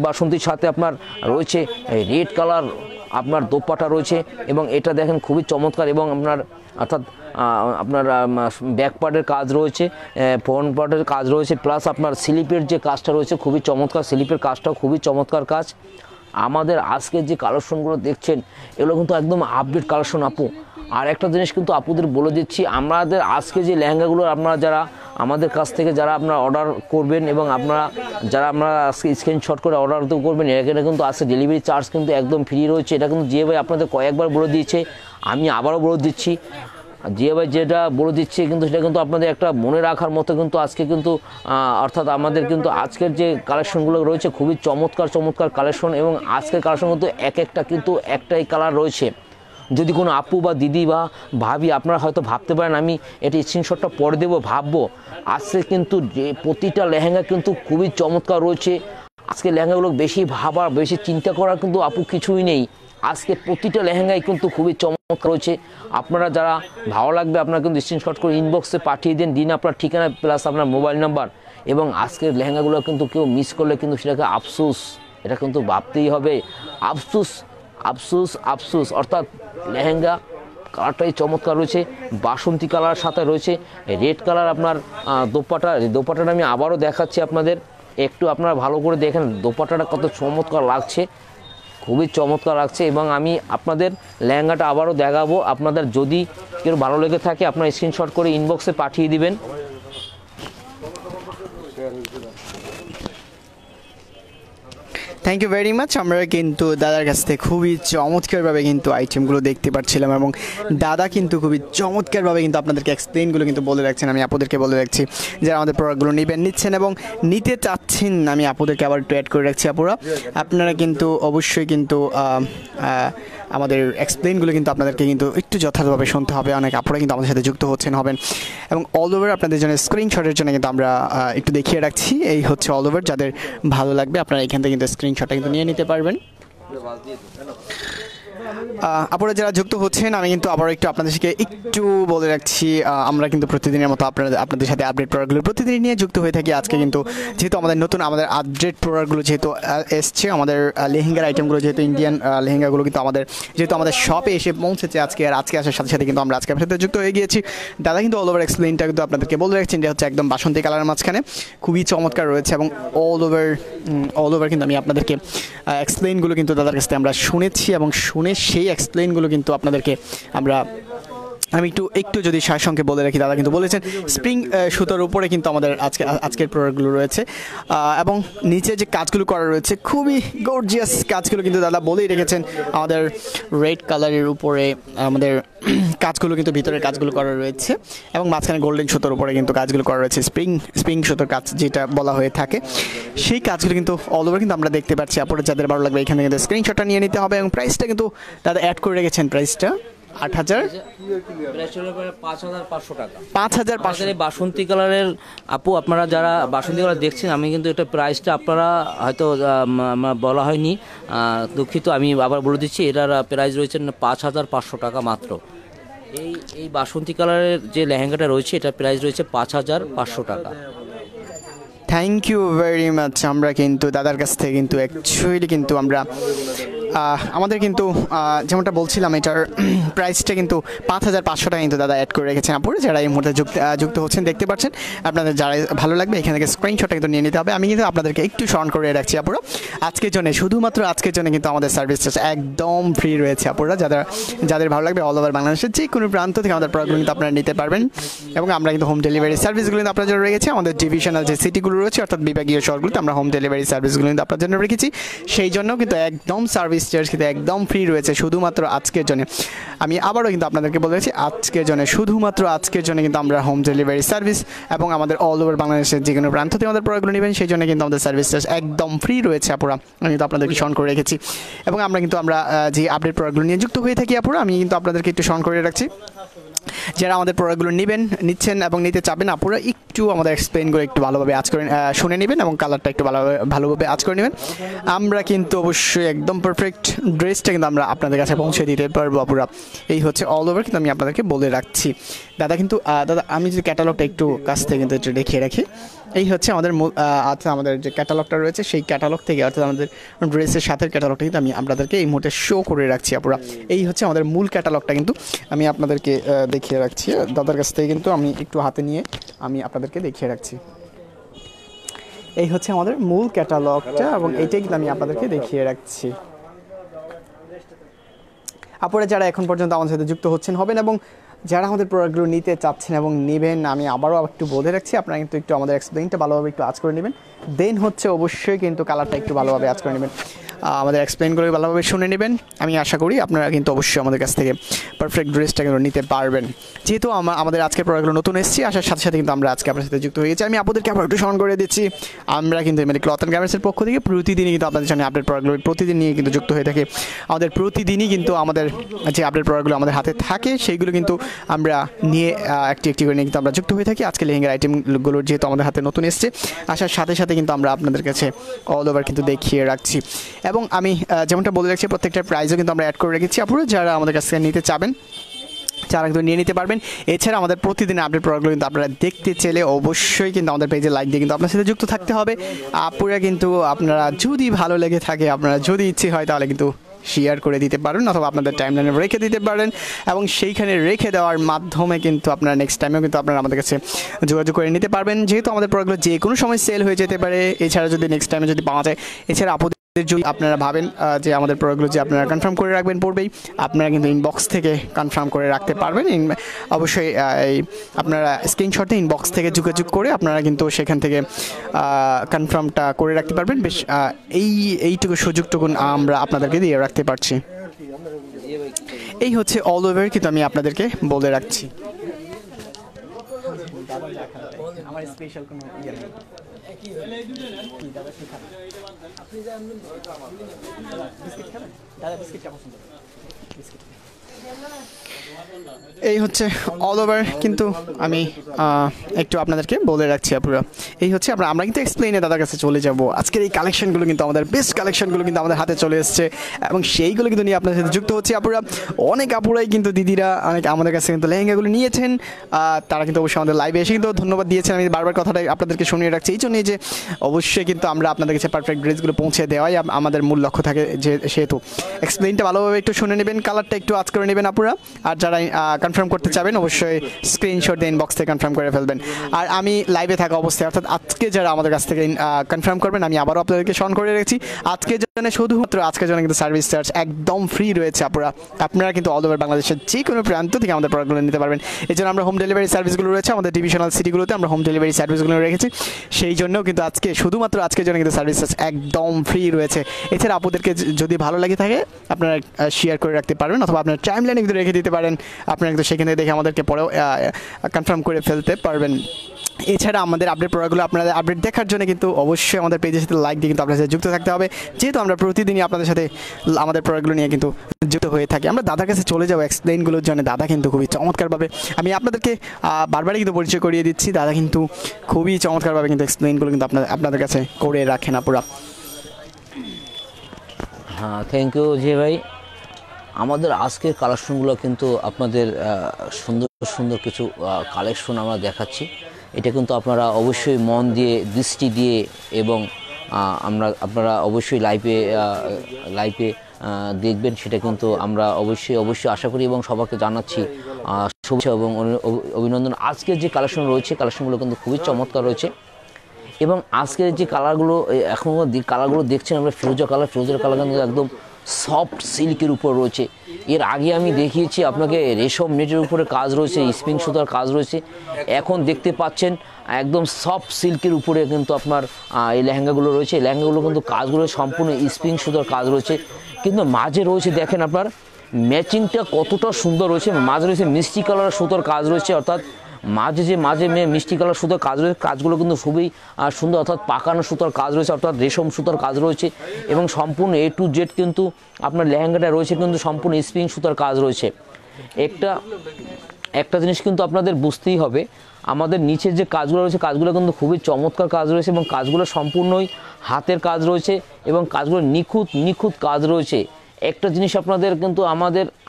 বাসন্তীর সাথে আপনার রয়েছে রেড কালার আপনার দোপাট্টা রয়েছে এবং এটা দেখেন খুবই চমৎকার এবং আপনার ব্যাক পার্টের কাজ রয়েছে, ফ্রন্ট পার্টের কাজ রয়েছে, প্লাস আপনার স্লিপের যে কাজটা রয়েছে খুবই চমৎকার, স্লিপের কাজটাও খুবই চমৎকার কাজ। আমাদের আজকের যে কালেকশনগুলো দেখছেন এগুলো কিন্তু একদম আপডেট কালেকশন আপু। আর একটা জিনিস কিন্তু আপুদের বলে দিচ্ছি, আমাদের আজকে যে লেহেঙ্গাগুলো আপনারা যারা আমাদের কাছ থেকে যারা আপনারা অর্ডার করবেন এবং যারা আজকে স্ক্রিনশট করে অর্ডার করবেন, এখানে কিন্তু আজকে ডেলিভারি চার্জ কিন্তু একদম ফ্রি রয়েছে। এটা কিন্তু যে ভাই আপনাদের কয়েকবার বলে দিয়েছে, আমি আবারও বলে দিচ্ছি, যে ভাই যেটা বলে দিচ্ছে কিন্তু সেটা কিন্তু আপনাদের একটা মনে রাখার মতো কিন্তু আজকে কিন্তু অর্থাৎ আমাদের কিন্তু আজকের যে কালেকশনগুলো রয়েছে খুবই চমৎকার কালেকশন এবং আজকের কালেকশন কিন্তু একটা কিন্তু একটাই কালার রয়েছে। যদি কোনো আপু বা দিদি বা ভাবি আপনারা হয়তো ভাবতে পারেন আমি এটা স্ক্রিনশটটা পরে দেবো ভাববো, আজকে কিন্তু যে প্রতিটা লেহেঙ্গা কিন্তু খুবই চমৎকার রয়েছে। আজকে লেহেঙ্গাগুলো বেশি ভাবার বেশি চিন্তা করার কিন্তু আপু কিছুই নেই, আজকে প্রতিটা লেহেঙ্গাই কিন্তু খুবই চমৎকার রয়েছে। আপনারা যারা ভালো লাগবে আপনারা কিন্তু স্ক্রিনশট করে ইনবক্সে পাঠিয়ে দিন আপনার ঠিকানা প্লাস আপনার মোবাইল নাম্বার। এবং আজকের লেহেঙ্গাগুলো কিন্তু কেউ মিস করলে কিন্তু সেটাকে আফসোস, এটা কিন্তু ভাবতেই হবে, আফসোস অর্থাৎ লেহেঙ্গা কালারটাই চমৎকার রয়েছে, বাসন্তী কালার সাথে রয়েছে রেড কালার আপনার দোপাট্টাটা আমি আবারও দেখাচ্ছি আপনাদের, একটু আপনারা ভালো করে দেখেন দোপাট্টাটা কত চমৎকার লাগছে, খুবই চমৎকার লাগছে। এবং আমি আপনাদের লেহেঙ্গাটা আবারও দেখাবো, আপনাদের যদি কেউ ভালো লেগে থাকে আপনারা স্ক্রিনশট করে ইনবক্সে পাঠিয়ে দিবেন। Thank you very much. আমরা কিন্তু দাদার কাছ থেকে খুবই চমৎকারভাবে কিন্তু আইটেমগুলো দেখতে পাচ্ছিলাম এবং দাদা কিন্তু খুবই চমৎকারভাবে কিন্তু আপনাদেরকে এক্সপ্লেনগুলো কিন্তু বলে রাখছেন। আমি আপনাদেরকে বলে রাখছি যারা আমাদের প্রোডাক্টগুলো নিচ্ছেন এবং নিতে চাচ্ছেন, আমি আপনাদেরকে আবার একটু অ্যাড করে রাখছি আপুরা, আপনারা কিন্তু অবশ্যই কিন্তু আমাদের এক্সপ্লেনগুলো কিন্তু আপনাদেরকে কিন্তু একটু যথাযথভাবে শুনতে হবে। অনেক আপুরা কিন্তু আমাদের সাথে যুক্ত হবেন এবং অল ওভার আপনাদের জন্য স্ক্রিনশটের জন্য কিন্তু আমরা একটু দেখিয়ে রাখছি। এই হচ্ছে অল ওভার, যাদের ভালো লাগবে আপনারা এখান থেকে কিন্তু স্ক্রিনশটটা কিন্তু নিয়ে নিতে পারবেন। আপনারা যারা যুক্ত হচ্ছেন আমি কিন্তু আবার একটু আপনাদেরকে একটু বলে রাখছি, আমরা কিন্তু প্রতিদিনের মতো আপনাদের সাথে আপডেট প্রোডাক্টগুলো প্রতিদিন নিয়ে যুক্ত হয়ে থাকি। আজকে কিন্তু যেহেতু আমাদের আপডেট প্রোডাক্টগুলো যেহেতু এসছে, আমাদের লেহেঙ্গার আইটেমগুলো যেহেতু ইন্ডিয়ান লেহেঙ্গাগুলো কিন্তু যেহেতু আমাদের শপে এসে পৌঁছেছে আজকে আসার সাথে সাথে কিন্তু আমরা আজকে আপনাদের সাথে যুক্ত হয়ে গিয়েছি। দাদা কিন্তু অল ওভার এক্সপ্লেনটা কিন্তু আপনাদেরকে বলে রাখছেন, যে হচ্ছে একদম বাসন্তী কালারের মাঝখানে খুবই চমৎকার রয়েছে এবং অল ওভার কিন্তু আমি আপনাদেরকে এক্সপ্লেনগুলো কিন্তু দাদার কাছ থেকে আমরা শুনেছি এবং শুনে সেই এক্সপ্লেনগুলো কিন্তু আপনাদেরকে আমি একটু যদি সারসংক্ষে বলে রাখি, দাদা কিন্তু বলেছেন স্প্রিং সুতার উপরে কিন্তু আমাদের আজকের প্রোডাক্টগুলো রয়েছে এবং নিচে যে কাজগুলো করা রয়েছে খুবই গর্জিয়াস কাজগুলো কিন্তু দাদা বলেই রেখেছেন। আমাদের রেড কালারের উপরে আমাদের কাজগুলো কিন্তু ভিতরের কাজগুলো করা রয়েছে এবং মাঝখানে গোল্ডেন সুতোর উপরে কিন্তু কাজগুলো করা রয়েছে, স্প্রিং সুতোর কাজ যেটা বলা হয়ে থাকে, সেই কাজগুলো কিন্তু অল ওভার কিন্তু আমরা দেখতে পাচ্ছি। আপনারা যাদের ভালো লাগবে এখানে কিন্তু স্ক্রিনশটটা নিয়ে নিতে হবে এবং প্রাইসটা কিন্তু দাদা অ্যাড করে রেখেছেন, প্রাইসটা 5,500 বাসন্তী কালারের আপু। আপনারা যারা বাসন্তী কালার দেখছেন আমি কিন্তু এটা প্রাইসটা আপনারা হয়তো বলা হয়নি, দুঃখিত, আমি আবার বলে দিচ্ছি, এটার প্রাইস রয়েছে 5,500 টাকা মাত্র। এই এই বাসন্তী কালারের যে লেহেঙ্গাটা রয়েছে এটা প্রাইস রয়েছে 5,500 টাকা। Thank you very much. আমরা কিন্তু দাদার কাছ থেকে কিন্তু অ্যাকচুয়ালি কিন্তু আমরা আমাদের কিন্তু যেমনটা বলছিলাম এটার প্রাইসটা কিন্তু 5,500 টাকা কিন্তু দাদা অ্যাড করে রেখেছেন আপুরা। যারা এই মুহূর্তে যুক্ত হচ্ছেন দেখতে পাচ্ছেন, আপনাদের যারা ভালো লাগবে এখান থেকে স্ক্রিনশটটা কিন্তু নিয়ে নিতে হবে। আমি কিন্তু আপনাদেরকে একটু স্মরণ করে রাখছি আপুরা, আজকের জন্য শুধুমাত্র আজকের জন্য কিন্তু আমাদের সার্ভিস চার্জ একদম ফ্রি রয়েছে আপুরা। যাদের ভালো লাগবে অল ওভার বাংলাদেশের যে কোনো প্রান্ত থেকে আমাদের প্রোডাক্টগুলো কিন্তু আপনারা নিতে পারবেন। এবং আমরা কিন্তু হোম ডেলিভারি সার্ভিসগুলো কিন্তু আপনার জন্য রেখেছি। আমাদের ডিভিশনাল যে সিটিগুলো রয়েছে অর্থাৎ বিভাগীয় শহরগুলোতে আমরা হোম ডেলিভারি সার্ভিসগুলো কিন্তু আপনার জন্য রেখেছি। সেই জন্য কিন্তু একদম সার্ভিস চার্জ কিন্তু একদম ফ্রি রয়েছে শুধুমাত্র আজকের জন্য। আমি আবারও কিন্তু আপনাদেরকে বলেছি আজকের জন্য শুধুমাত্র আজকের জন্য কিন্তু আমরা হোম ডেলিভারি সার্ভিস এবং আমাদের অল ওভার বাংলাদেশের যে কোনো প্রান্ত থেকে আমাদের প্রোডাক্টগুলো নেবেন সেই জন্য কিন্তু আমাদের সার্ভিস চার্জ একদম ফ্রি রয়েছে আপুরা। আমি কিন্তু আপনাদেরকে স্মরণ করে রেখেছি। এবং আমরা কিন্তু যে আপডেট প্রোডাক্টগুলো নিয়ে যুক্ত হয়ে থাকি আপুরা, আমি কিন্তু আপনাদেরকে একটু স্মরণ করে রাখছি। যারা আমাদের প্রোডাক্টগুলো নিচ্ছেন এবং নিতে চাবেন আপুরা একটু আমাদের এক্সপ্লেন করে একটু ভালোভাবে আজ করে শুনে নেবেন এবং কালারটা একটু ভালোভাবে আজ করে নেবেন। আমরা কিন্তু অবশ্যই একদম পারফেক্ট ড্রেসটা কিন্তু আমরা আপনাদের কাছে পৌঁছে দিতে পারবো আপুরা। এই হচ্ছে অল ওভার কিন্তু আমি আপনাদেরকে বলে রাখছি। দাদা কিন্তু দাদা আমি যদি ক্যাটালগটা একটু কাছ থেকে কিন্তু একটু দেখিয়ে রাখি। এই হচ্ছে আমাদের আমাদের যে ক্যাটালগটা রয়েছে সেই ক্যাটালগ থেকে অর্থাৎ আমাদের ড্রেসের সাথে ক্যাটালগটা কিন্তু আমি আপনাদেরকে এই মুহূর্তে শো করে রাখছি আপুরা। এই হচ্ছে আমাদের মূল ক্যাটালগটা কিন্তু আমি আপনাদেরকে দেখিয়ে রাখছি। দাদার কাছ থেকে কিন্তু আমি একটু হাতে নিয়ে আমি আপনাদেরকে দেখিয়ে রাখছি। এই হচ্ছে আমাদের মূল ক্যাটালগটা এবং এইটাই কিন্তু আমি আপনাদেরকে দেখিয়ে রাখছি। আপনারা যারা এখন পর্যন্ত আমাদের সাথে যুক্ত হবেন এবং যারা আমাদের প্রোডাক্টগুলো নিতে চাচ্ছেন এবং নেবেন, আমি আবারও একটু বলে রাখছি আপনারা কিন্তু একটু আমাদের এক্সপ্লেইনটা ভালোভাবে একটু আজ করে নেবেন। দেন হচ্ছে অবশ্যই কিন্তু কালারটা একটু ভালোভাবে আজ করে নেবেন, আমাদের এক্সপ্লেইনগুলো ভালোভাবে শুনে নেবেন। আমি আশা করি আপনারা কিন্তু অবশ্যই আমাদের কাছ থেকে পারফেক্ট ড্রেসটা কিন্তু নিতে পারবেন। যেহেতু আমাদের আজকের প্রোডাক্টগুলো নতুন এসেছি, আসার সাথে সাথে কিন্তু আমরা আজকে আপনার সাথে যুক্ত হয়ে গেছি। আমি আপনাদেরকে আবার একটু স্মরণ করে দিচ্ছি, আমরা কিন্তু মানে ক্লথ অ্যান্ড গার্মেন্টসের পক্ষ থেকে প্রতিদিনই কিন্তু আপনাদের সামনে আপডেট প্রোডাক্টগুলো প্রতিদিন নিয়ে কিন্তু যুক্ত হয়ে থাকে। আমাদের প্রতিদিনই কিন্তু আমাদের যে আপডেট প্রোডাক্টগুলো আমাদের হাতে থাকে সেইগুলো কিন্তু আমরা নিয়ে একটি করে নিয়ে কিন্তু আমরা যুক্ত হয়ে থাকি। আজকে লেহেঙ্গার আইটেমগুলো যেহেতু আমাদের হাতে নতুন এসছে, আসার সাথে সাথে কিন্তু আমরা আপনাদের কাছে অল ওভার কিন্তু দেখিয়ে রাখছি। এবং আমি যেমনটা বলে রাখছি প্রত্যেকটা প্রাইসও কিন্তু আমরা অ্যাড করে রেখেছি। আপনারা যারা আমাদের কাছ থেকে নিতে চাবেন যারা কিন্তু নিয়ে নিতে পারবেন। এছাড়া আমাদের প্রতিদিন আপডেট প্রোডাক্টগুলো কিন্তু আপনারা দেখতে চাইলে অবশ্যই কিন্তু আমাদের পেজে লাইক দিয়ে কিন্তু আপনার সাথে যুক্ত থাকতে হবে। আপুরা কিন্তু আপনারা যদি ভালো লেগে থাকে, আপনারা যদি ইচ্ছে হয় তাহলে কিন্তু শেয়ার করে দিতে পারেন অথবা আপনাদের টাইমলাইনে রেখে দিতে পারেন এবং সেইখানে রেখে দেওয়ার মাধ্যমে কিন্তু আপনারা নেক্সট টাইমেও কিন্তু আপনারা আমাদের কাছে যোগাযোগ করে নিতে পারবেন। যেহেতু আমাদের প্রোডাক্টগুলো যে কোনো সময় সেল হয়ে যেতে পারে, এছাড়া যদি নেক্সট টাইমে যদি পাওয়া যায়, এছাড়া যদি আপনারা ভাবেন যে আমাদের প্রোডাক্টগুলো যে আপনারা কনফার্ম করে রাখবেন পড়বেই, আপনারা কিন্তু ইনবক্স থেকে কনফার্ম করে রাখতে পারবেন। অবশ্যই আপনারা স্ক্রিনশটে ইনবক্স থেকে যোগাযোগ করে আপনারা কিন্তু সেখান থেকে কনফার্মটা করে রাখতে পারবেন। বেশ এইটুকু সুযোগটুকু আমরা আপনাদেরকে দিয়ে রাখতে পারছি। এই হচ্ছে অল ওভার কিন্তু আমি আপনাদেরকে বলে রাখছি। আমার স্পেশাল কোনো ইয়ে নেই। এই হচ্ছে অল ওভার কিন্তু আমি একটু আপনাদেরকে বলে রাখছি আপুরা। এই হচ্ছে আমরা কিন্তু এক্সপ্লেইনে দাদার কাছে চলে যাব। আজকের এই কালেকশনগুলো কিন্তু আমাদের বেস্ট কালেকশনগুলো কিন্তু আমাদের হাতে চলে এসছে এবং সেইগুলো কিন্তু নিয়ে আপনাদের সাথে যুক্ত হচ্ছে আপুরা। অনেক আপুরাই কিন্তু দিদিরা অনেক আমাদের কাছে কিন্তু লেহেঙ্গাগুলো নিয়েছেন, তারা কিন্তু অবশ্যই আমাদের লাইভে এসে কিন্তু ধন্যবাদ দিয়েছেন। আমি বারবার কথাটাই আপনাদেরকে শুনিয়ে রাখছি এই জন্যই যে অবশ্যই কিন্তু আমরা আপনাদের কাছে পারফেক্ট ড্রেসগুলো পৌঁছে দেওয়াই আমাদের মূল লক্ষ্য থাকে। সেহেতু এক্সপ্লেইনটা ভালোভাবে একটু শুনে নেবেন, কালারটা একটু আজ করে নেবেন আপুরা। আর যারা কনফার্ম করতে চাবেন অবশ্যই স্ক্রিনশট দিয়ে ইনবক্স থেকে কনফার্ম করে ফেলবেন। আর আমি লাইভে থাকা অবস্থায় অর্থাৎ আজকে যারা আমাদের কাছ থেকে কনফার্ম করবেন, আমি আবারও আপনাদেরকে স্মরণ করে রেখেছি আজকের জন্য শুধুমাত্র আজকের জন্য কিন্তু সার্ভিস চার্জ একদম ফ্রি রয়েছে আপনারা কিন্তু অল ওভার বাংলাদেশের যে কোনো প্রান্ত থেকে আমাদের প্রোডাক্টগুলো নিতে পারবেন। এই জন্য আমরা হোম ডেলিভারি সার্ভিসগুলো রয়েছে আমাদের ডিভিশনাল সিটিগুলোতে, আমরা হোম ডেলিভারি সার্ভিসগুলো রেখেছি। সেই জন্যও কিন্তু শুধুমাত্র আজকের জন্য কিন্তু সার্ভিস চার্জ একদম ফ্রি রয়েছে। এছাড়া আপনাদেরকে যদি ভালো লাগে থাকে আপনারা শেয়ার করে রাখতে পারবেন অথবা আপনার টাইমলাইনে কিন্তু রেখে দিতে পারেন। আপনারা কিন্তু সেখানে দেখে আমাদেরকে পরেও কনফার্ম করে ফেলতে পারবেন। এছাড়া আমাদের আপডেট প্রোডাক্টগুলো আপনাদের আপডেট দেখার জন্য কিন্তু অবশ্যই আমাদের পেজের সাথে লাইক দিয়ে কিন্তু আপনাদের সাথে যুক্ত থাকতে হবে। যেহেতু আমরা প্রতিদিনই আপনাদের সাথে আমাদের প্রোডাক্টগুলো নিয়ে কিন্তু যুক্ত হয়ে থাকি। আমরা দাদার কাছে চলে যাবো এক্সপ্লেইনগুলোর জন্য। দাদা কিন্তু খুবই চমৎকারভাবে, আমি আপনাদেরকে বারবারই কিন্তু পরিচয় করিয়ে দিচ্ছি, দাদা কিন্তু খুবই চমৎকারভাবে কিন্তু এক্সপ্লেইনগুলো কিন্তু আপনাদের কাছে করে রাখেন আপুরা। হ্যাঁ, থ্যাংক ইউ জি ভাই। আমাদের আজকের কালেকশনগুলো কিন্তু আপনাদের সুন্দর সুন্দর কিছু কালেকশন আমরা দেখাচ্ছি। এটা কিন্তু আপনারা অবশ্যই মন দিয়ে দৃষ্টি দিয়ে এবং আপনারা অবশ্যই লাইভে দেখবেন, সেটা কিন্তু আমরা অবশ্যই আশা করি এবং সবাইকে জানাচ্ছি শুভেচ্ছা এবং অভিনন্দন। আজকের যে কালেকশন রয়েছে, কালেকশনগুলো কিন্তু খুবই চমৎকার রয়েছে এবং আজকের যে কালারগুলো এখন কালারগুলো দেখছেন আমরা ফিরোজা কালার কিন্তু একদম সফট সিল্কের উপর রয়েছে। এর আগে আমি দেখিয়েছি আপনাকে রেশম নেটের উপরে কাজ রয়েছে, স্প্রিং সুতার কাজ রয়েছে। এখন দেখতে পাচ্ছেন একদম সফট সিল্কের উপরে কিন্তু আপনার এই লেহেঙ্গাগুলো রয়েছে। এই লেহেঙ্গাগুলো কিন্তু কাজগুলো সম্পূর্ণ স্প্রিং সুতার কাজ রয়েছে, কিন্তু মাঝে রয়েছে দেখেন আপনার ম্যাচিংটা কতটা সুন্দর রয়েছে। মাঝে রয়েছে মিষ্টি কালার সুতার কাজ রয়েছে, অর্থাৎ মাঝে মিষ্টি কালার সুতার কাজ রয়েছে। কাজগুলো কিন্তু খুবই সুন্দর, অর্থাৎ পাকানো সুতার কাজ রয়েছে, অর্থাৎ রেশম সুতার কাজ রয়েছে এবং সম্পূর্ণ A to Z কিন্তু আপনার লেহেঙ্গাটা রয়েছে কিন্তু সম্পূর্ণ স্প্রিং সুতার কাজ রয়েছে। একটা জিনিস কিন্তু আপনাদের বুঝতেই হবে, আমাদের নিচের যে কাজগুলো রয়েছে কাজগুলো কিন্তু খুবই চমৎকার কাজ রয়েছে এবং কাজগুলো সম্পূর্ণই হাতের কাজ রয়েছে এবং কাজগুলো নিখুঁত কাজ রয়েছে। একটা জিনিস আপনাদের কিন্তু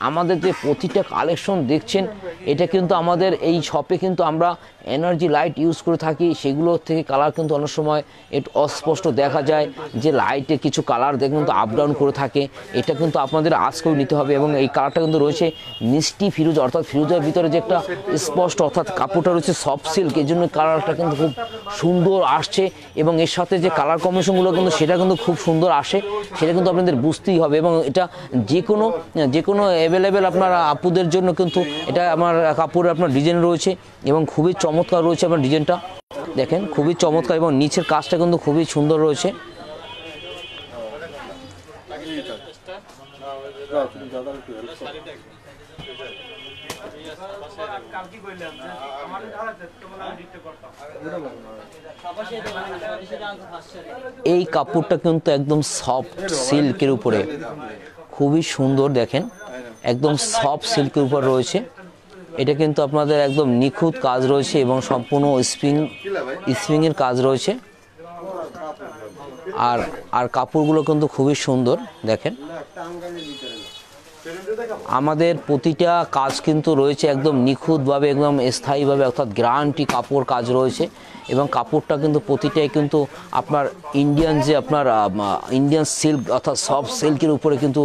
আমাদের যে প্রতিটা কালেকশন দেখছেন, এটা কিন্তু আমাদের এই শপে কিন্তু আমরা এনার্জি লাইট ইউজ করে থাকি। সেগুলো থেকে কালার কিন্তু অনেক সময় একটু অস্পষ্ট দেখা যায়, যে লাইটে কিছু কালার দেখুন তো আপ ডাউন করে থাকে। এটা কিন্তু আপনাদের আজকেও নিতে হবে এবং এই কালারটা কিন্তু রয়েছে মিষ্টি ফিরোজা, অর্থাৎ ফিরোজার ভিতরে যে একটা স্পষ্ট, অর্থাৎ কাপড়টা রয়েছে সফট সিল্ক, এই জন্য কালারটা কিন্তু খুব সুন্দর আসছে এবং এর সাথে যে কালার কম্বিনেশনগুলো কিন্তু সেটা কিন্তু খুব সুন্দর আসে, সেটা কিন্তু আপনাদের বুঝতেই হবে। এবং এটা যে কোনো অ্যাভেলেবেল আপনার আপুদের জন্য কিন্তু এটা আমার কাপড়ে আপনার ডিজাইন রয়েছে এবং খুবই চমৎকার রয়েছে। আপনার ডিজাইনটা দেখেন খুবই চমৎকার এবং নিচের কাজটা কিন্তু খুবই সুন্দর রয়েছে। এই কাপড়টা কিন্তু একদম সফট সিল্কের উপরে খুবই সুন্দর, দেখেন একদম সফট সিল্কের উপর রয়েছে। এটা কিন্তু আপনাদের একদম নিখুঁত কাজ রয়েছে এবং সম্পূর্ণ স্প্রিংয়ের কাজ রয়েছে। আর কাপড়গুলো কিন্তু খুবই সুন্দর, দেখেন আমাদের প্রতিটা কাজ কিন্তু রয়েছে একদম নিখুঁতভাবে, একদম স্থায়ীভাবে, অর্থাৎ গ্যারান্টি কাপড় কাজ রয়েছে এবং কাপড়টা কিন্তু প্রতিটাই কিন্তু আপনার ইন্ডিয়ান সিল্ক, অর্থাৎ সফট সিল্কের উপরে কিন্তু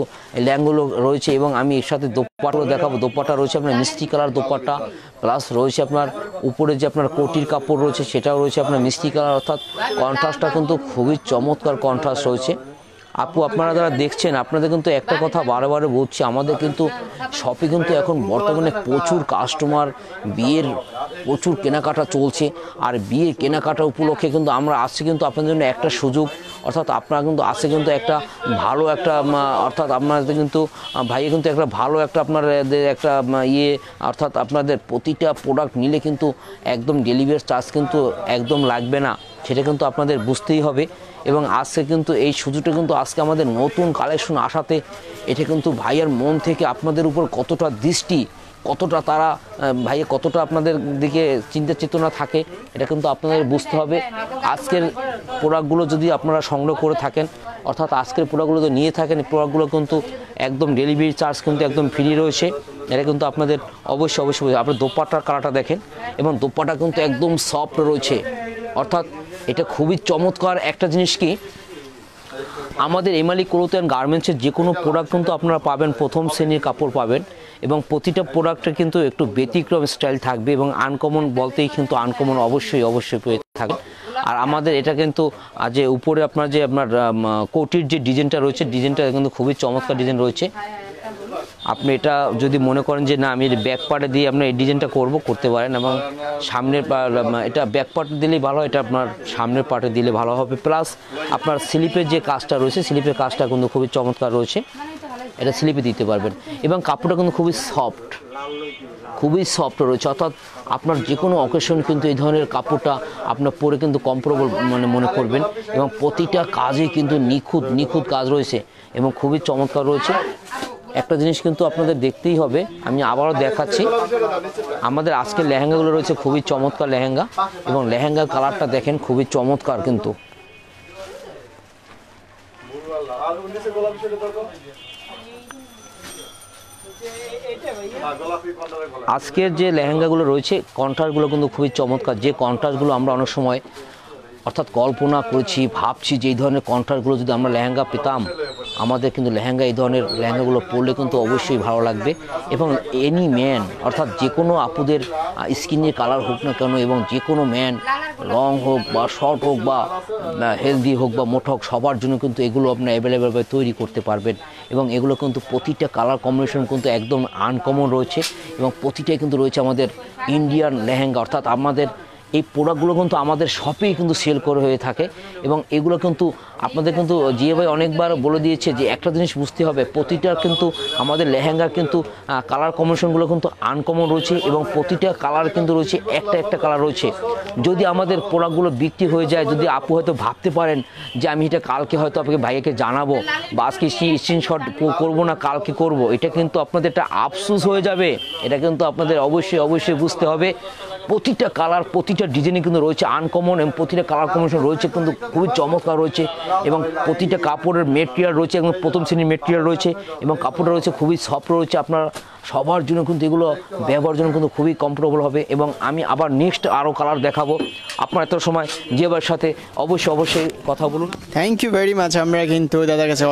ল্যাঙ্গুলো রয়েছে। এবং আমি এর সাথে দোপাট্টাও দেখাবো। দোপাট্টা রয়েছে আপনার মিষ্টি কালার দোপাট্টা, প্লাস রয়েছে আপনার উপরে যে আপনার কোটির কাপড় রয়েছে সেটাও রয়েছে আপনার মিষ্টি কালার, অর্থাৎ কন্ট্রাস্টটা কিন্তু খুবই চমৎকার কন্ট্রাস্ট রয়েছে। আপু আপনারা যারা দেখছেন, আপনাদের কিন্তু একটা কথা বারে বলছি, আমাদের কিন্তু শপে কিন্তু এখন বর্তমানে প্রচুর কাস্টমার, বিয়ের প্রচুর কেনাকাটা চলছে। আর বিয়ের কেনাকাটা উপলক্ষে কিন্তু আমরা আসছি কিন্তু আপনাদের জন্য একটা সুযোগ, অর্থাৎ আপনারা কিন্তু আসছে কিন্তু একটা ভালো একটা, অর্থাৎ আপনাদের কিন্তু ভাইয়ে কিন্তু একটা ভালো একটা আপনাদের একটা অর্থাৎ আপনাদের প্রতিটা প্রোডাক্ট নিলে কিন্তু একদম ডেলিভারি চার্জ কিন্তু একদম লাগবে না, সেটা কিন্তু আপনাদের বুঝতেই হবে। এবং আজকে কিন্তু এই সুযোগটা কিন্তু আজকে আমাদের নতুন কালেকশন আসাতে, এটা কিন্তু ভাইয়ের মন থেকে আপনাদের উপর কতটা দৃষ্টি, কতটা তারা ভাইয়ে কতটা আপনাদের দিকে চিন্তা চেতনা থাকে, এটা কিন্তু আপনাদের বুঝতে হবে। আজকের প্রোডাক্টগুলো যদি আপনারা সংগ্রহ করে থাকেন, অর্থাৎ আজকের প্রোডাক্টগুলো যদি নিয়ে থাকেন, এই প্রোডাক্টগুলো কিন্তু একদম ডেলিভারি চার্জ কিন্তু একদম ফ্রি রয়েছে। এটা কিন্তু আপনাদের অবশ্যই আপনার দোপাট্টার কালারটা দেখেন এবং দোপাট্টা কিন্তু একদম সফট রয়েছে, অর্থাৎ এটা খুবই চমৎকার। একটা জিনিস কি, আমাদের এমআলি ক্লথ অ্যান্ড গার্মেন্টসের যে কোনো প্রোডাক্ট কিন্তু আপনারা পাবেন প্রথম শ্রেণীর কাপড় পাবেন এবং প্রতিটা প্রোডাক্টের কিন্তু একটু ব্যতিক্রম স্টাইল থাকবে এবং আনকমন বলতেই কিন্তু আনকমন অবশ্যই পেয়ে থাকবে। আর আমাদের এটা কিন্তু যে উপরে আপনার কোটির যে ডিজাইনটা রয়েছে, ডিজাইনটা কিন্তু খুবই চমৎকার ডিজাইন রয়েছে। আপনি এটা যদি মনে করেন যে না আমি ব্যাক পার্টে দিয়ে আপনার এই ডিজাইনটা করতে পারেন এবং সামনের এটা ব্যাক পার্টে দিলেই ভালো হয়, এটা আপনার সামনের পার্টে দিলে ভালো হবে। প্লাস আপনার স্লিপের যে কাজটা রয়েছে, স্লিপের কাজটা কিন্তু খুবই চমৎকার রয়েছে, এটা স্লিপে দিতে পারবেন এবং কাপড়টা কিন্তু খুবই সফট রয়েছে, অর্থাৎ আপনার যে কোনো অকেশন কিন্তু এই ধরনের কাপড়টা আপনার পরে কিন্তু কমফোর্টেবল মনে করবেন এবং প্রতিটা কাজে কিন্তু নিখুঁত কাজ রয়েছে এবং খুবই চমৎকার রয়েছে। একটা জিনিস কিন্তু আপনাদের দেখতেই হবে, আমি আবারও দেখাচ্ছি, আমাদের আজকের লেহেঙ্গাগুলো রয়েছে খুবই চমৎকার লেহেঙ্গা এবং লেহেঙ্গার কালারটা দেখেন খুবই চমৎকার কিন্তু। আজকের যে লেহেঙ্গাগুলো রয়েছে কন্ট্রাস্টগুলো কিন্তু খুবই চমৎকার, যে কন্ট্রাস্টগুলো আমরা অনেক সময় অর্থাৎ কল্পনা করেছি, ভাবছি যে এই ধরনের কন্ট্রাস্টগুলো যদি আমরা লেহেঙ্গা পেতাম, আমাদের কিন্তু লেহেঙ্গা এই ধরনের লেহেঙ্গাগুলো পরলে কিন্তু অবশ্যই ভালো লাগবে। এবং এনি ম্যান অর্থাৎ যে কোনো আপুদের স্কিনের কালার হোক না কেন, এবং যে কোনো ম্যান লং হোক বা শর্ট হোক বা হেলদি হোক বা মোটা হোক, সবার জন্য কিন্তু এগুলো আপনার অ্যাভেলেবেলভাবে তৈরি করতে পারবেন। এবং এগুলো কিন্তু প্রতিটা কালার কম্বিনেশন কিন্তু একদম আনকমন রয়েছে, এবং প্রতিটাই কিন্তু রয়েছে আমাদের ইন্ডিয়ান লেহেঙ্গা। অর্থাৎ আমাদের এই প্রোডাক্টগুলো কিন্তু আমাদের শপেই কিন্তু সেল করে হয়ে থাকে। এবং এগুলো কিন্তু আপনাদের কিন্তু জিএ ভাই অনেকবার বলে দিয়েছে যে একটা জিনিস বুঝতে হবে, প্রতিটা কিন্তু আমাদের লেহেঙ্গার কিন্তু কালার কম্বিনেশনগুলো কিন্তু আনকমন রয়েছে, এবং প্রতিটা কালার কিন্তু রয়েছে একটা একটা কালার রয়েছে। যদি আমাদের প্রোডাক্টগুলো বিক্রি হয়ে যায়, যদি আপু হয়তো ভাবতে পারেন যে আমি এটা কালকে হয়তো আপনাকে ভাইয়াকে জানাবো বা আজকে স্ক্রিনশট করবো না কালকে করব, এটা কিন্তু আপনাদের একটা আফসোস হয়ে যাবে। এটা কিন্তু আপনাদের অবশ্যই অবশ্যই বুঝতে হবে, প্রতিটা কালার প্রতিটা ডিজাইনে কিন্তু রয়েছে আনকমন, এবং প্রতিটা কালার কম্বিনেশন রয়েছে কিন্তু খুবই চমৎকার রয়েছে। এবং প্রতিটা কাপড়ের মেটেরিয়াল রয়েছে এবং প্রথম শ্রেণীর মেটেরিয়াল রয়েছে, এবং কাপড়টা রয়েছে খুবই সফট রয়েছে। আপনার সবার জন্য কিন্তু এগুলো ব্যবহারের জন্য কিন্তু খুবই কমফোর্টেবল হবে। এবং আমি আবার নেক্সট আরও কালার দেখাবো। আপনার এত সময় জিয়াবার সাথে অবশ্যই কথা বলুন। Thank you very much. আমরা কিন্তু দাদার কাছে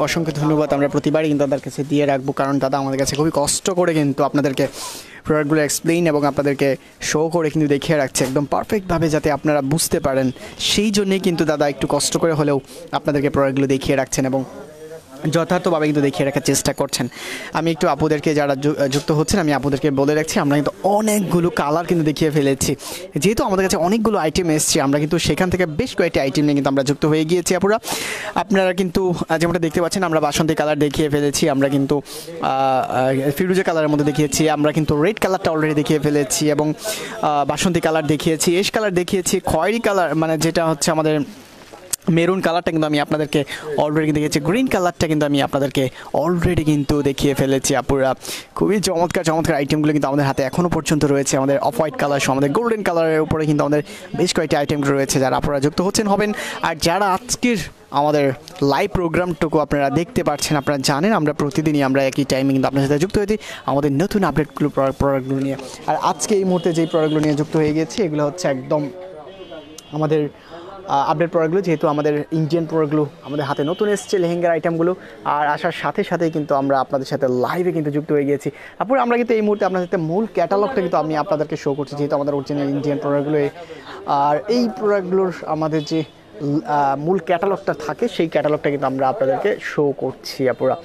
অসংখ্য ধন্যবাদ আমরা প্রতিবারই কিন্তু দাদার কাছে দিয়ে রাখবো, কারণ দাদা আমাদের কাছে খুবই কষ্ট করে কিন্তু আপনাদেরকে প্রোডাক্টগুলো এক্সপ্লেইন এবং আপনাদেরকে শো করে কিন্তু দেখিয়ে রাখছে একদম পারফেক্টভাবে, যাতে আপনারা বুঝতে পারেন। সেই জন্যেই কিন্তু দাদা একটু কষ্ট করে হলেও আপনাদেরকে প্রোডাক্টগুলো দেখিয়ে রাখছেন এবং যথার্থভাবে কিন্তু দেখিয়ে রাখার চেষ্টা করছেন। আমি একটু আপুদেরকে যারা যুক্ত হচ্ছেন, আমি আপুদেরকে বলে রাখছি, আমরা কিন্তু অনেকগুলো কালার কিন্তু দেখিয়ে ফেলেছি। যেহেতু আমাদের কাছে অনেকগুলো আইটেম এসছে, আমরা কিন্তু সেখান থেকে বেশ কয়েকটি আইটেম নিয়ে কিন্তু আমরা যুক্ত হয়ে গিয়েছি আপুরা। আপনারা কিন্তু যেমনটা দেখতে পাচ্ছেন, আমরা বাসন্তী কালার দেখিয়ে ফেলেছি, আমরা কিন্তু ফিরোজা কালারের মধ্যে দেখিয়েছি, আমরা কিন্তু রেড কালারটা অলরেডি দেখিয়ে ফেলেছি, এবং বাসন্তী কালার দেখিয়েছি, এশ কালার দেখিয়েছি, খয়েরি কালার মানে যেটা হচ্ছে আমাদের মেরুন কালারটা কিন্তু আমি আপনাদেরকে অলরেডি দেখিয়েছি, গ্রিন কালারটা কিন্তু আমি আপনাদেরকে অলরেডি কিন্তু দেখিয়ে ফেলেছি আপুরা। খুবই চমৎকার আইটেমগুলো কিন্তু আমাদের হাতে এখনও পর্যন্ত রয়েছে। আমাদের অফ হোয়াইট কালার সহ আমাদের গোল্ডেন কালারের উপরে কিন্তু আমাদের বেশ কয়েকটি আইটেম রয়েছে, যারা আপনারা যুক্ত হবেন। আর যারা আজকের আমাদের লাইভ প্রোগ্রামটুকু আপনারা দেখতে পাচ্ছেন, আপনারা জানেন আমরা প্রতিদিনই আমরা একই টাইমে কিন্তু আপনার সাথে যুক্ত হয়েছি আমাদের নতুন আপডেটগুলো প্রোডাক্টগুলো নিয়ে। আর আজকে এই মুহূর্তে যেই প্রোডাক্টগুলো নিয়ে যুক্ত হয়ে গেছি, এগুলো হচ্ছে একদম আমাদের আপডেট প্রোডাক্টগুলো। যেহেতু আমাদের ইন্ডিয়ান প্রোডাক্টগুলো আমাদের হাতে নতুন এসেছে, লেহেঙ্গার আইটেমগুলো, আর আসার সাথে সাথেই কিন্তু আমরা আপনাদের সাথে লাইভে কিন্তু যুক্ত হয়ে গিয়েছি। তারপর আমরা কিন্তু এই মুহূর্তে আপনাদের সাথে মূল ক্যাটালগটা কিন্তু আমি আপনাদেরকে শো করছি, যেহেতু আমাদের অরিজিনাল ইন্ডিয়ান প্রোডাক্টগুলো। আর এই প্রোডাক্টগুলোর আমাদের যে মূল ক্যাটালগটা থাকে, সেই ক্যাটালগটা কিন্তু আমরা আপনাদেরকে শো করছি আপুরা।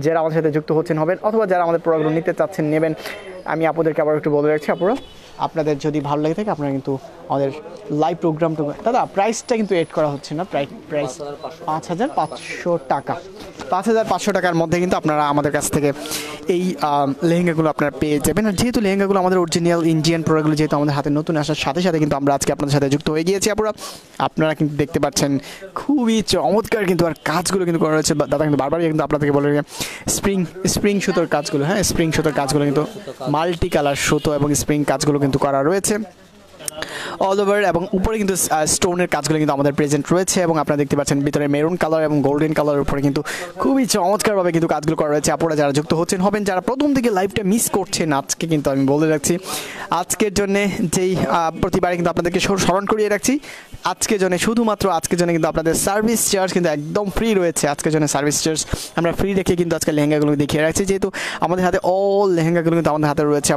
যারা আমাদের সাথে যুক্ত হবেন, অথবা যারা আমাদের প্রোডাক্টগুলো নিতে চাচ্ছেন, নেবেন, আমি আপনাদেরকে আবার একটু বলে রাখছি আপুরা, আপনাদের যদি ভালো লাগে থাকে আপনারা কিন্তু আমাদের লাইভ প্রোগ্রামটা, দাদা প্রাইসটা কিন্তু এড করা হচ্ছে না, প্রাইস 5,500 টাকা, 5,500 টাকার মধ্যে কিন্তু আপনারা আমাদের কাছ থেকে এই লেহেঙ্গাগুলো আপনারা পেয়ে যাবেন। আর যেহেতু লেহেঙ্গাগুলো আমাদের অরিজিনাল ইন্ডিয়ান প্রোডাক্টগুলো যেহেতু আমাদের হাতে নতুন আসার সাথে সাথে কিন্তু আমরা আজকে আপনাদের সাথে যুক্ত হয়ে গিয়েছি আপুরা। আপনারা কিন্তু দেখতে পাচ্ছেন খুবই চমৎকার কিন্তু আর কাজগুলো কিন্তু করা রয়েছে। দাদা কিন্তু বারবারই কিন্তু আপনাদেরকে বলে স্প্রিং সুতোর কাজগুলো, হ্যাঁ স্প্রিং সুতোর কাজগুলো কিন্তু মাল্টি কালার সুতো এবং স্প্রিং কাজগুলো কিন্তু করা রয়েছে অল ওভার, এবং উপরে কিন্তু স্টোনের কাজগুলো কিন্তু আমাদের প্রেজেন্ট রয়েছে। এবং আপনারা দেখতে পাচ্ছেন ভিতরে মেরুন কালার এবং গোল্ডেন কালারের উপরে কিন্তু খুবই চমৎকারভাবে কিন্তু কাজগুলো করা রয়েছে। আপনারা যারা যুক্ত হবেন, যারা প্রথম থেকে লাইভটা মিস করছেন, আজকে কিন্তু আমি বলে রাখছি, আজকের জন্যে যেই প্রতিবারে কিন্তু আপনাদেরকে স্মরণ করিয়ে রাখছি, আজকের জন্য শুধুমাত্র আজকের জন্য কিন্তু আপনাদের সার্ভিস চার্জ কিন্তু একদম ফ্রি রয়েছে। আজকের জন্য সার্ভিস চার্জ আমরা ফ্রি রেখে কিন্তু আজকে লেহেঙ্গাগুলো দেখিয়ে রাখছি, যেহেতু আমাদের হাতে অল লেহেঙ্গাগুলো কিন্তু আমাদের হাতে রয়েছে।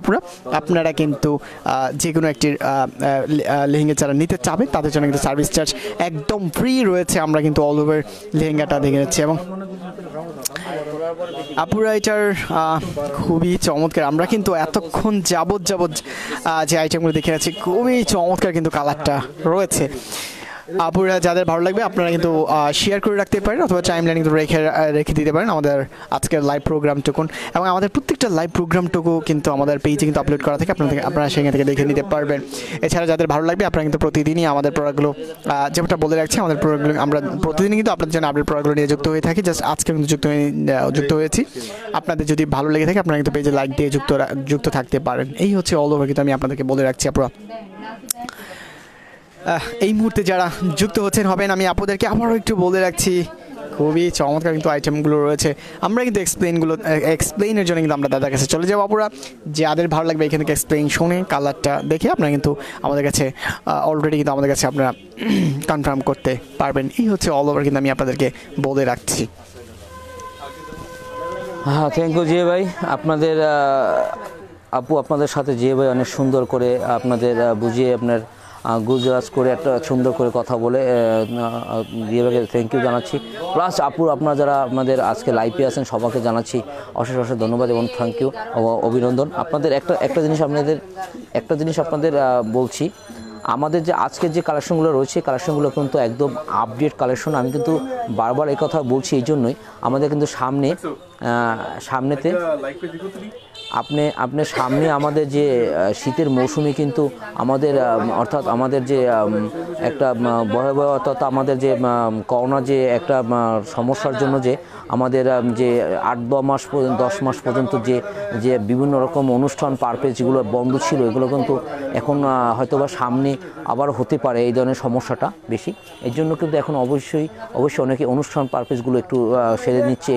আপনারা কিন্তু যে কোনো একটি লেহেঙ্গা যারা নিতে চাবেন তাদের জন্য কিন্তু সার্ভিস চার্জ একদম ফ্রি রয়েছে। আমরা কিন্তু অল ওভার লেহেঙ্গাটা দেখে নিচ্ছি, এবং আপুরা এটার খুবই চমৎকার। আমরা কিন্তু এতক্ষণ যাবত যে আইটেমগুলো দেখে যাচ্ছি, খুবই চমৎকার কিন্তু কালারটা রয়েছে। আপুরা যাদের ভালো লাগবে আপনারা কিন্তু শেয়ার করে রাখতে পারেন, অথবা টাইমলাইন কিন্তু রেখে দিতে পারেন আমাদের আজকের লাইভ প্রোগ্রামটুকুন। এবং আমাদের প্রত্যেকটা লাইভ প্রোগ্রামটুকু কিন্তু আমাদের পেজে কিন্তু আপলোড করা থাকে, আপনারা সেখান থেকে দেখে নিতে পারবেন। এছাড়া যাদের ভালো লাগবে আপনারা কিন্তু প্রতিদিনই আমাদের প্রোডাক্টগুলো, যেটা বলে রাখছি, আমাদের প্রোডাক্টগুলো আমরা প্রতিদিনই কিন্তু আপনাদের জন্য আপডেট প্রোডাক্টগুলো নিয়ে যুক্ত হয়ে থাকি। জাস্ট আজকে কিন্তু যুক্ত হয়েছি। আপনাদের যদি ভালো লেগে থাকে আপনারা কিন্তু পেজে লাইক দিয়ে যুক্ত থাকতে পারেন। এই হচ্ছে অল ওভার কিন্তু আমি আপনাদেরকে বলে রাখছি আপনারা। এই মুহূর্তে যারা যুক্ত হবেন, আমি আপনাদেরকে আবারও একটু বলে রাখছি, খুবই চমৎকার কিন্তু আইটেমগুলো রয়েছে। আমরা কিন্তু এক্সপ্লেইনের জন্য কিন্তু আমরা দাদার কাছে চলে যাবো। আপুরা যাদের ভালো লাগবে এখানে থেকে এক্সপ্লেইন শুনে কালারটা দেখে আপনারা কিন্তু আমাদের কাছে অলরেডি কিন্তু আমাদের কাছে আপনারা কনফার্ম করতে পারবেন। এই হচ্ছে অল ওভার কিন্তু আমি আপনাদেরকে বলে রাখছি। হ্যাঁ, থ্যাংক ইউ জিয়া ভাই। আপনাদের আপু আপনাদের সাথে জিয়া ভাই অনেক সুন্দর করে আপনাদের বুঝিয়ে আপনার গুজরাজ করে একটা সুন্দর করে কথা বলে জিয়া ভাইকে থ্যাংক ইউ জানাচ্ছি। প্লাস আপু আপনারা যারা আপনাদের আজকে লাইভে আছেন সবাইকে জানাচ্ছি অশেষ অশেষ ধন্যবাদ এবং থ্যাংক ইউ অভিনন্দন। আপনাদের একটা জিনিস আপনাদের বলছি, আমাদের যে আজকের যে কালেকশনগুলো রয়েছে কালেকশনগুলো কিন্তু একদম আপডেট কালেকশন। আমি কিন্তু বারবার এই কথা বলছি এই জন্যই, আমাদের কিন্তু সামনেতে আপনি সামনে আমাদের যে শীতের মৌসুমে কিন্তু আমাদের অর্থাৎ আমাদের যে একটা ভয়াবহ অর্থাৎ আমাদের যে করোনা যে একটা সমস্যার জন্য যে আমাদের যে 8-10 মাস পর্যন্ত যে বিভিন্ন রকম অনুষ্ঠান পারপেজ যেগুলো বন্ধ ছিল এগুলো কিন্তু এখন হয়তোবা সামনে আবার হতে পারে এই ধরনের সমস্যাটা বেশি। এর জন্য কিন্তু এখন অবশ্যই অনেকে অনুষ্ঠান পারপেজগুলো একটু সেরে নিচ্ছে।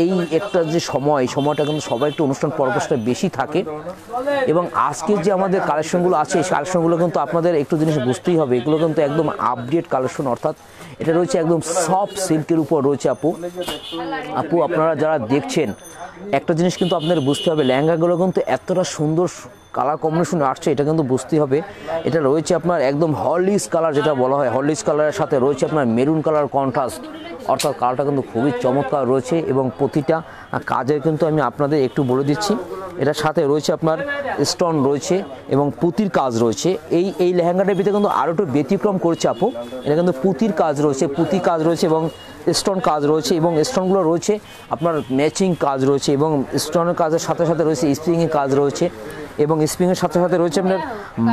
এই একটা যে সময়টা কিন্তু সবাই একটু অনুষ্ঠান পরপসটা বেশি থাকে। এবং আজকের যে আমাদের কালেকশনগুলো আছে এই কালেকশনগুলো কিন্তু আপনাদের একটু জিনিস বুঝতেই হবে, এগুলো কিন্তু একদম আপডেট কালেকশন। অর্থাৎ এটা রয়েছে একদম সফট সিল্কের উপর রয়েছে। আপু আপনারা যারা দেখছেন একটা জিনিস কিন্তু আপনাদের বুঝতে হবে, লেহেঙ্গাগুলো কিন্তু এতটা সুন্দর কালার কম্বিনেশন আসছে এটা কিন্তু বুঝতেই হবে। এটা রয়েছে আপনার একদম হরলিক্স কালার, যেটা বলা হয় হরলিক্স কালারের সাথে রয়েছে আপনার মেরুন কালার কন্ট্রাস্ট, অর্থাৎ কালারটা কিন্তু খুবই চমৎকার রয়েছে। এবং প্রতিটা কাজের কিন্তু আমি আপনাদের একটু বলে দিচ্ছি, এটার সাথে রয়েছে আপনার স্টোন রয়েছে এবং পুঁতির কাজ রয়েছে। এই লেহেঙ্গাটার ভিতরে কিন্তু আরও একটু ব্যতিক্রম করেছে আপু, এটা কিন্তু পুঁতির কাজ রয়েছে এবং স্টোন কাজ রয়েছে এবং স্টোনগুলো রয়েছে আপনার ম্যাচিং কাজ রয়েছে এবং স্টোনের কাজের সাথে সাথে রয়েছে স্প্রিংয়ের কাজ রয়েছে এবং স্প্রিংয়ের সাথে সাথে রয়েছে আপনার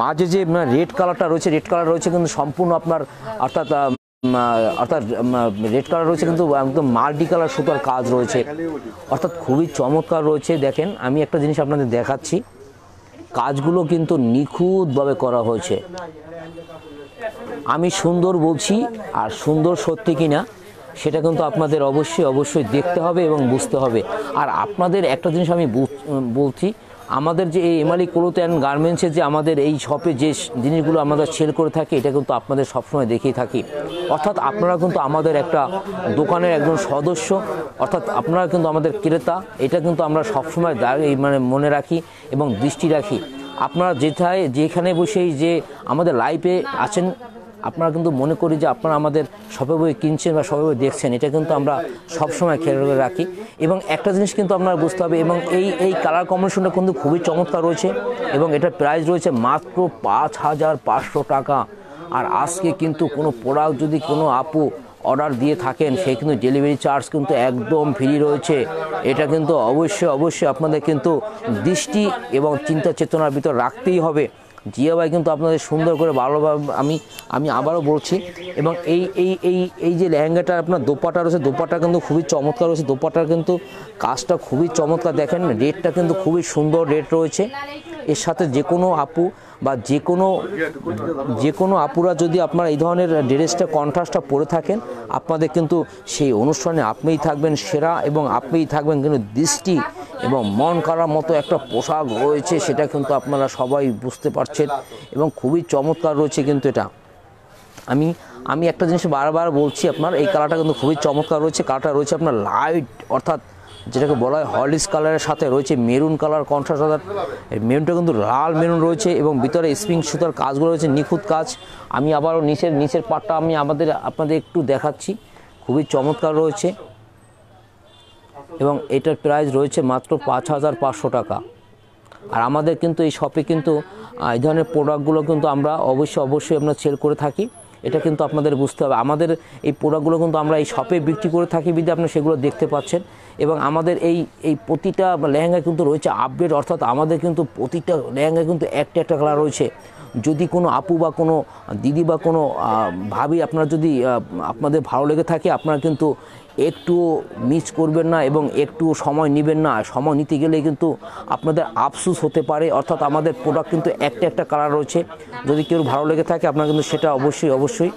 মাঝে যে রেড কালারটা রয়েছে, রেড কালার রয়েছে কিন্তু সম্পূর্ণ আপনার অর্থাৎ রেড কালার রয়েছে কিন্তু একদম মাল্টি কালার সুতার কাজ রয়েছে, অর্থাৎ খুবই চমৎকার রয়েছে। দেখেন আমি একটা জিনিস আপনাদের দেখাচ্ছি, কাজগুলো কিন্তু নিখুঁতভাবে করা হয়েছে। আমি সুন্দর বলছি আর সুন্দর সত্যি কিনা সেটা কিন্তু আপনাদের অবশ্যই দেখতে হবে এবং বুঝতে হবে। আর আপনাদের একটা জিনিস আমি বলছি, আমাদের যে এই এমআরই ক্লথ অ্যান্ড গার্মেন্টসের যে আমাদের এই শপে যে জিনিসগুলো আমরা সেল করে থাকি এটা কিন্তু আপনাদের সবসময় দেখিয়ে থাকি। অর্থাৎ আপনারা কিন্তু আমাদের একটা দোকানের একজন সদস্য, অর্থাৎ আপনারা কিন্তু আমাদের ক্রেতা, এটা কিন্তু আমরা সবসময় মনে রাখি এবং দৃষ্টি রাখি। আপনারা যেখানে বসেই যে আমাদের লাইভে আছেন আপনারা কিন্তু মনে করি যে আপনারা আমাদের শপে বই কিনছেন বা শপে বই দেখছেন, এটা কিন্তু আমরা সবসময় খেয়াল করে রাখি। এবং একটা জিনিস কিন্তু আপনারা বুঝতে হবে, এবং এই কালার কম্বিনেশনটা কিন্তু খুবই চমৎকার রয়েছে এবং এটার প্রাইস রয়েছে মাত্র 5500 টাকা। আর আজকে কিন্তু কোনো প্রোডাক্ট যদি কোনো আপু অর্ডার দিয়ে থাকেন সেই কিন্তু ডেলিভারি চার্জ কিন্তু একদম ফ্রি রয়েছে। এটা কিন্তু অবশ্যই আপনাদের কিন্তু দৃষ্টি এবং চিন্তা চেতনার ভিতর রাখতেই হবে। জিয়া ভাই কিন্তু আপনাদের সুন্দর করে ভালোভাবে আমি আবারও বলছি। এবং এই যে লেহেঙ্গাটা আপনার দোপাটা রয়েছে, দোপাটা কিন্তু খুবই চমৎকার রয়েছে, দোপাটার কিন্তু কাজটা খুবই চমৎকার। দেখেন রেটটা কিন্তু খুবই সুন্দর রেট রয়েছে। এর সাথে যে কোনো আপু বা যে কোনো আপুরা যদি আপনারা এই ধরনের ড্রেসটা কন্ট্রাস্টটা পরে থাকেন আপনাদের কিন্তু সেই অনুষ্ঠানে আপনিই থাকবেন সেরা এবং আপনিই থাকবেন কিন্তু দৃষ্টি এবং মন করার মতো একটা পোশাক রয়েছে, সেটা কিন্তু আপনারা সবাই বুঝতে পারছেন এবং খুবই চমৎকার রয়েছে। কিন্তু এটা আমি একটা জিনিস বারবার বলছি, আপনার এই কালারটা কিন্তু খুবই চমৎকার রয়েছে। কালারটা রয়েছে আপনার লাইট, অর্থাৎ যেটাকে বলা হয় হরলিক্স কালারের সাথে রয়েছে মেরুন কালার কন্ট্রাস্ট, অর্থাৎ মেরুনটা কিন্তু লাল মেরুন রয়েছে এবং ভিতরে স্প্রিং সুতার কাজগুলো রয়েছে নিখুঁত কাজ। আমি আবারও নিচের পাটটা আমি আপনাদের একটু দেখাচ্ছি, খুবই চমৎকার রয়েছে এবং এটার প্রাইস রয়েছে মাত্র 5500 টাকা। আর আমাদের কিন্তু এই শপে কিন্তু এই ধরনের প্রোডাক্টগুলো কিন্তু আমরা অবশ্যই আমরা সেল করে থাকি, এটা কিন্তু আপনাদের বুঝতে হবে। আমাদের এই প্রোডাক্টগুলো কিন্তু আমরা এই শপে বিক্রি করে থাকি বিধায় আপনারা সেগুলো দেখতে পাচ্ছেন। এবং আমাদের এই প্রতিটা লেহেঙ্গা কিন্তু রয়েছে আপডেট, অর্থাৎ আমাদের কিন্তু প্রতিটা লেহেঙ্গা কিন্তু একটা কালার রয়েছে। যদি কোনো আপু বা কোনো দিদি বা কোনো ভাবি আপনারা যদি আপনাদের ভালো লেগে থাকে আপনারা কিন্তু একটু মিস করবেন না এবং একটু সময় নেবেন না। সময় নিতে গেলে কিন্তু আপনাদের আফসোস হতে পারে। অর্থাৎ আমাদের প্রোডাক্ট কিন্তু একটা কালার রয়েছে, যদি কেউ ভালো লেগে থাকে আপনারা কিন্তু সেটা অবশ্যই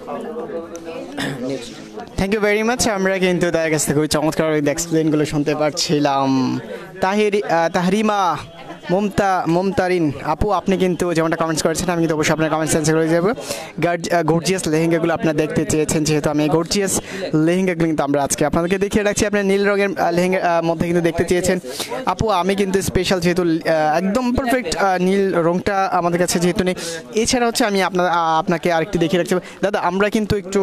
থ্যাংক ইউ ভেরি মাচ। আমরা কিন্তু তাদের কাছ থেকে খুবই চমৎকার এক্সপ্লেনগুলো শুনতে পারছিলাম। তাহরিমা মমতারিন আপু, আপনি কিন্তু যেমনটা কমেন্টস করেছেন, আমি কিন্তু অবশ্যই আপনার কমেন্টস অ্যান্সার করে যাবো। গর্জিয়াস লেহেঙ্গাগুলো আপনারা দেখতে চেয়েছেন, যেহেতু আমি এই গর্জিয়াস লেহেঙ্গাগুলো কিন্তু আমরা আজকে আপনাদেরকে দেখিয়ে রাখছি। আপনার নীল রঙের লেহেঙ্গার মধ্যে কিন্তু দেখতে চেয়েছেন আপু, আমি কিন্তু স্পেশাল যেহেতু একদম পারফেক্ট নীল রঙটা আমাদের কাছে যেহেতু নেই। এছাড়া হচ্ছে আমি আপনাকে আরেকটি দেখিয়ে রাখছি দাদা, আমরা কিন্তু একটু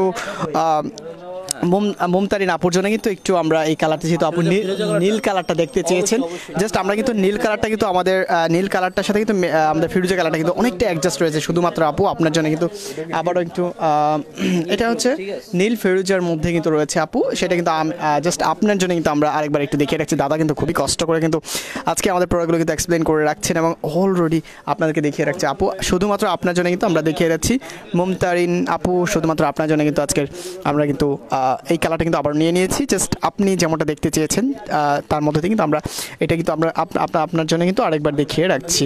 মমতারিন আপুর জন্য কিন্তু একটু আমরা এই কালারটা, যেহেতু আপু নীল কালারটা দেখতে চেয়েছেন, জাস্ট আমরা কিন্তু নীল কালারটা কিন্তু আমাদের নীল কালারটার সাথে কিন্তু আমাদের ফিরোজা কালারটা কিন্তু অনেকটা অ্যাডজাস্ট রয়েছে। শুধুমাত্র আপু আপনার জন্য কিন্তু আবারও একটু এটা হচ্ছে নীল ফিরোজার মধ্যে কিন্তু রয়েছে আপু, সেটা কিন্তু জাস্ট আপনার জন্য কিন্তু আমরা আরেকবার একটু দেখিয়ে রাখছি। দাদা কিন্তু খুবই কষ্ট করে কিন্তু আজকে আমাদের প্রোডাক্টগুলো কিন্তু এক্সপ্লেন করে রাখছেন এবং অলরেডি আপনাদেরকে দেখিয়ে রাখছে আপু। শুধুমাত্র আপনার জন্য কিন্তু আমরা দেখিয়ে রাখছি মমতারিন আপু, শুধুমাত্র আপনার জন্য কিন্তু আজকের আমরা কিন্তু এই কালারটা কিন্তু আবার নিয়ে নিয়েছি। জাস্ট আপনি যেমনটা দেখতে চেয়েছেন তার মধ্যে থেকে কিন্তু আমরা এটা কিন্তু আমরা আপনার জন্য কিন্তু আরেকবার দেখিয়ে রাখছি।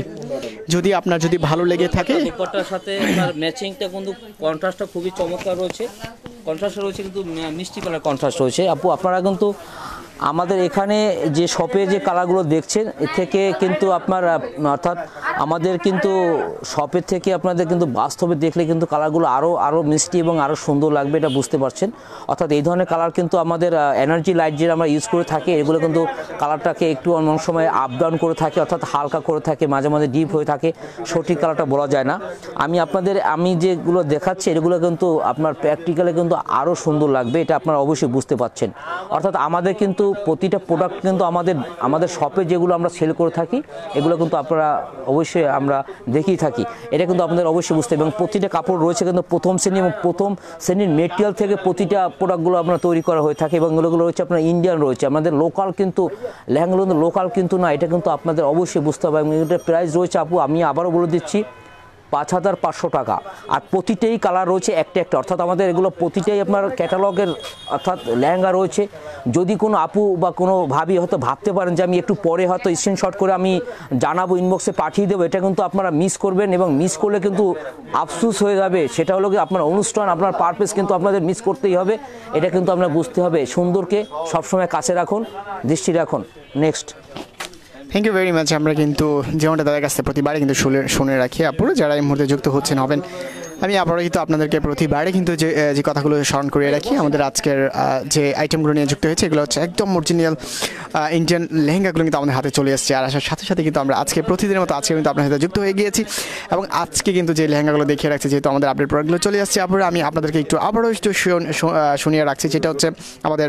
যদি আপনার যদি ভালো লেগে থাকে, দুপাট্টার সাথে আপনার ম্যাচিংটা কিন্তু কন্ট্রাস্টটা খুবই চমৎকার রয়েছে, কন্ট্রাস্ট রয়েছে কিন্তু মিষ্টি কালার কন্ট্রাস্ট রয়েছে। আপু আপনারা কিন্তু আমাদের এখানে যে শপে যে কালারগুলো দেখছেন এর থেকে কিন্তু আপনার অর্থাৎ আমাদের কিন্তু শপের থেকে আপনাদের কিন্তু বাস্তবে দেখলে কিন্তু কালারগুলো আরও মিষ্টি এবং আরও সুন্দর লাগবে, এটা বুঝতে পারছেন। অর্থাৎ এই ধরনের কালার কিন্তু আমাদের এনার্জি লাইট যে আমরা ইউজ করে থাকি, এগুলো কিন্তু কালারটাকে একটু অনেক সময় আপ ডাউন করে থাকে, অর্থাৎ হালকা করে থাকে, মাঝে মাঝে ডিপ হয়ে থাকে, সঠিক কালারটা বলা যায় না। আমি যেগুলো দেখাচ্ছি এগুলো কিন্তু আপনার প্র্যাকটিক্যালে কিন্তু আরও সুন্দর লাগবে, এটা আপনারা অবশ্যই বুঝতে পারছেন। অর্থাৎ আমাদের কিন্তু প্রতিটা প্রোডাক্ট কিন্তু আমাদের শপে যেগুলো আমরা সেল করে থাকি এগুলো কিন্তু আপনারা অবশ্যই আমরা দেখিয়ে থাকি, এটা কিন্তু আপনাদের অবশ্যই বুঝতে। এবং প্রতিটা কাপড় রয়েছে কিন্তু প্রথম শ্রেণী এবং প্রথম শ্রেণীর মেটেরিয়াল থেকে প্রতিটা প্রোডাক্টগুলো আপনার তৈরি করা হয়ে থাকে এবং এগুলো রয়েছে আপনার ইন্ডিয়ান রয়েছে, আমাদের লোকাল কিন্তু লেহেঙ্গাগুলো কিন্তু লোকাল কিন্তু না, এটা কিন্তু আপনাদের অবশ্যই বুঝতে হবে। এবং এটার প্রাইস রয়েছে আপু আমি আবারও বলে দিচ্ছি 5,500 টাকা। আর প্রতিটাই কালার রয়েছে একটা একটা, অর্থাৎ আমাদের এগুলো প্রতিটাই আপনার ক্যাটালগের অর্থাৎ লেহেঙ্গা রয়েছে। যদি কোনো আপু বা কোনো ভাবি হয়তো ভাবতে পারেন যে আমি একটু পরে হয়তো স্ক্রিনশট করে আমি জানাবো, ইনবক্সে পাঠিয়ে দেবো, এটা কিন্তু আপনারা মিস করবেন এবং মিস করলে কিন্তু আফসোস হয়ে যাবে। সেটা হলো কি আপনার অনুষ্ঠান, আপনার পারপাস কিন্তু আপনাদের মিস করতেই হবে, এটা কিন্তু আপনার বুঝতে হবে। সুন্দরকে সবসময় কাছে রাখুন, দৃষ্টি রাখুন। Next, thank you very much. আমরা কিন্তু যেমনটা তাদের কাছ থেকে প্রতিবারে কিন্তু শুনে রাখি আপুরা, যারা এই মুহূর্তে যুক্ত হবেন, আমি আবারও কিন্তু আপনাদেরকে প্রতিবারে কিন্তু যে কথাগুলো স্মরণ করিয়ে রাখি। আমাদের আজকের যে আইটেমগুলো নিয়ে যুক্ত হয়েছে এগুলো হচ্ছে একদম অরিজিনাল ইন্ডিয়ান লেহেঙ্গাগুলো কিন্তু আমাদের হাতে চলে আসছে। আর আসার সাথে সাথে কিন্তু আমরা আজকে প্রতিদিনের মতো আজকে কিন্তু আপনার সাথে যুক্ত হয়ে গিয়েছি এবং আজকে কিন্তু যে লেহেঙ্গাগুলো দেখিয়ে রাখছি, যেহেতু আমাদের আপডেট প্রোডাক্টগুলো চলে আসছে আপুরা, আমি আপনাদেরকে একটু আবারও একটু শুনিয়ে রাখছি। যেটা হচ্ছে আমাদের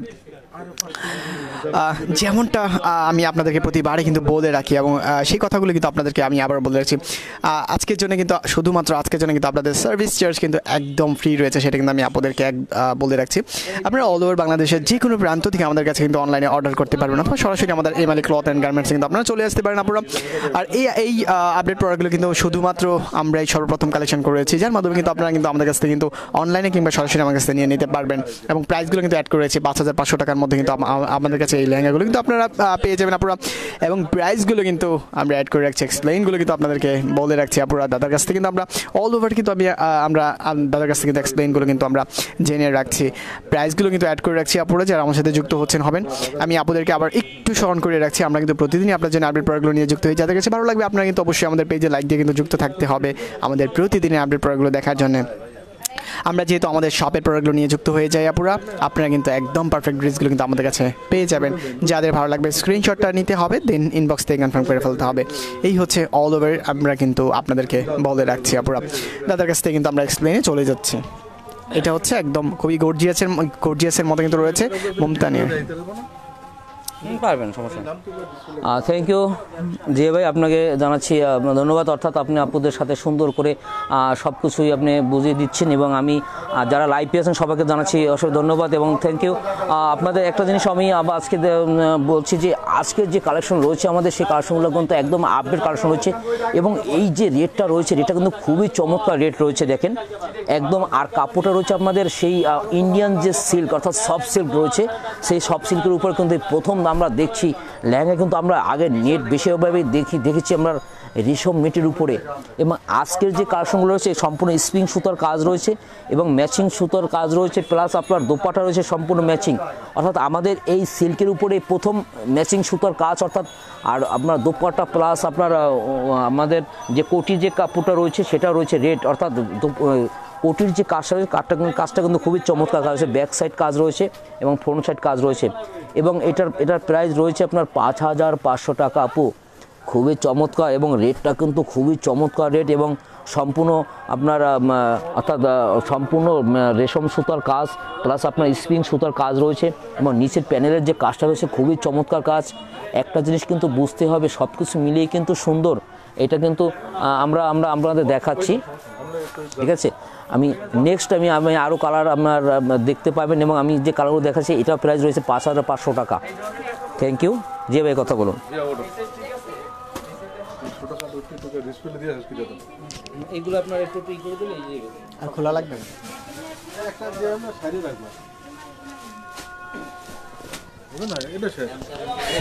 যেমনটা আমি আপনাদেরকে প্রতিবারে কিন্তু বলে রাখি এবং সেই কথাগুলো কিন্তু আপনাদেরকে আমি আবার বলে রাখছি। আজকের জন্য কিন্তু শুধুমাত্র আজকের জন্য কিন্তু আপনাদের সার্ভিস চার্জ কিন্তু একদম ফ্রি রয়েছে, সেটা কিন্তু আমি আপনাদেরকে বলে রাখছি। আপনারা অল ওভার বাংলাদেশের যে কোনো প্রান্ত থেকে আমাদের কাছে কিন্তু অনলাইনে অর্ডার করতে পারবেন, অথবা সরাসরি আমাদের এমআলি ক্লথ অ্যান্ড গার্মেন্টস কিন্তু আপনারা চলে আসতে পারেন আপনারা। আর এই আপডেট প্রোডাক্টগুলো কিন্তু শুধুমাত্র আমরাই সর্বপ্রথম কালেকশন করেছি, যার মাধ্যমে কিন্তু আপনারা কিন্তু আমাদের কাছ থেকে কিন্তু অনলাইনে কিংবা সরাসরি আমার কাছ থেকে নিয়ে নিতে পারবেন। এবং প্রাইসগুলো কিন্তু অ্যাড করে রয়েছে 5,500 টাকার মধ্যে কিন্তু আমাদের কাছে এই লেহেঙ্গাগুলো কিন্তু আপনারা পেয়ে যাবেন আপুরা। এবং প্রাইসগুলো কিন্তু আমরা অ্যাড করে রাখছি, এক্সপ্লেইনগুলো কিন্তু আপনাদেরকে বলে রাখছি আপুরা। দাদার কাছ থেকে কিন্তু আমরা অল ওভার কিন্তু আমরা দাদার কাছ থেকে কিন্তু এক্সপ্লেইনগুলো কিন্তু আমরা জেনে রাখছি, প্রাইসগুলো কিন্তু অ্যাড করে রাখছি আপুরা। যারা আমার সাথে যুক্ত হবেন, আমি আপনাদেরকে আবার একটু স্মরণ করে রাখছি, আমরা কিন্তু প্রতিদিনই আপনার জন্য আপডেট প্রোডাক্টগুলো নিয়ে যুক্ত হই। যাদের কাছে ভালো লাগবে আপনারা কিন্তু অবশ্যই আমাদের পেজে লাইক দিয়ে কিন্তু যুক্ত থাকতে হবে আমাদের প্রতিদিনের আপডেট প্রোডাক্টগুলো দেখার জন্য। আমরা যেহেতু আমাদের শপের প্রোডাক্টগুলো নিয়ে যুক্ত হয়ে যাই আপুরা, আপনারা কিন্তু একদম পারফেক্ট ড্রেসগুলো কিন্তু আমাদের কাছে পেয়ে যাবেন। যাদের ভালো লাগবে স্ক্রিনশটটা নিতে হবে, দেন ইনবক্স থেকে কনফার্ম করে ফেলতে হবে। এই হচ্ছে অল ওভার আমরা কিন্তু আপনাদেরকে বলে রাখছি আপুরা। দাদার কাছ থেকে কিন্তু আমরা এক্সপ্লেনে চলে যাচ্ছি। এটা হচ্ছে একদম খুবই গর্জিয়াসের মতো কিন্তু রয়েছে মমতানির। পারবেন, সমস্যা নেই। থ্যাংক ইউ জিয়া ভাই, আপনাকে জানাচ্ছি ধন্যবাদ। অর্থাৎ আপনি আপুদের সাথে সুন্দর করে সব কিছুই আপনি বুঝিয়ে দিচ্ছেন এবং আমি যারা লাইভে আছেন সবাইকে জানাচ্ছি অসংখ্য ধন্যবাদ এবং থ্যাংক ইউ। আপনাদের একটা জিনিস আমি আবার আজকে বলছি যে আজকের যে কালেকশন রয়েছে আমাদের, সেই কালেকশনগুলো কিন্তু একদম আপডেট কালেকশন রয়েছে এবং এই যে রেটটা রয়েছে রেটটা কিন্তু খুবই চমৎকার রেট রয়েছে, দেখেন একদম। আর কাপড়টা রয়েছে আপনাদের সেই ইন্ডিয়ান যে সিল্ক অর্থাৎ সফট সিল্ক রয়েছে, সেই সফট সিল্কের উপর কিন্তু প্রথম আমরা দেখছি লেহেঙ্গা কিন্তু আমরা আগে নেট বেশিভাবে দেখেছি আমরা রেশম নেটের উপরে, এবং আজকের যে কালেকশনগুলো রয়েছে সম্পূর্ণ স্প্রিং সুতার কাজ রয়েছে এবং ম্যাচিং সুতার কাজ রয়েছে, প্লাস আপনার দোপাট্টা রয়েছে সম্পূর্ণ ম্যাচিং, অর্থাৎ আমাদের এই সিল্কের উপরে প্রথম ম্যাচিং সুতার কাজ, অর্থাৎ আর আপনার দোপাট্টা প্লাস আপনার আমাদের যে কোটি যে কাপড়টা রয়েছে সেটা রয়েছে রেড, অর্থাৎ কোটির যে কাজটা রয়েছে কাজটা কিন্তু খুবই চমৎকার কাজ রয়েছে, ব্যাক সাইড কাজ রয়েছে এবং ফ্রন্ট সাইড কাজ রয়েছে, এবং এটার প্রাইস রয়েছে আপনার 5,500 টাকা আপু, খুবই চমৎকার, এবং রেটটা কিন্তু খুবই চমৎকার রেট, এবং সম্পূর্ণ আপনার অর্থাৎ সম্পূর্ণ রেশম সুতার কাজ প্লাস আপনার স্প্রিং সুতার কাজ রয়েছে, এবং নিচের প্যানেলের যে কাজটা রয়েছে খুবই চমৎকার কাজ। একটা জিনিস কিন্তু বুঝতে হবে সব কিছু মিলিয়ে কিন্তু সুন্দর, এটা কিন্তু আমরা আপনাদের দেখাচ্ছি, ঠিক আছে। আমি নেক্সট আমি আরও কালার আপনার দেখতে পাবেন, এবং আমি যে কালারগুলো দেখাচ্ছি এটার প্রাইস রয়েছে 5,500 টাকা। Thank you. যে ভাই কথা বলুন। এগুলো আপনার একটু করে দিলে আর খোলা লাগবে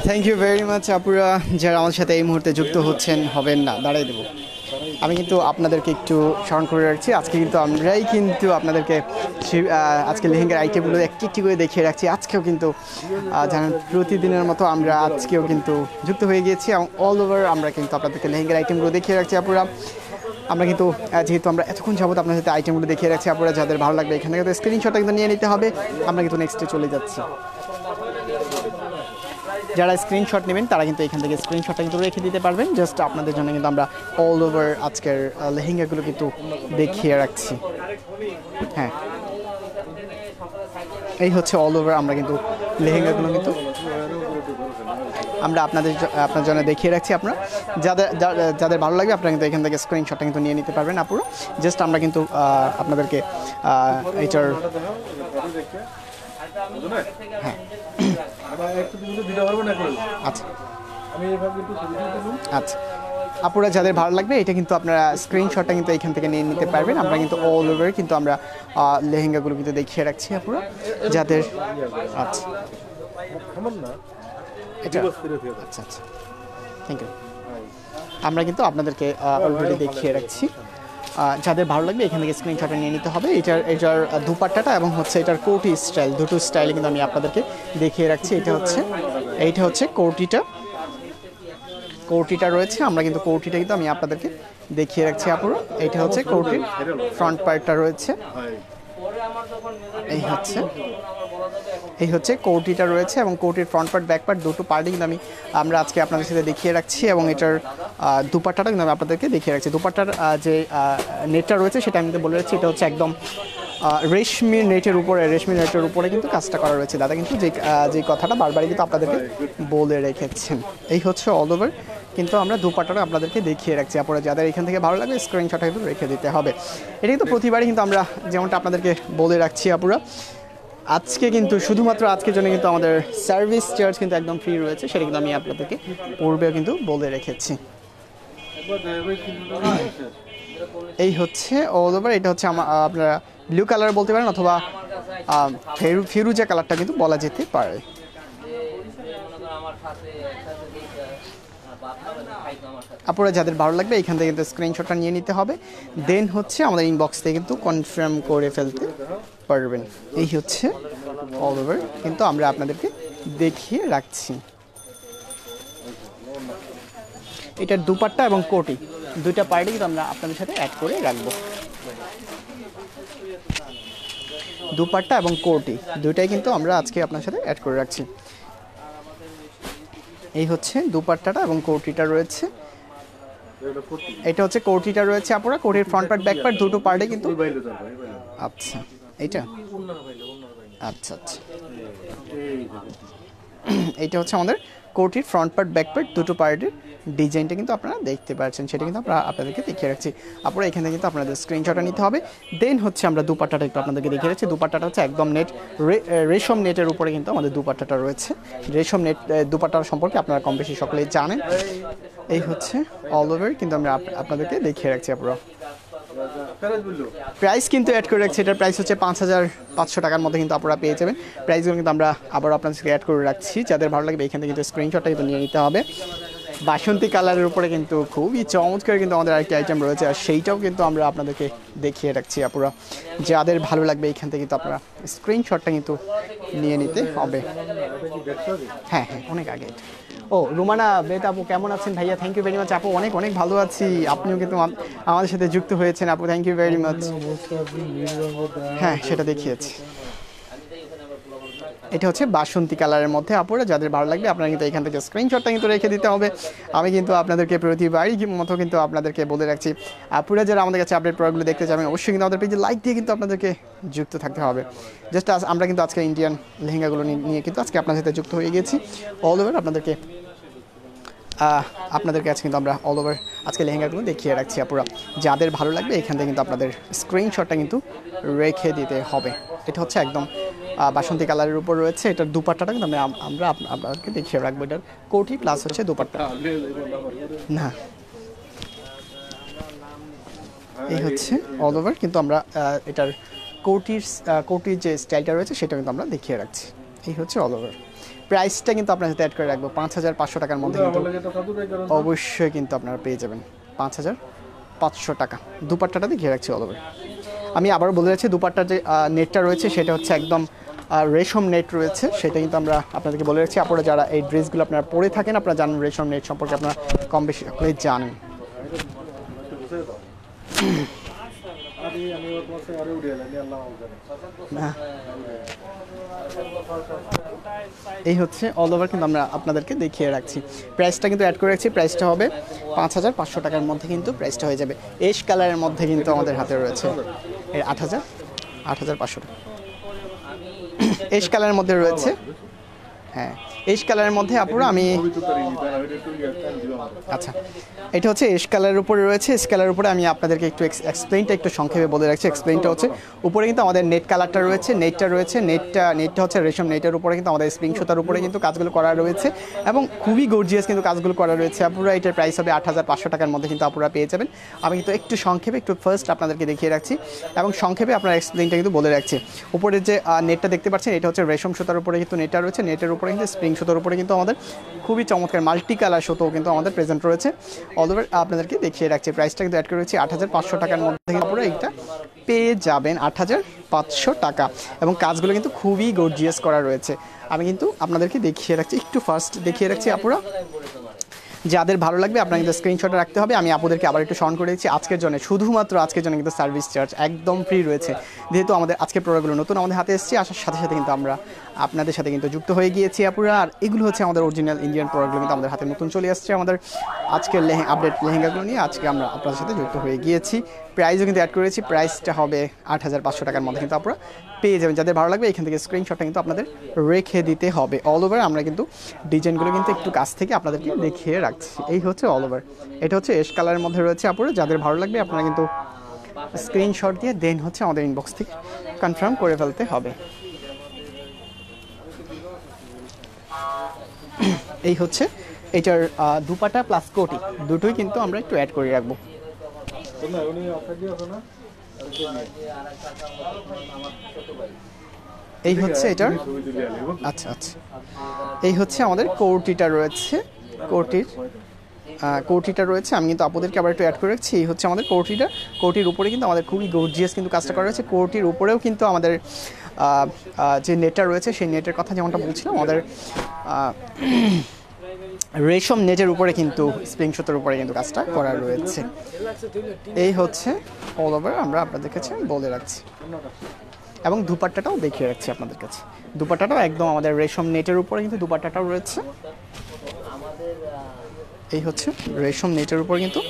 থ্যাংক ইউ ভেরি মাচ আপুরা যারা আমার সাথে এই মুহূর্তে যুক্ত হচ্ছেন, হবেন না দাঁড়াই দেবো। আমি কিন্তু আপনাদেরকে একটু স্মরণ করে রাখছি, আজকে কিন্তু আমরাই কিন্তু আপনাদেরকে আজকে লেহেঙ্গার আইটেমগুলো একটি একটি করে দেখিয়ে রাখছি। আজকেও কিন্তু জানেন প্রতিদিনের মতো আমরা আজকেও কিন্তু যুক্ত হয়ে গিয়েছি, এবং অল ওভার আমরা কিন্তু আপনাদেরকে লেহেঙ্গার আইটেমগুলো দেখিয়ে রাখছি আপুরা। আমরা কিন্তু যেহেতু আমরা এতক্ষণ যাবত আপনার সাথে আইটেমগুলো দেখিয়ে রাখছি আপুরা, যাদের ভালো লাগবে এখান থেকে স্ক্রিনশটটা কিন্তু নিয়ে নিতে হবে। আমরা কিন্তু নেক্সটে চলে যাচ্ছি, যারা স্ক্রিনশট নেবেন তারা কিন্তু এখান থেকে স্ক্রিনশটটা কিন্তু রেখে দিতে পারবেন। জাস্ট আপনাদের জন্য কিন্তু আমরা অল ওভার আজকের লেহেঙ্গাগুলো কিন্তু দেখিয়ে রাখছি। হ্যাঁ, এই হচ্ছে অল ওভার আমরা কিন্তু লেহেঙ্গাগুলো কিন্তু আমরা আপনার জন্য দেখিয়ে রাখছি। আপনারা যাদের ভালো লাগবে আপনারা কিন্তু এখান থেকে স্ক্রিনশটটা কিন্তু নিয়ে নিতে পারবেন আপুরো। জাস্ট আমরা কিন্তু আপনাদেরকে এটার হ্যাঁ আচ্ছা আচ্ছা আপুরা যাদের ভালো লাগবে এটা কিন্তু আপনারা স্ক্রিনশটটা কিন্তু এখান থেকে নিয়ে নিতে পারবেন। আমরা কিন্তু অল ওভার কিন্তু আমরা লেহেঙ্গাগুলো কিন্তু দেখিয়ে রাখছি আপুরা যাদের আচ্ছা এটা আচ্ছা আচ্ছা থ্যাংক ইউ। আমরা কিন্তু আপনাদেরকে অলরেডি দেখিয়ে রাখছি, যাদের ভালো লাগবে এখান থেকে স্ক্রিনশটটা নিয়ে নিতে হবে। এটার দুপাট্টাটা এবং হচ্ছে এটার কোটি স্টাইল, দুটো স্টাইলে কিন্তু আমি আপনাদেরকে দেখিয়ে রাখছি। এইটা হচ্ছে কোটিটা রয়েছে, আমরা কিন্তু কোটিটা কিন্তু আমি আপনাদেরকে দেখিয়ে রাখছি আপুরো। এইটা হচ্ছে কোটির ফ্রন্ট পার্টটা রয়েছে, এই হচ্ছে কোটিটা রয়েছে, এবং কোটির ফ্রন্ট পার্ট ব্যাক পার্ট দুটো পার্টই কিন্তু আমরা আজকে আপনাদের সাথে দেখিয়ে রাখছি, এবং এটার দুপাট্টাটা কিন্তু আমি আপনাদেরকে দেখিয়ে রাখছি। দুপাট্টার যে নেটটা রয়েছে সেটা আমি বলে রাখছি, এটা হচ্ছে একদম রেশমি নেটের উপরে কিন্তু কাজটা করা রয়েছে। দাদা কিন্তু যে কথাটা বারবারই কিন্তু আপনাদেরকে বলে রেখেছেন। এই হচ্ছে অল ওভার কিন্তু আমরা দুপাট্টাটা আপনাদেরকে দেখিয়ে রাখছি। আপনারা যাদের এখান থেকে ভালো লাগবে স্ক্রিনশটটা কিন্তু রেখে দিতে হবে। এটা কিন্তু প্রতিবারই কিন্তু আমরা যেমনটা আপনাদেরকে বলে রাখছি আপুরা, আজকে কিন্তু শুধুমাত্র আজকের জন্য কিন্তু আমাদের সার্ভিস চার্জ কিন্তু একদম ফ্রি রয়েছে, সেটা কিন্তু আমি আপনাদেরকে পূর্বেও কিন্তু বলে রেখেছি। এই হচ্ছে অল ওভার, এটা হচ্ছে আপনারা ব্লু কালার বলতে পারেন অথবা ফিরুজা কালারটা কিন্তু বলা যেতে পারে। আপনারা যাদের ভালো লাগবে এখান থেকে কিন্তু স্ক্রিনশটটা নিয়ে নিতে হবে, দেন হচ্ছে আমাদের ইনবক্স থেকে কিন্তু কনফার্ম করে ফেলতে পারবেন। এই হচ্ছে অল ওভার কিন্তু আমরা আপনাদেরকে দেখিয়ে রাখছি। এটার দুপাট্টা এবং কোটি দুইটা পার্টি কিন্তু আমরা আপনাদের সাথে অ্যাড করে রাখবো। দুপাট্টা এবং কোটি দুইটাই কিন্তু আমরা আজকে আপনার সাথে অ্যাড করে রাখছি। এই হচ্ছে দুপাট্টাটা এবং কোটিটা রয়েছে, এটা হচ্ছে কোটিটা রয়েছে আপনারা কোটির ফ্রন্ট পার্ট ব্যাক পার্ট দুটো পার্টে কিন্তু আচ্ছা এইটা আচ্ছা আচ্ছা এইটা হচ্ছে আমাদের কোটির ফ্রন্ট পার্ট ব্যাক পার্ট দুটো পার্টের ডিজাইনটা কিন্তু আপনারা দেখতে পাচ্ছেন, সেটা কিন্তু আমরা আপনাদেরকে দেখিয়ে রাখছি। আপনারা এখানে কিন্তু আপনাদের স্ক্রিনশটটা নিতে হবে, দেন হচ্ছে আমরা দুপাট্টাটা একটু আপনাদেরকে দেখিয়ে রাখছি। দুপাট্টাটা হচ্ছে একদম রেশম নেটের উপরে কিন্তু আমাদের দুপাট্টাটা রয়েছে। রেশম নেট দুপাট্টার সম্পর্কে আপনারা কম বেশি সকলেই জানেন। এই হচ্ছে অল ওভার কিন্তু আমরা আপনাদেরকে দেখিয়ে রাখছি। আপনারা প্রাইস কিন্তু অ্যাড করে রাখছি, এটার প্রাইস হচ্ছে 5500 টাকার মধ্যে কিন্তু আপনারা পেয়ে যাবেন। প্রাইসগুলো কিন্তু আমরা আবার আপনাদেরকে অ্যাড করে রাখছি, যাদের ভালো লাগবে এখান থেকে কিন্তু স্ক্রিনশটটা কিন্তু নিয়ে নিতে হবে। বাসন্তী কালারের উপরে কিন্তু খুবই চমৎকার কিন্তু আমাদের আরেকটি আইটেম রয়েছে, আর সেইটাও কিন্তু আমরা আপনাদেরকে দেখিয়ে রাখছি। আপুরা যাদের ভালো লাগবে এখান থেকে কিন্তু আপনারা স্ক্রিনশটটা কিন্তু নিয়ে নিতে হবে। হ্যাঁ হ্যাঁ, অনেক আগে এটা। ও রুমানা বেত আপু কেমন আছেন ভাইয়া? থ্যাংক ইউ ভেরি মাচ আপু, অনেক অনেক ভালো আছি। আপনিও কিন্তু আমাদের সাথে যুক্ত হয়েছেন আপু, থ্যাংক ইউ ভেরি মাচ। হ্যাঁ সেটা দেখিয়েছি। এটা হচ্ছে বাসন্তী কালারের মধ্যে আপুরা, যাদের ভালো লাগবে আপনারা কিন্তু এখান থেকে স্ক্রিনশটটা কিন্তু রেখে দিতে হবে। আমি কিন্তু আপনাদেরকে প্রতিবারই মতো কিন্তু আপনাদেরকে বলে রাখছি, আপুরা যারা আমাদের কাছে আপডেট প্রোডাক্টগুলো দেখতে যাবেন অবশ্যই কিন্তু আমাদের পেজে লাইক দিয়ে কিন্তু আপনাদেরকে যুক্ত থাকতে হবে। জাস্ট আমরা কিন্তু আজকে ইন্ডিয়ান লেহেঙ্গাগুলো নিয়ে কিন্তু আজকে আপনার সাথে যুক্ত হয়ে গেছি। অল ওভার আপনাদেরকে কাছে কিন্তু আমরা অল ওভার আজকে লেহেঙ্গাগুলো দেখিয়ে রাখছি আপুরা, যাদের ভালো লাগবে এখান থেকে কিন্তু আপনাদের স্ক্রিনশটটা কিন্তু রেখে দিতে হবে। এটা হচ্ছে একদম বাসন্তী কালারের উপর রয়েছে। এটার দুপাট্টাটা কিন্তু আমরা আপনাদেরকে দেখিয়ে রাখবো। এটার কোটি প্লাস হচ্ছে দুপাট্টা না, এই হচ্ছে অল ওভার কিন্তু আমরা এটার কোটির যে স্টাইলটা রয়েছে সেটা কিন্তু আমরা দেখিয়ে রাখছি। এই হচ্ছে অল ওভার। প্রাইসটা কিন্তু আপনার সাথে অ্যাড করে রাখবো 5500 টাকার মধ্যে কিন্তু অবশ্যই কিন্তু আপনারা পেয়ে যাবেন 5500 টাকা। দুপাট্টাটা দেখিয়ে রাখছি অল ওভার। আমি আবারও বলে রাখছি, দুপাট্টার যে নেটটা রয়েছে সেটা হচ্ছে একদম রেশম নেট রয়েছে, সেটা কিন্তু আমরা আপনাদেরকে বলে রাখছি। আপনারা যারা এই ড্রেসগুলো আপনারা পরে থাকেন আপনারা জানেন রেশম নেট সম্পর্কে আপনারা কম বেশি জানেন। এই হচ্ছে অল ওভার কিন্তু আমরা আপনাদেরকে দেখিয়ে রাখছি। প্রাইসটা কিন্তু অ্যাড করে রাখছি, প্রাইসটা হবে 5500 টাকার মধ্যে কিন্তু প্রাইসটা হয়ে যাবে। এশ কালারের মধ্যে কিন্তু আমাদের হাতে রয়েছে 8500 টাকা। এশ কালারের মধ্যে রয়েছে, হ্যাঁ এশ কালারের মধ্যে আপুরা আমি আচ্ছা এটা হচ্ছে এশ কালারের উপরে রয়েছে। এশ কালারের উপরে আমি আপনাদেরকে একটু এক্সপ্লেইনটা একটু সংক্ষেপে বলে রাখছি। এক্সপ্লেইনটা হচ্ছে উপরে কিন্তু আমাদের নেট কালারটা রয়েছে, নেটটা হচ্ছে রেশম নেটের উপরে কিন্তু আমাদের স্প্রিং সুতার উপরে কিন্তু কাজগুলো করা রয়েছে এবং খুবই গর্জিয়াস কিন্তু কাজগুলো করা রয়েছে আপুরা। এটার প্রাইস হবে 8500 টাকার মধ্যে কিন্তু আপুরা পেয়ে যাবেন। আমি কিন্তু একটু সংক্ষেপে একটু ফার্স্ট আপনাদেরকে দেখিয়ে রাখছি এবং সংক্ষেপে আপনার এক্সপ্লেইনটা কিন্তু বলে রাখছি। উপরে যে নেটটা দেখতে পাচ্ছেন এটা হচ্ছে রেশম সুতার উপরে কিন্তু নেটটা রয়েছে, নেটের উপরে কিন্তু স্প্রিং সুতার উপরে কিন্তু আমাদের খুবই চমৎকার মাল্টি কালার সুতোও কিন্তু আমাদের প্রেজেন্ট রয়েছে। অল ওভার আপনাদেরকে দেখিয়ে রাখছি। প্রাইসটা কিন্তু অ্যাড করে রয়েছে 8500 টাকার মধ্যে আপনারা এইটা পেয়ে যাবেন 8500 টাকা এবং কাজগুলো কিন্তু খুবই গর্জিয়াস করা রয়েছে। আমি কিন্তু আপনাদেরকে দেখিয়ে রাখছি, একটু ফার্স্ট দেখিয়ে রাখছি আপুরা, যাদের ভালো লাগবে আপনারা কিন্তু স্ক্রিনশট রাখতে হবে। আমি আপনাদেরকে আবার একটু স্মরণ করে দিচ্ছি, আজকের জন্য শুধুমাত্র আজকের জন্য কিন্তু সার্ভিস চার্জ একদম ফ্রি রয়েছে। যেহেতু আমাদের আজকের প্রোডাক্টগুলো নতুন আমাদের হাতে এসেছে, আসার সাথে সাথে কিন্তু আমরা আপনাদের সাথে কিন্তু যুক্ত হয়ে গিয়েছি আপুরা। আর এগুলো হচ্ছে আমাদের অরিজিনাল ইন্ডিয়ান প্রোডাক্টগুলো কিন্তু আমাদের হাতে নতুন চলে আসছে। আমাদের আজকের আপডেট লেহেঙ্গাগুলো নিয়ে আজকে আমরা আপনাদের সাথে যুক্ত হয়ে গিয়েছি। প্রাইসও কিন্তু অ্যাড করেছি, প্রাইসটা হবে 8500 টাকার মধ্যে কিন্তু আপনারা পেয়ে যাবেন। যাদের ভালো লাগবে এখান থেকে স্ক্রিনশটটা কিন্তু আপনাদের রেখে দিতে হবে। অল ওভার আমরা কিন্তু ডিজাইনগুলো কিন্তু একটু কাছ থেকে আপনাদেরকে দেখিয়ে রাখছি। এই হচ্ছে অল ওভার, এটা হচ্ছে এশ কালারের মধ্যে রয়েছে আপুরা। যাদের ভালো লাগবে আপনারা কিন্তু স্ক্রিনশট দিয়ে দেন হচ্ছে আমাদের ইনবক্স থেকে কনফার্ম করে ফেলতে হবে। এই হচ্ছে এটার দুপাটা প্লাস কোটি দুটোই কিন্তু আমরা একটু অ্যাড করে রাখবো। এই হচ্ছে এটার আচ্ছা আচ্ছা এই হচ্ছে আমাদের কোটিটা রয়েছে, কোটিটা রয়েছে। আমি কিন্তু আপনাদেরকে আবার একটু অ্যাড করে রাখছি। এই হচ্ছে আমাদের কোটির উপরে কিন্তু আমাদের খুবই গর্জিয়াস কিন্তু কাজটা করা রয়েছে। কোটির উপরেও কিন্তু আমাদের যে নেটটা রয়েছে সেই নেটের কথা যেমনটা বলছিলাম, আমাদের রেশম নেটের উপরে কিন্তু স্প্রিং সুতার উপরে কিন্তু কাজটা করা রয়েছে। এই হচ্ছে অল ওভার আমরা আপনাদের কাছে বলে রাখছি এবং দুপাট্টাটাও দেখিয়ে রাখছি আপনাদের কাছে। দুপাট্টাটাও একদম আমাদের রেশম নেটের উপরে কিন্তু দুপাট্টাটাও রয়েছে। এই হচ্ছে রেশম নেটের উপর কিন্তু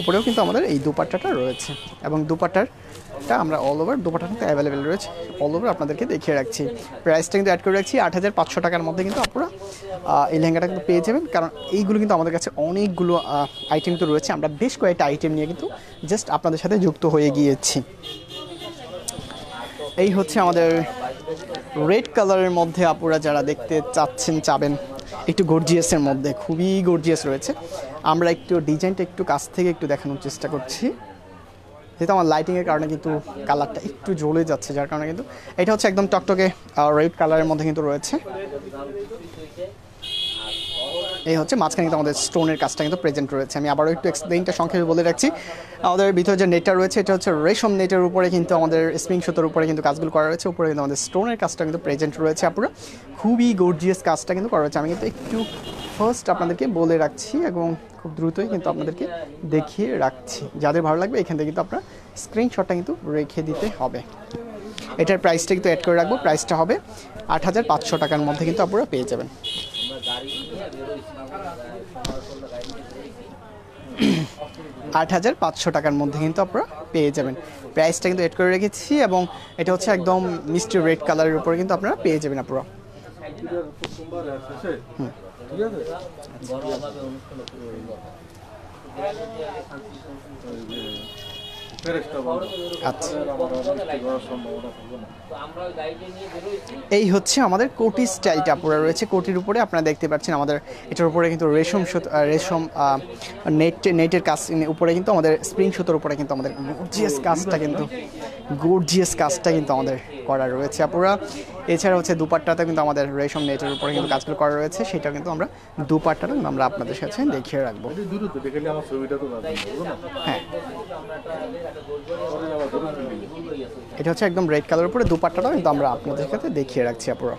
উপরেও কিন্তু আমাদের এই দুপাট্টাটা রয়েছে এবং দুপাট্টাটা আমরা অল ওভার দুপাট্টা কিন্তু অ্যাভেলেবেল রয়েছে। অল ওভার আপনাদেরকে দেখিয়ে রাখছি। প্রাইসটা কিন্তু অ্যাড করে রাখছি 8500 টাকার মধ্যে কিন্তু আপনারা এই লেহেঙ্গাটা কিন্তু পেয়ে যাবেন। কারণ এইগুলো কিন্তু আমাদের কাছে অনেকগুলো আইটেম তো রয়েছে, আমরা বেশ কয়েকটা আইটেম নিয়ে কিন্তু জাস্ট আপনাদের সাথে যুক্ত হয়ে গিয়েছি। এই হচ্ছে আমাদের রেড কালারের মধ্যে আপুরা যারা দেখতে চাবেন একটু গর্জিয়াসের মধ্যে, খুবই গর্জিয়াস রয়েছে। আমরা একটু ডিজাইনটা একটু কাছ থেকে একটু দেখানোর চেষ্টা করছি। যেহেতু আমার লাইটিংয়ের কারণে কিন্তু কালারটা একটু জ্বলে যাচ্ছে, যার কারণে কিন্তু এটা হচ্ছে একদম টকটকে রেড কালারের মধ্যে কিন্তু রয়েছে। এই হচ্ছে মাঝখানে কিন্তু আমাদের স্টোনের কাজটা কিন্তু প্রেজেন্ট রয়েছে। আমি আবারও একটু এক্সপ্লেইনটা সংক্ষেপে বলে রাখছি। আমাদের ভিতরে যে নেটটা রয়েছে এটা হচ্ছে রেশম নেটের উপরে কিন্তু আমাদের স্প্রিং সুতোর উপরে কিন্তু কাজগুলো করা রয়েছে। উপরে কিন্তু আমাদের স্টোনের কাজটা কিন্তু প্রেজেন্ট রয়েছে। আপুরা খুবই গর্জিয়াস কাজটা কিন্তু করা রয়েছে। আমি কিন্তু একটু ফার্স্ট আপনাদেরকে বলে রাখছি এবং খুব দ্রুতই কিন্তু আপনাদেরকে দেখিয়ে রাখছি। যাদের ভালো লাগবে এখান থেকে কিন্তু আপনার স্ক্রিনশটটা কিন্তু রেখে দিতে হবে। এটার প্রাইসটা কিন্তু অ্যাড করে রাখবো। প্রাইসটা হবে 8,500 টাকার মধ্যে কিন্তু আপনারা পেয়ে যাবেন। 8,500 টাকার মধ্যে কিন্তু আপনারা পেয়ে যাবেন। প্রাইসটা কিন্তু এড করে রেখেছি এবং এটা হচ্ছে একদম মিষ্টি রেড কালারের উপরে কিন্তু আপনারা পেয়ে যাবেন আপনারা। আচ্ছা, এই হচ্ছে আমাদের কোটি স্টাইলটা পুরো রয়েছে। কোটির উপরে আপনারা দেখতে পাচ্ছেন আমাদের এটার উপরে কিন্তু রেশম নেটের কাজ উপরে কিন্তু আমাদের স্প্রিং সুতোর উপরে কিন্তু আমাদের গর্জিয়াস কাজটা কিন্তু আমাদের করা রয়েছে আপুরা। এছাড়া হচ্ছে দুপাট্টাতে কিন্তু আমাদের রেশম নেটের উপরে কিন্তু কাজগুলো করা রয়েছে, সেটা কিন্তু আমরা দুপাট্টাটা কিন্তু আমরা আপনাদের সাথে দেখিয়ে রাখবো। হ্যাঁ, এটা হচ্ছে একদম রেড কালারের উপরে দুপাট্টাটাও কিন্তু আমরা আপনাদের সাথে দেখিয়ে রাখছি আপুরা।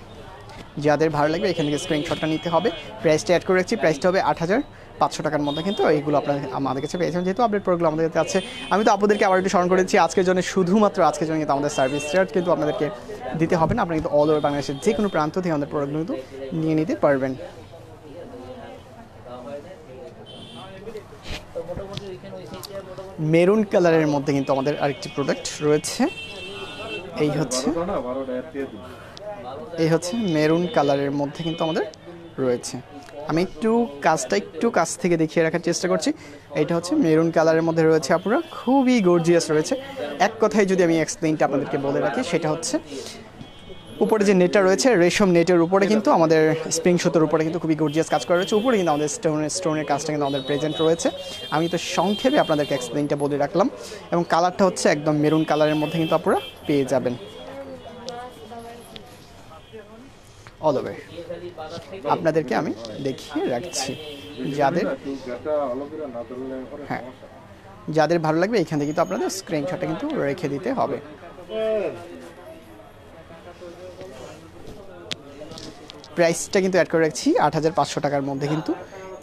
যাদের ভালো লাগবে এখান থেকে স্ক্রিনশটটা নিতে হবে। প্রাইসটা অ্যাড করে রাখছি। প্রাইসটা হবে 8,500 টাকার মধ্যে কিন্তু এইগুলো আপনারা আমাদের কাছে পেয়েছেন। যেহেতু আপডেট প্রোগ্রাম আমাদের কাছে আছে, আমি তো আপনাদেরকে আবার একটু স্মরণ করেছি আজকের জন্য, শুধুমাত্র আজকের জন্য কিন্তু আমাদের সার্ভিস চার্জ কিন্তু আপনাদেরকে দিতে হবে না। আপনারা কিন্তু অল ওভার বাংলাদেশের যে কোনো প্রান্ত থেকে আমাদের প্রোডাক্টগুলো কিন্তু নিয়ে নিতে পারবেন। মেরুন কালারের মধ্যে কিন্তু আমাদের আরেকটি প্রোডাক্ট রয়েছে। এই হচ্ছে মেরুন কালারের মধ্যে কিন্তু আমাদের রয়েছে। আমি একটু কাছ থেকে দেখিয়ে রাখার চেষ্টা করছি। এটা হচ্ছে মেরুন কালারের মধ্যে রয়েছে আপনারা, খুবই গর্জিয়াস রয়েছে। এক কথায় যদি আমি এক্সপ্লেইনটা আপনাদেরকে বলে রাখি, সেটা হচ্ছে উপরে যে নেটটা রয়েছে রেশম নেটের উপরে কিন্তু আমাদের স্প্রিং সুতোর উপরে কিন্তু খুবই গর্জিয়াস কাজ করা রয়েছে। উপরে কিন্তু আমাদের স্টোনের কাজটা কিন্তু আমাদের প্রেজেন্ট রয়েছে। আমি তো সংক্ষেপে আপনাদেরকে এক্সপ্লেইনটা বলে রাখলাম এবং কালারটা হচ্ছে একদম মেরুন কালারের মধ্যে কিন্তু আপনারা পেয়ে যাবেন অল ওভার। আপনাদেরকে আমি দেখিয়ে রাখছি। যাদের ভালো লাগবে এখান থেকে কিন্তু আপনাদের স্ক্রিনশটটা কিন্তু রেখে দিতে হবে। প্রাইসটা কিন্তু অ্যাড করে রাখছি 8,500 টাকার মধ্যে কিন্তু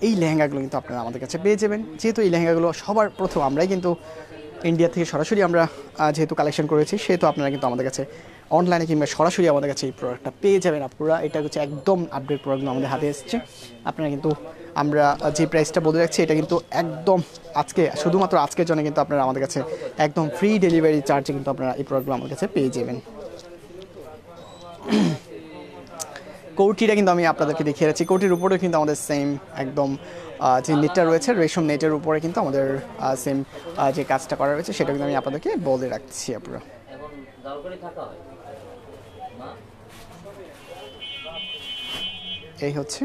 এই লেহেঙ্গাগুলো কিন্তু আপনারা আমাদের কাছে পেয়ে যাবেন। যেহেতু এই লেহেঙ্গাগুলো সবার প্রথম আমরাই কিন্তু ইন্ডিয়া থেকে সরাসরি আমরা যেহেতু কালেকশন করেছি, সেহেতু আপনারা কিন্তু আমাদের কাছে অনলাইনে কিংবা সরাসরি আমাদের কাছে এই প্রোডাক্টটা পেয়ে যাবেন আপনারা। এটা হচ্ছে একদম আপডেট প্রোডাক্টগুলো আমাদের হাতে এসছে। আপনারা কিন্তু আমরা যে প্রাইসটা বলে রাখছি এটা কিন্তু একদম শুধুমাত্র আজকের জন্য কিন্তু আপনারা আমাদের কাছে একদম ফ্রি ডেলিভারি চার্জে কিন্তু আপনারা এই প্রোডাক্টগুলো আমাদের কাছে পেয়ে যাবেন। কোটিটা কিন্তু আমি আপনাদেরকে দেখিয়ে রাখছি। কোটির উপরেও কিন্তু আমাদের সেম একদম যে নেটটা রয়েছে রেশম নেটের উপরে কিন্তু আমাদের সেম যে কাজটা করা রয়েছে সেটা কিন্তু আমি আপনাদেরকে বলে রাখছি আপনারা। এই হচ্ছে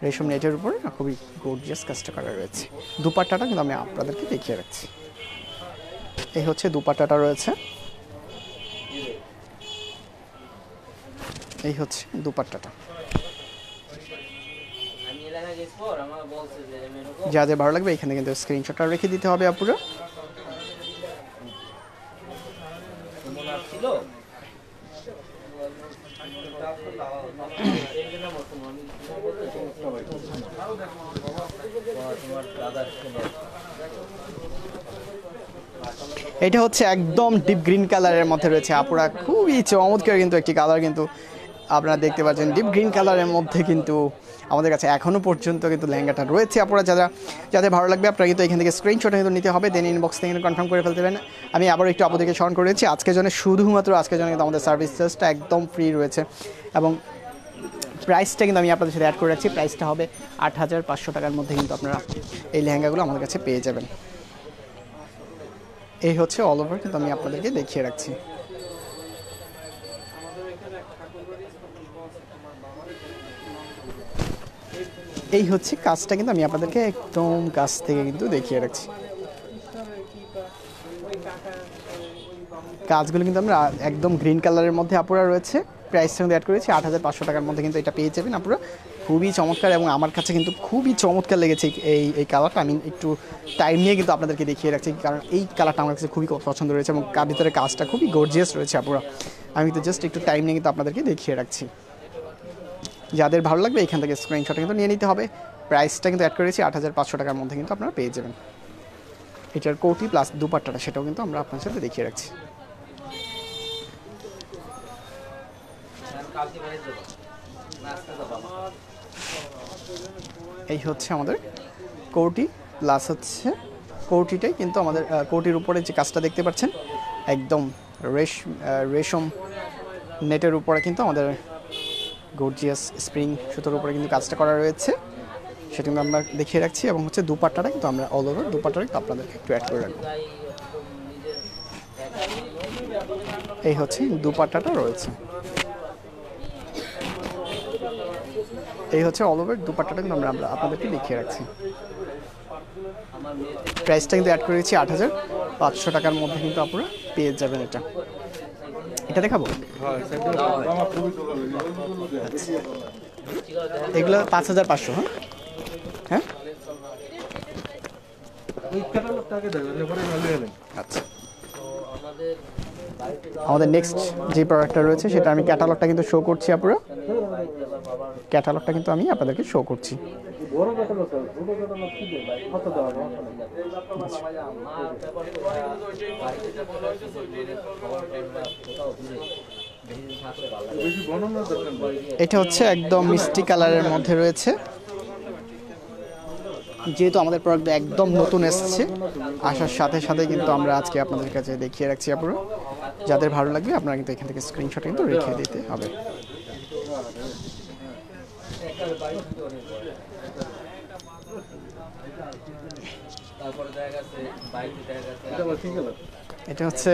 রেশম নেটের উপরে খুবই গর্জিয়াস কাজটা করা রয়েছে। দুপাট্টাটা কিন্তু আমি আপনাদেরকে দেখিয়ে রাখছি। এই হচ্ছে দুপাট্টাটা রয়েছে। এই হচ্ছে দুপাট্টাটা। যাদের ভালো লাগবে এখানে কিন্তু স্ক্রিনশটটা রেখে দিতে হবে আপুরা। এটা হচ্ছে একদম ডিপ গ্রিন কালারের মধ্যে রয়েছে আপুরা, খুবই চমৎকার কিন্তু একটি কালার কিন্তু আপনারা দেখতে পাচ্ছেন। ডিপ গ্রিন কালারের মধ্যে কিন্তু আমাদের কাছে এখনও পর্যন্ত কিন্তু লেহেঙ্গাটা রয়েছে। আপনারা যাদের ভালো লাগবে আপনারা কিন্তু এখান থেকে স্ক্রিনশট কিন্তু নিতে হবে, দেন ইনবক্স থেকে কিন্তু কনফার্ম করে ফেলতে পারেন। আমি আবার একটু আপনাদেরকে স্মরণ করেছি আজকের জন্য, শুধুমাত্র আজকের জন্য কিন্তু আমাদের সার্ভিস চার্জটা একদম ফ্রি রয়েছে এবং প্রাইসটা কিন্তু আমি আপনাদের সাথে অ্যাড করে রাখছি। প্রাইসটা হবে 8,500 টাকার মধ্যে কিন্তু আপনারা এই লেহেঙ্গাগুলো আমাদের কাছে পেয়ে যাবেন। এই হচ্ছে অল ওভার কিন্তু আমি আপনাদেরকে দেখিয়ে রাখছি। এই হচ্ছে কাজটা কিন্তু আমি আপনাদেরকে একদম কাছ থেকে কিন্তু দেখিয়ে রাখছি। কাজগুলো কিন্তু আমরা একদম গ্রিন কালারের মধ্যে আপুরা রয়েছে, প্রাইসটা কিন্তু অ্যাড করেছি 8,500 টাকার মধ্যে কিন্তু এটা পেয়ে যাবেন আপুরা। খুবই চমৎকার এবং আমার কাছে কিন্তু খুবই চমৎকার লেগেছে এই কালারটা। আমি একটু টাইম নিয়ে কিন্তু আপনাদেরকে দেখিয়ে রাখছি, কারণ এই কালারটা আমার কাছে খুবই পছন্দ রয়েছে এবং ভিতরে কাজটা খুবই গর্জিয়াস রয়েছে আপুরা। আমি কিন্তু জাস্ট একটু টাইম নিয়ে কিন্তু আপনাদেরকে দেখিয়ে রাখছি। যাদের ভালো লাগবে এখান থেকে স্ক্রিনশট কিন্তু নিয়ে নিতে হবে। প্রাইসটা কিন্তু অ্যাড করেছি 8,500 টাকার মধ্যে কিন্তু আপনারা পেয়ে যাবেন। এটার কোটি প্লাস দুপাট্টাটা সেটাও কিন্তু আমরা আপনার সাথে দেখিয়ে রাখছি। এই হচ্ছে আমাদের কোটি প্লাস হচ্ছে কোটিটাই কিন্তু আমাদের কোটির উপরে যে কাজটা দেখতে পাচ্ছেন একদম রেশম নেটের উপরে কিন্তু আমাদের গর্জিয়াস স্প্রিং সুতোর উপরে কিন্তু কাজটা করা রয়েছে, সেটা কিন্তু আমরা দেখিয়ে রাখছি। এবং হচ্ছে দুপাট্টাটা কিন্তু আমরা অল ওভার দুপাট্টাটা কিন্তু আপনাদেরকে একটু অ্যাড করে রাখবো। এই হচ্ছে দুপাট্টাটা রয়েছে, এই হচ্ছে অল ওভার দুপাট্টাটা কিন্তু আমরা আপনাদেরকে দেখিয়ে রাখছি। প্রাইসটা কিন্তু অ্যাড করেছি 8,500 টাকার মধ্যে কিন্তু আপনারা পেয়ে যাবেন। এটা দেখাবো, এগুলো 5,500। হ্যাঁ হ্যাঁ আচ্ছা, আমাদের নেক্সট যে প্রোডাক্টটা রয়েছে সেটা আমি ক্যাটালগটা কিন্তু শো করছি আপনারা, ক্যাটালগটা কিন্তু আমি আপনাদেরকে শো করছি। এটা হচ্ছে একদম মিষ্টি কালারের মধ্যে রয়েছে, যেহেতু আমাদের প্রোডাক্ট একদম নতুন এসেছে আসার সাথে সাথে কিন্তু আমরা আজকে আপনাদের কাছে দেখিয়ে রাখছি আপনারা। যাদের ভালো লাগবে আপনারা কিন্তু এখান থেকে স্ক্রিনশট কিন্তু রেখে দিতে হবে। এটা হচ্ছে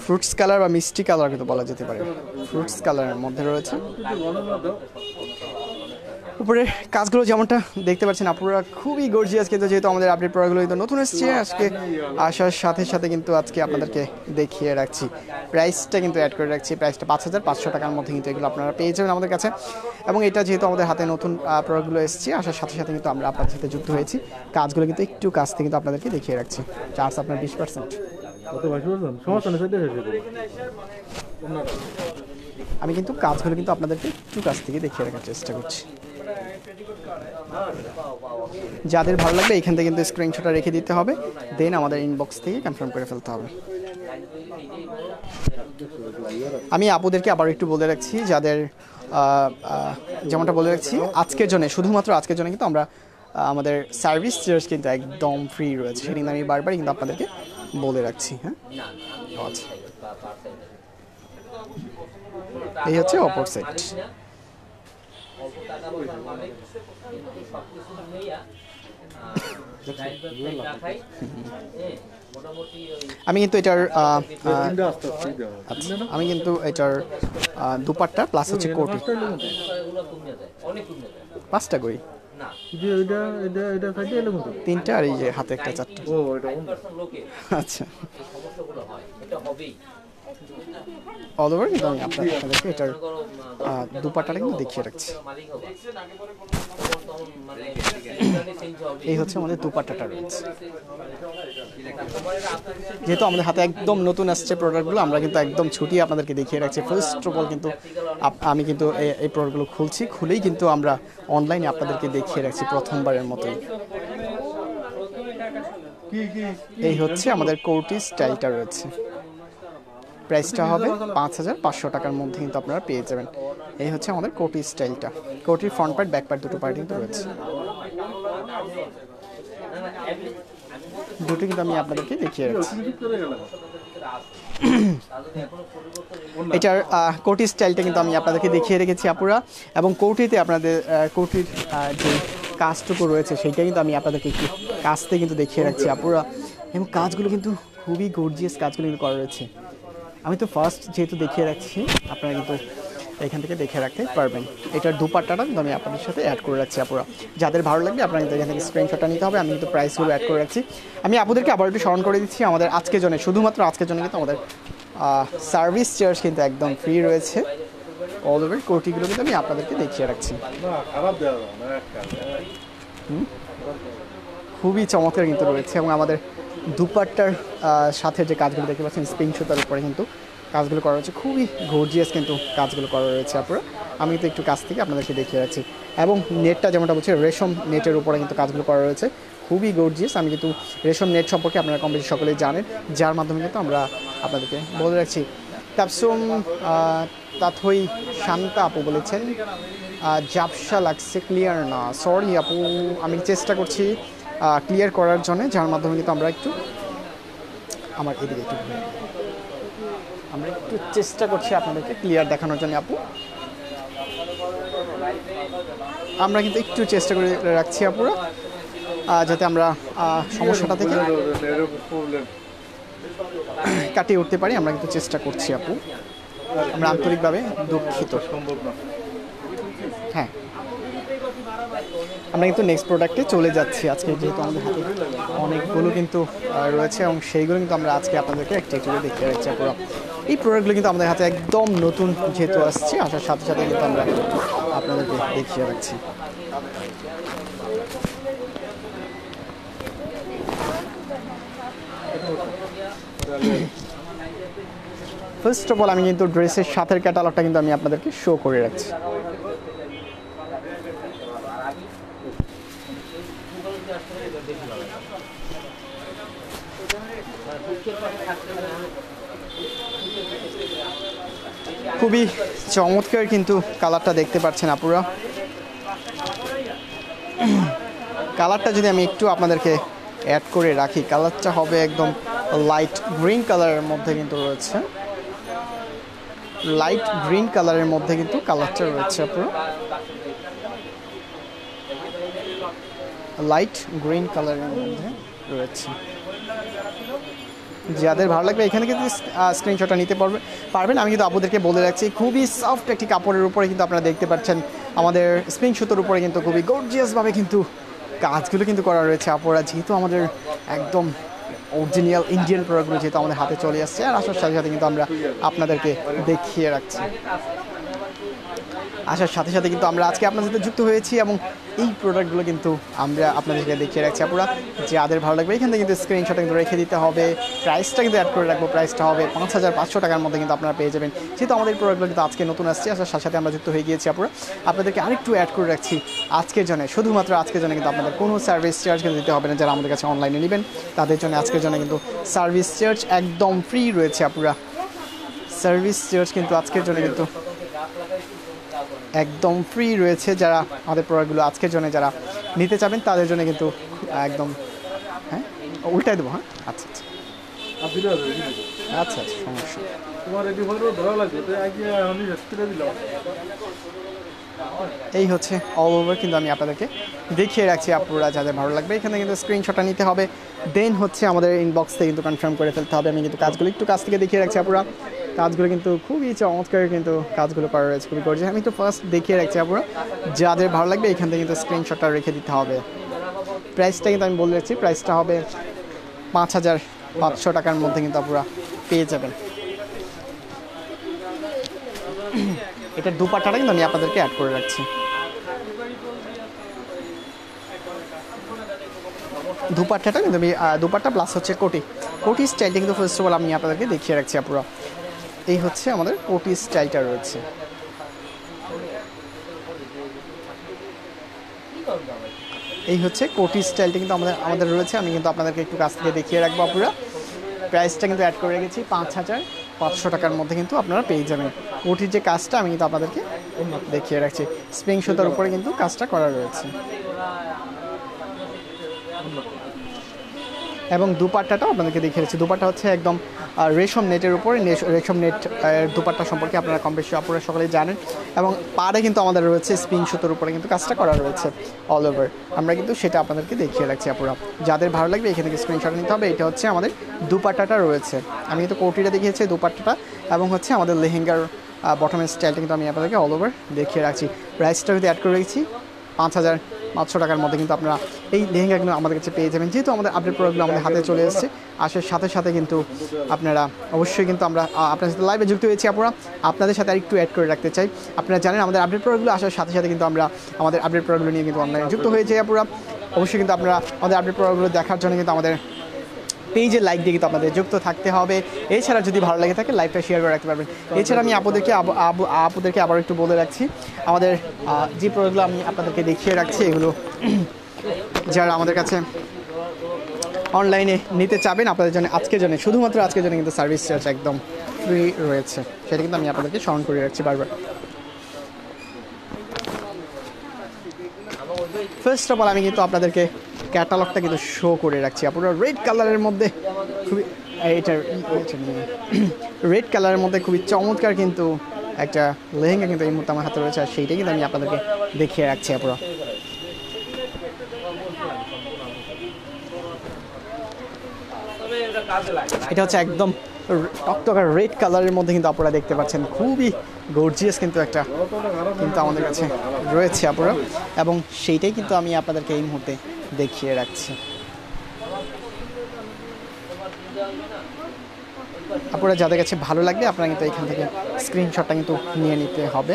ফ্রুটস কালার বা মিষ্টি কালার কিন্তু বলা যেতে পারে, ফ্রুটস কালারের মধ্যে রয়েছে। উপরে কাজগুলো যেমনটা দেখতে পাচ্ছেন আপনারা খুবই গর্জিয়াস, কিন্তু যেহেতু আমাদের আপডেট প্রোডাক্টগুলো কিন্তু নতুন এসেছে আজকে আসার সাথে সাথে কিন্তু আজকে আপনাদেরকে দেখিয়ে রাখছি। প্রাইসটা কিন্তু অ্যাড করে রাখছি, প্রাইসটা 5,500 টাকার মধ্যে কিন্তু এগুলো আপনারা পেয়ে যাবেন আমাদের কাছে। এবং এটা যেহেতু আমাদের হাতে নতুন প্রোডাক্টগুলো এসেছে আসার সাথে সাথে কিন্তু আমরা আপনাদের সাথে যুক্ত হয়েছি। কাজগুলো কিন্তু একটু কাছ থেকে কিন্তু আপনাদেরকে দেখিয়ে রাখছি। চার্জ আপনার 20%। আমি কিন্তু কাজগুলো কিন্তু আপনাদেরকে একটু কাছ থেকে দেখিয়ে রাখার চেষ্টা করছি। যাদের ভালো লাগবে এখান থেকে কিন্তু স্ক্রিনশটটা রেখে দিতে হবে, দেন আমাদের ইনবক্স থেকে কনফার্ম করে ফেলতে হবে। আমি আপুদেরকে আবার একটু বলে রাখছি, যাদের যেমনটা বলে রাখছি আজকের জন্য, শুধুমাত্র আজকের জন্য কিন্তু আমরা আমাদের সার্ভিস চার্জ কিন্তু একদম ফ্রি রয়েছে, সেটা কিন্তু আমি বারবারই কিন্তু আপনাদেরকে বলে রাখছি। হ্যাঁ আচ্ছা, এই হচ্ছে অপর সাইড। আমি কিন্তু এটার আমি কিন্তু এটার দুপাট্টা প্লাস হচ্ছে কোটি 5টা করি, 3টা আর এই যে হাতে একটা 4টা। আচ্ছা, অল ওভার কিন্তু আমি আপনাদেরকে এটার দুপাট্টাটা কিন্তু দেখিয়ে রাখছি। এই হচ্ছে আমাদের দুপাট্টাটা রয়েছে। যেহেতু আমাদের হাতে একদম নতুন আসছে প্রোডাক্টগুলো, আমরা কিন্তু একদম ছুটি আপনাদেরকে দেখিয়ে রাখছি। ফার্স্ট অফ অল কিন্তু আমি কিন্তু এই প্রোডাক্টগুলো খুলেই কিন্তু আমরা অনলাইনে আপনাদেরকে দেখিয়ে রাখছি প্রথমবারের মতোই। এই হচ্ছে আমাদের কোটি স্টাইলটা রয়েছে, প্রাইসটা হবে 5,500 টাকার মধ্যে কিন্তু আপনারা পেয়ে যাবেন। এই হচ্ছে আমাদের কোটি স্টাইলটা, কোটির ফ্রন্ট পার্ট ব্যাক পার্ট দুটো পার্ট কিন্তু রয়েছে, দুটো কিন্তু আমি আপনাদেরকে দেখিয়ে রাখছি। এটার কোটি স্টাইলটা কিন্তু আমি আপনাদেরকে দেখিয়ে রেখেছি আপুরা, এবং কোটিতে আপনাদের কোটির যে কাজটুকু রয়েছে সেইটা কিন্তু আমি আপনাদেরকে একটু কাজতে কিন্তু দেখিয়ে রাখছি আপুরা। এবং কাজগুলো কিন্তু খুবই গর্জিয়াস কাজগুলো কিন্তু করা রয়েছে। আমি তো ফার্স্ট যেহেতু দেখিয়ে রাখছি, আপনারা কিন্তু এখান থেকে দেখে রাখতে পারবেন। এটার দুপাট্টাটা কিন্তু আমি আপনাদের সাথে অ্যাড করে রাখছি আপুরা। যাদের ভালো লাগবে আপনারা কিন্তু এখান থেকে স্ক্রিনশটটা নিতে হবে। আমি কিন্তু প্রাইসগুলো অ্যাড করে রাখছি। আমি আপনাদেরকে আবার একটু স্মরণ করে দিচ্ছি, আমাদের আজকের জন্য, শুধুমাত্র আজকের জন্য কিন্তু আমাদের সার্ভিস চার্জ কিন্তু একদম ফ্রি রয়েছে। অল ওভার কোটিগুলো কিন্তু আমি আপনাদেরকে দেখিয়ে রাখছি। খুবই চমৎকার কিন্তু রয়েছে এবং আমাদের দুপাট্টার সাথে যে কাজগুলো দেখতে পাচ্ছেন স্প্রিং সুতার উপরে কিন্তু কাজগুলো করা হয়েছে, খুবই গর্জিয়াস কিন্তু কাজগুলো করা রয়েছে। আপনারা আমি কিন্তু একটু কাছ থেকে আপনাদেরকে দেখিয়ে রাখছি এবং নেটটা যেমনটা বলছি রেশম নেটের উপরে কিন্তু কাজগুলো করা রয়েছে, খুবই গর্জিয়াস। আমি কিন্তু রেশম নেট সম্পর্কে আপনারা কম বেশি সকলেই জানেন, যার মাধ্যমে কিন্তু আমরা আপনাদেরকে বলে রাখছি। তাপসুম তাথই শান্তা আপু বলেছেন ঝাপসা লাগছে, ক্লিয়ার না। সরি আপু, আমি চেষ্টা করছি ক্লিয়ার করার জন্য, যার মাধ্যমে কিন্তু আমরা একটু আমার এদিকে একটু আমরা একটু চেষ্টা করছি আপনাদেরকে ক্লিয়ার দেখানোর জন্য আপু। আমরা কিন্তু একটু চেষ্টা করে রাখছি আপুরা, যাতে আমরা সমস্যাটা থেকে কাটিয়ে উঠতে পারি। আমরা কিন্তু চেষ্টা করছি আপু, আমরা আন্তরিকভাবে দুঃখিত। হ্যাঁ, আমরা কিন্তু নেক্সট প্রোডাক্টে চলে যাচ্ছি আজকে, যেহেতু আমাদের হাতে অনেকগুলো কিন্তু রয়েছে এবং সেইগুলো কিন্তু আমরা আজকে আপনাদেরকে একটু একটু দেখিয়ে রাখছি আপুরা। এই প্রোডাক্টগুলো কিন্তু আমাদের হাতে একদম নতুন যেহেতু আসছে, আসার সাথে সাথে কিন্তু আমরা আপনাদেরকে দেখিয়ে রাখছি। ফার্স্ট অফ অল আমি কিন্তু ড্রেসের সাথের ক্যাটালগটা কিন্তু আমি আপনাদেরকে শো করে রাখছি। খুবই চমৎকার কিন্তু কালারটা দেখতে পাচ্ছেন আপুরা। কালারটা যদি আমি একটু আপনাদেরকে অ্যাড করে রাখি, কালারটা হবে একদম লাইট গ্রিন কালারের মধ্যে কিন্তু রয়েছে, লাইট গ্রিন কালারের মধ্যে কিন্তু কালারটা রয়েছে আপুরা, লাইট গ্রিন কালারের মধ্যে রয়েছে। যাদের ভালো লাগবে এখানে কিন্তু স্ক্রিনশটটা নিতে পারবেন। আমি কিন্তু আপুদেরকে বলে রাখছি, খুবই সফট একটি কাপড়ের উপরে কিন্তু আপনারা দেখতে পাচ্ছেন আমাদের স্প্রিং সুতোর উপরে কিন্তু খুবই গর্জিয়াসভাবে কিন্তু কাজগুলো কিন্তু করা রয়েছে আপুরা। যেহেতু আমাদের একদম অরিজিনাল ইন্ডিয়ান প্রোডাক্টগুলো যেহেতু আমাদের হাতে চলে আসছে, আর আসার সাথে সাথে কিন্তু আমরা আপনাদেরকে দেখিয়ে রাখছি। আসার সাথে সাথে কিন্তু আমরা আজকে আপনাদের সাথে যুক্ত হয়েছি এবং এই প্রোডাক্টগুলো কিন্তু আমরা আপনাদেরকে দেখিয়ে রাখছি আপুরা। যাদের ভালো লাগবে এখান থেকে কিন্তু স্ক্রিনশট কিন্তু রেখে দিতে হবে। প্রাইসটা কিন্তু অ্যাড করে রাখবো, প্রাইসটা হবে 5500 টাকার মধ্যে কিন্তু আপনারা পেয়ে যাবেন। যেহেতু আমাদের এই প্রোডাক্টগুলো কিন্তু আজকে নতুন আসছে, আসার সাথে সাথে আমরা যুক্ত হয়ে গিয়েছি আপুরা। আপনাদেরকে আরেকটু অ্যাড করে রাখছি আজকের জন্য, শুধুমাত্র আজকের জন্য কিন্তু আপনাদের কোনো সার্ভিস চার্জ কিন্তু দিতে হবে না। যারা আমাদের কাছে অনলাইনে নেবেন তাদের জন্য আজকের জন্য কিন্তু সার্ভিস চার্জ একদম ফ্রি রয়েছে আপুরা। সার্ভিস চার্জ কিন্তু আজকের জন্য কিন্তু একদম ফ্রি রয়েছে। যারা আমাদের প্রোডাক্টগুলো আজকের জন্য যারা নিতে চাবেন তাদের জন্য কিন্তু একদম, হ্যাঁ উল্টাই দেবো, হ্যাঁ আচ্ছা আচ্ছা আচ্ছা আচ্ছা সমস্যা। এই হচ্ছে অল ওভার কিন্তু আমি আপনাদেরকে দেখিয়ে রাখছি আপুরা। যাদের ভালো লাগবে এখানে কিন্তু স্ক্রিনশটটা নিতে হবে, দেন হচ্ছে আমাদের ইনবক্স থেকে কিন্তু কনফার্ম করে ফেলতে হবে। আমি কিন্তু কাজগুলো একটু কাছ থেকে দেখিয়ে রাখছি আপুরা। কাজগুলো কিন্তু খুবই চমৎকার কিন্তু কাজগুলো করা রয়েছে, খুবই গর্জিয়াস। আমি তো ফার্স্ট দেখিয়ে রাখছি আপুরা, যাদের ভালো লাগবে এখান থেকে কিন্তু স্ক্রিনশটটা রেখে দিতে হবে। প্রাইসটা কিন্তু আমি বলে রাখছি, প্রাইসটা হবে 5500 টাকার মধ্যে কিন্তু আপুরা পেয়ে যাবেন। এটার দুপাট্টাটা কিন্তু আমি আপনাদেরকে অ্যাড করে রাখছি। দুপাট্টাটা কিন্তু আমি দুপাট্টা প্লাস হচ্ছে কোটি স্টাইলটা কিন্তু ফার্স্ট অফ অল আমি আপনাদেরকে দেখিয়ে রাখছি আপুরা। এই হচ্ছে আমাদের কোটি স্টাইলটা রয়েছে। এই হচ্ছে কোটি স্টাইলটা কিন্তু আমাদের রয়েছে। আমি কিন্তু আপনাদেরকে একটু কাছ থেকে দেখিয়ে রাখবো আপুরা। প্রাইসটা কিন্তু অ্যাড করে রেখেছি 5500 টাকার মধ্যে কিন্তু আপনারা পেয়ে যাবেন। কোটির যে কাজটা আমি কিন্তু আপনাদেরকে দেখিয়ে রাখছি, স্প্রিং সুতার উপরে কিন্তু কাজটা করা রয়েছে এবং দুপাট্টাটাও আপনাদেরকে দেখিয়ে রাখছি। দুপাট্টা হচ্ছে একদম রেশম নেটের উপরে, রেশম নেট দুপাট্টা সম্পর্কে আপনারা কম বেশি আপনারা সকলেই জানেন। এবং পাড়ে কিন্তু আমাদের রয়েছে স্প্রিং সুতোর উপরে কিন্তু কাজটা করা রয়েছে অল ওভার। আমরা কিন্তু সেটা আপনাদেরকে দেখিয়ে রাখছি আপুরা। যাদের ভালো লাগবে এখান থেকে স্ক্রিনশট নিতে হবে। এটা হচ্ছে আমাদের দুপাট্টাটা রয়েছে, আমি কিন্তু কোটিটা দেখিয়েছি দুপাট্টাটা এবং হচ্ছে আমাদের লেহেঙ্গার বটমের স্টাইলটা কিন্তু আমি আপনাদেরকে অল ওভার দেখিয়ে রাখছি। প্রাইসটা কিন্তু অ্যাড করে রেখেছি 5500 টাকার মধ্যে কিন্তু আপনারা এই লেহেঙ্গাগুলো আমাদের কাছে পেয়ে যাবেন। যেহেতু আমাদের আপডেট প্রোডাক্টগুলো আমাদের হাতে চলে এসেছে, আসার সাথে সাথে কিন্তু আপনারা অবশ্যই কিন্তু আমরা আপনার সাথে লাইভে যুক্ত হয়েছি আপুরা, আপনাদের সাথে আরেকটু অ্যাড করে রাখতে চাই। আপনারা জানেন আমাদের আপডেট প্রোডাক্টগুলো আসার সাথে সাথে কিন্তু আমরা আমাদের আপডেট প্রোডাক্টগুলো নিয়ে কিন্তু অনলাইনে যুক্ত হয়ে যাই আপুরা। অবশ্যই কিন্তু আপনারা আমাদের আপডেট প্রোডাক্টগুলো দেখার জন্য কিন্তু আমাদের পেজে লাইক দিয়ে কিন্তু আপনাদের যুক্ত থাকতে হবে। এছাড়া যদি ভালো লাগে থাকে লাইভটা শেয়ার করে রাখতে পারবেন। এছাড়া আমি আপুদেরকে আবার একটু বলে রাখছি, আমাদের যে প্রোডাক্টগুলো আমি আপনাদেরকে দেখিয়ে রাখছি এগুলো যারা আমাদের কাছে অনলাইনে নিতে চাবেন আপনাদের জন্য আজকের জন্য, শুধুমাত্র আজকের জন্য কিন্তু সার্ভিস চার্জ একদম ফ্রি রয়েছে, সেটা কিন্তু আমি আপনাদেরকে স্মরণ করে রাখছি বারবার। ফার্স্ট অফ অল আমি কিন্তু আপনাদেরকে ক্যাটালগটা কিন্তু শো করে রাখছি। আপনারা রেড কালারের মধ্যে খুবই রেড কালারের মধ্যে খুবই চমৎকার কিন্তু একটা লেহেঙ্গা কিন্তু এই মুহূর্তে আমার হাতে রয়েছে, আর সেইটাই কিন্তু আমি আপনাদেরকে দেখিয়ে রাখছি। আপনারা এটা হচ্ছে একদম টকটকা রেড কালারের মধ্যে কিন্তু আপনারা দেখতে পাচ্ছেন, খুবই গর্জিয়াস কিন্তু একটা কিন্তু আমাদের কাছে রয়েছে আপনারা, এবং সেইটাই কিন্তু আমি আপনাদেরকে এই মুহূর্তে দেখিয়ে রাখছি। আপনারা যাদের কাছে ভালো লাগবে আপনারা কিন্তু এখান থেকে স্ক্রিনশটটা কিন্তু নিয়ে নিতে হবে।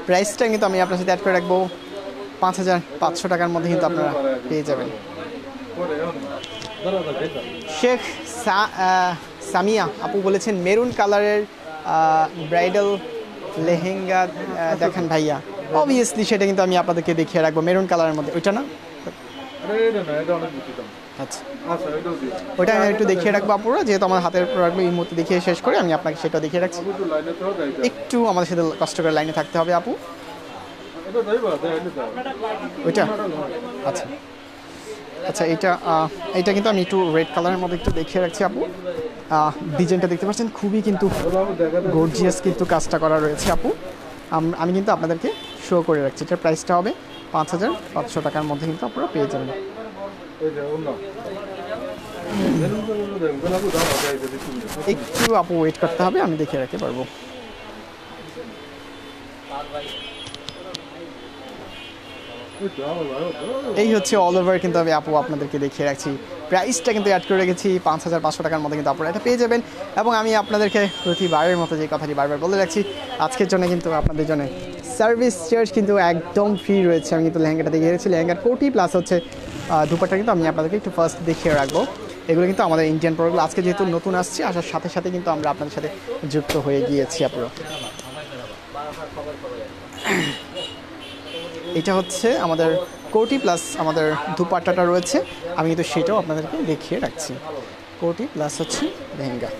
প্রাইসটা কিন্তু আমি আপনার সাথে অ্যাড করে রাখবো 5,500 টাকার মধ্যে কিন্তু আপনারা পেয়ে যাবেন। শেখ সামিয়া আপু বলেছেন মেরুন কালারের ব্রাইডাল লেহেঙ্গা দেখেন ভাইয়া, অবভিয়াসলি সেটা কিন্তু আমি আপনাদেরকে দেখিয়ে রাখবো মেরুন কালারের মধ্যে। ওইটা না, আচ্ছা ওইটা আমি একটু দেখিয়ে রাখবো আপুরা, যেহেতু আমার হাতের প্রোডাক্টগুলো এই মুহূর্তে দেখিয়ে শেষ করে আমি আপনাকে সেটা দেখিয়ে রাখছি। একটু আমাদের সাথে কষ্ট করে লাইনে থাকতে হবে আপু। ওইটা আচ্ছা আচ্ছা এটা কিন্তু আমি একটু রেড কালারের মধ্যে একটু দেখিয়ে রাখছি আপু। ডিজাইনটা দেখতে পাচ্ছেন খুবই কিন্তু গর্জিয়াস কিন্তু কাজটা করা রয়েছে আপু। আমি কিন্তু আপনাদেরকে শো করে রাখছি, এটার প্রাইসটা হবে 5,500 টাকার মধ্যে কিন্তু আপনারা পেয়ে যাবেন। একটু আপু ওয়েট করতে হবে, আমি দেখিয়ে রাখতে পারবো। এই হচ্ছে অল ওভার কিন্তু আমি আপু আপনাদেরকে দেখিয়ে রাখছি। প্রাইসটা কিন্তু অ্যাড করে রেখেছি 5,500 টাকার মধ্যে কিন্তু আপনারা এটা পেয়ে যাবেন। এবং আমি আপনাদেরকে প্রতিবারের মতো যে কথাটি বারবার বলে রাখছি, আজকের জন্য কিন্তু আপনাদের জন্য সার্ভিস চার্জ কিন্তু একদম ফ্রি রয়েছে। আমি কিন্তু লেহেঙ্গাটা দেখিয়ে রেখেছি, লেহেঙ্গার কোটি প্লাস হচ্ছে দুপাট্টা কিন্তু আমি আপনাদেরকে একটু ফার্স্ট দেখিয়ে রাখবো। এগুলো কিন্তু আমাদের ইন্ডিয়ান প্রোডাক্টগুলো আজকে যেহেতু নতুন আসছে, আসার সাথে সাথে কিন্তু আমরা আপনাদের সাথে যুক্ত হয়ে গিয়েছি আপনারা। এটা হচ্ছে আমাদের কোটি প্লাস আমাদের দুপাট্টাটা রয়েছে, আমি কিন্তু সেটাও আপনাদেরকে দেখিয়ে রাখছি। কোটি প্লাস হচ্ছে লেহেঙ্গা,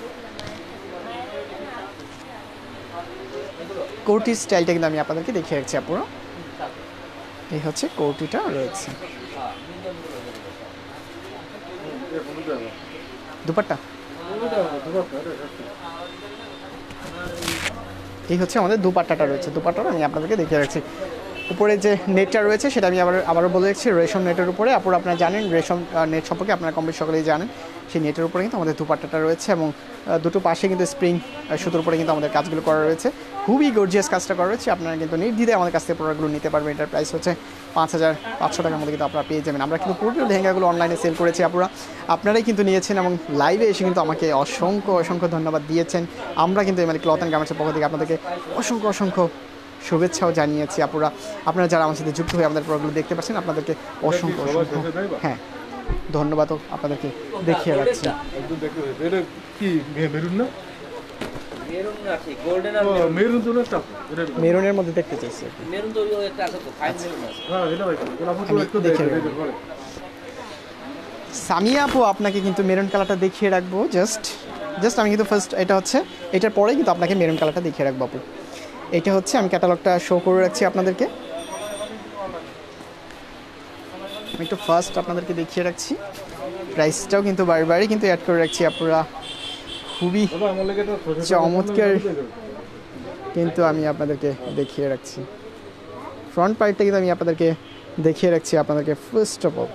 কোটি স্টাইলটা কিন্তু আমি আপনাদেরকে দেখিয়ে রাখছি আপনারা। এই হচ্ছে কোটিটা রয়েছে, দুপাট্টা এই হচ্ছে আমাদের দুপাট্টাটা রয়েছে। দুপাট্টাটা আমি আপনাদেরকে দেখিয়ে রাখছি। উপরে যে নেটটা রয়েছে সেটা আমি আবারও বলে রাখছি, রেশম নেটের উপরে। আপনারা জানেন রেশম নেট সম্পর্কে, আপনারা কম বেশি সকলেই জানেন। সেই নেটের উপরে কিন্তু আমাদের দুপাট্টাটা রয়েছে, এবং দুটো পাশে কিন্তু স্প্রিং সুতোর উপরে কিন্তু আমাদের কাজগুলো করা রয়েছে। খুবই গর্জিয়াস কাজটা করা রয়েছে। আপনারা কিন্তু নির্দ্বিধায় আমাদের কাছ থেকে প্রোডাক্টগুলো নিতে পারবেন। এটার প্রাইস হচ্ছে 5,500 টাকার মধ্যে কিন্তু আপনারা পেয়ে যাবেন। আমরা কিন্তু পুরো লেহেঙ্গাগুলো অনলাইনে সেল করেছি, আপনারাই কিন্তু নিয়েছেন এবং লাইভে এসে কিন্তু আমাকে অসংখ্য ধন্যবাদ দিয়েছেন। আমরা কিন্তু এমআলি ক্লথ অ্যান্ড গার্মেন্টসের পক্ষ থেকে আপনাদেরকে অসংখ্য শুভেচ্ছাও জানিয়েছি। আপনারা যারা আমার সাথে যুক্ত হয়ে আমাদের প্রোডাক্টগুলো দেখতে পাচ্ছেন, আপনাদেরকে অসংখ্য হ্যাঁ ধন্যবাদও আপনাদেরকে দেখিয়ে রাখছি। মেরুনের মধ্যে দেখতে চাইছি। সামিয়া আপু আপনাকে কিন্তু মেরুন কালারটা দেখিয়ে রাখবো। জাস্ট আমি কিন্তু ফার্স্ট এটা হচ্ছে, এটার পরেই কিন্তু আপনাকে মেরুন কালারটা দেখিয়ে রাখবো আপু। এটা হচ্ছে আমি ক্যাটালগটা শো করে রাখছি আপনাদেরকে। আমি একটু ফার্স্ট আপনাদেরকে দেখিয়ে রাখছি, প্রাইসটাও কিন্তু বারবারই কিন্তু অ্যাড করে রাখছি। আপনারা খুবই চমৎকার কিন্তু আমি আপনাদেরকে দেখিয়ে রাখছি। ফ্রন্ট পার্টটা কিন্তু আমি আপনাদেরকে দেখিয়ে রাখছি আপনাদেরকে ফার্স্ট অফ অল।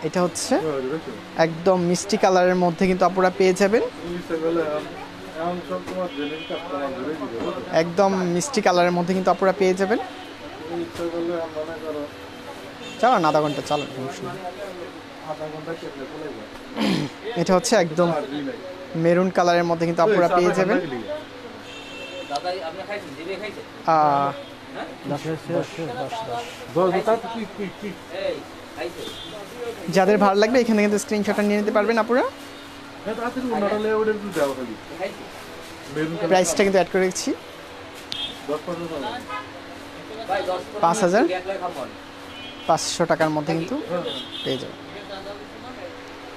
এটা হচ্ছে একদম মিষ্টি কালারের মধ্যে কিন্তু আপনারা পেয়ে যাবেন। একদম মিষ্টি কালারের মধ্যে কিন্তু আপনারা পেয়ে যাবেন। চালান আধা ঘন্টা চালান, সমস্যা নেই। এটা হচ্ছে একদম মেরুন কালারের মধ্যে কিন্তু আপনারা পেয়ে যাবেন। যাদের ভালো লাগবে এখানে কিন্তু স্ক্রিনশটটা নিয়ে নিতে পারবেন আপনারা। প্রাইসটা কিন্তু অ্যাড করে রেখেছি 5,500 টাকার মধ্যে কিন্তু পেয়ে যাবেন।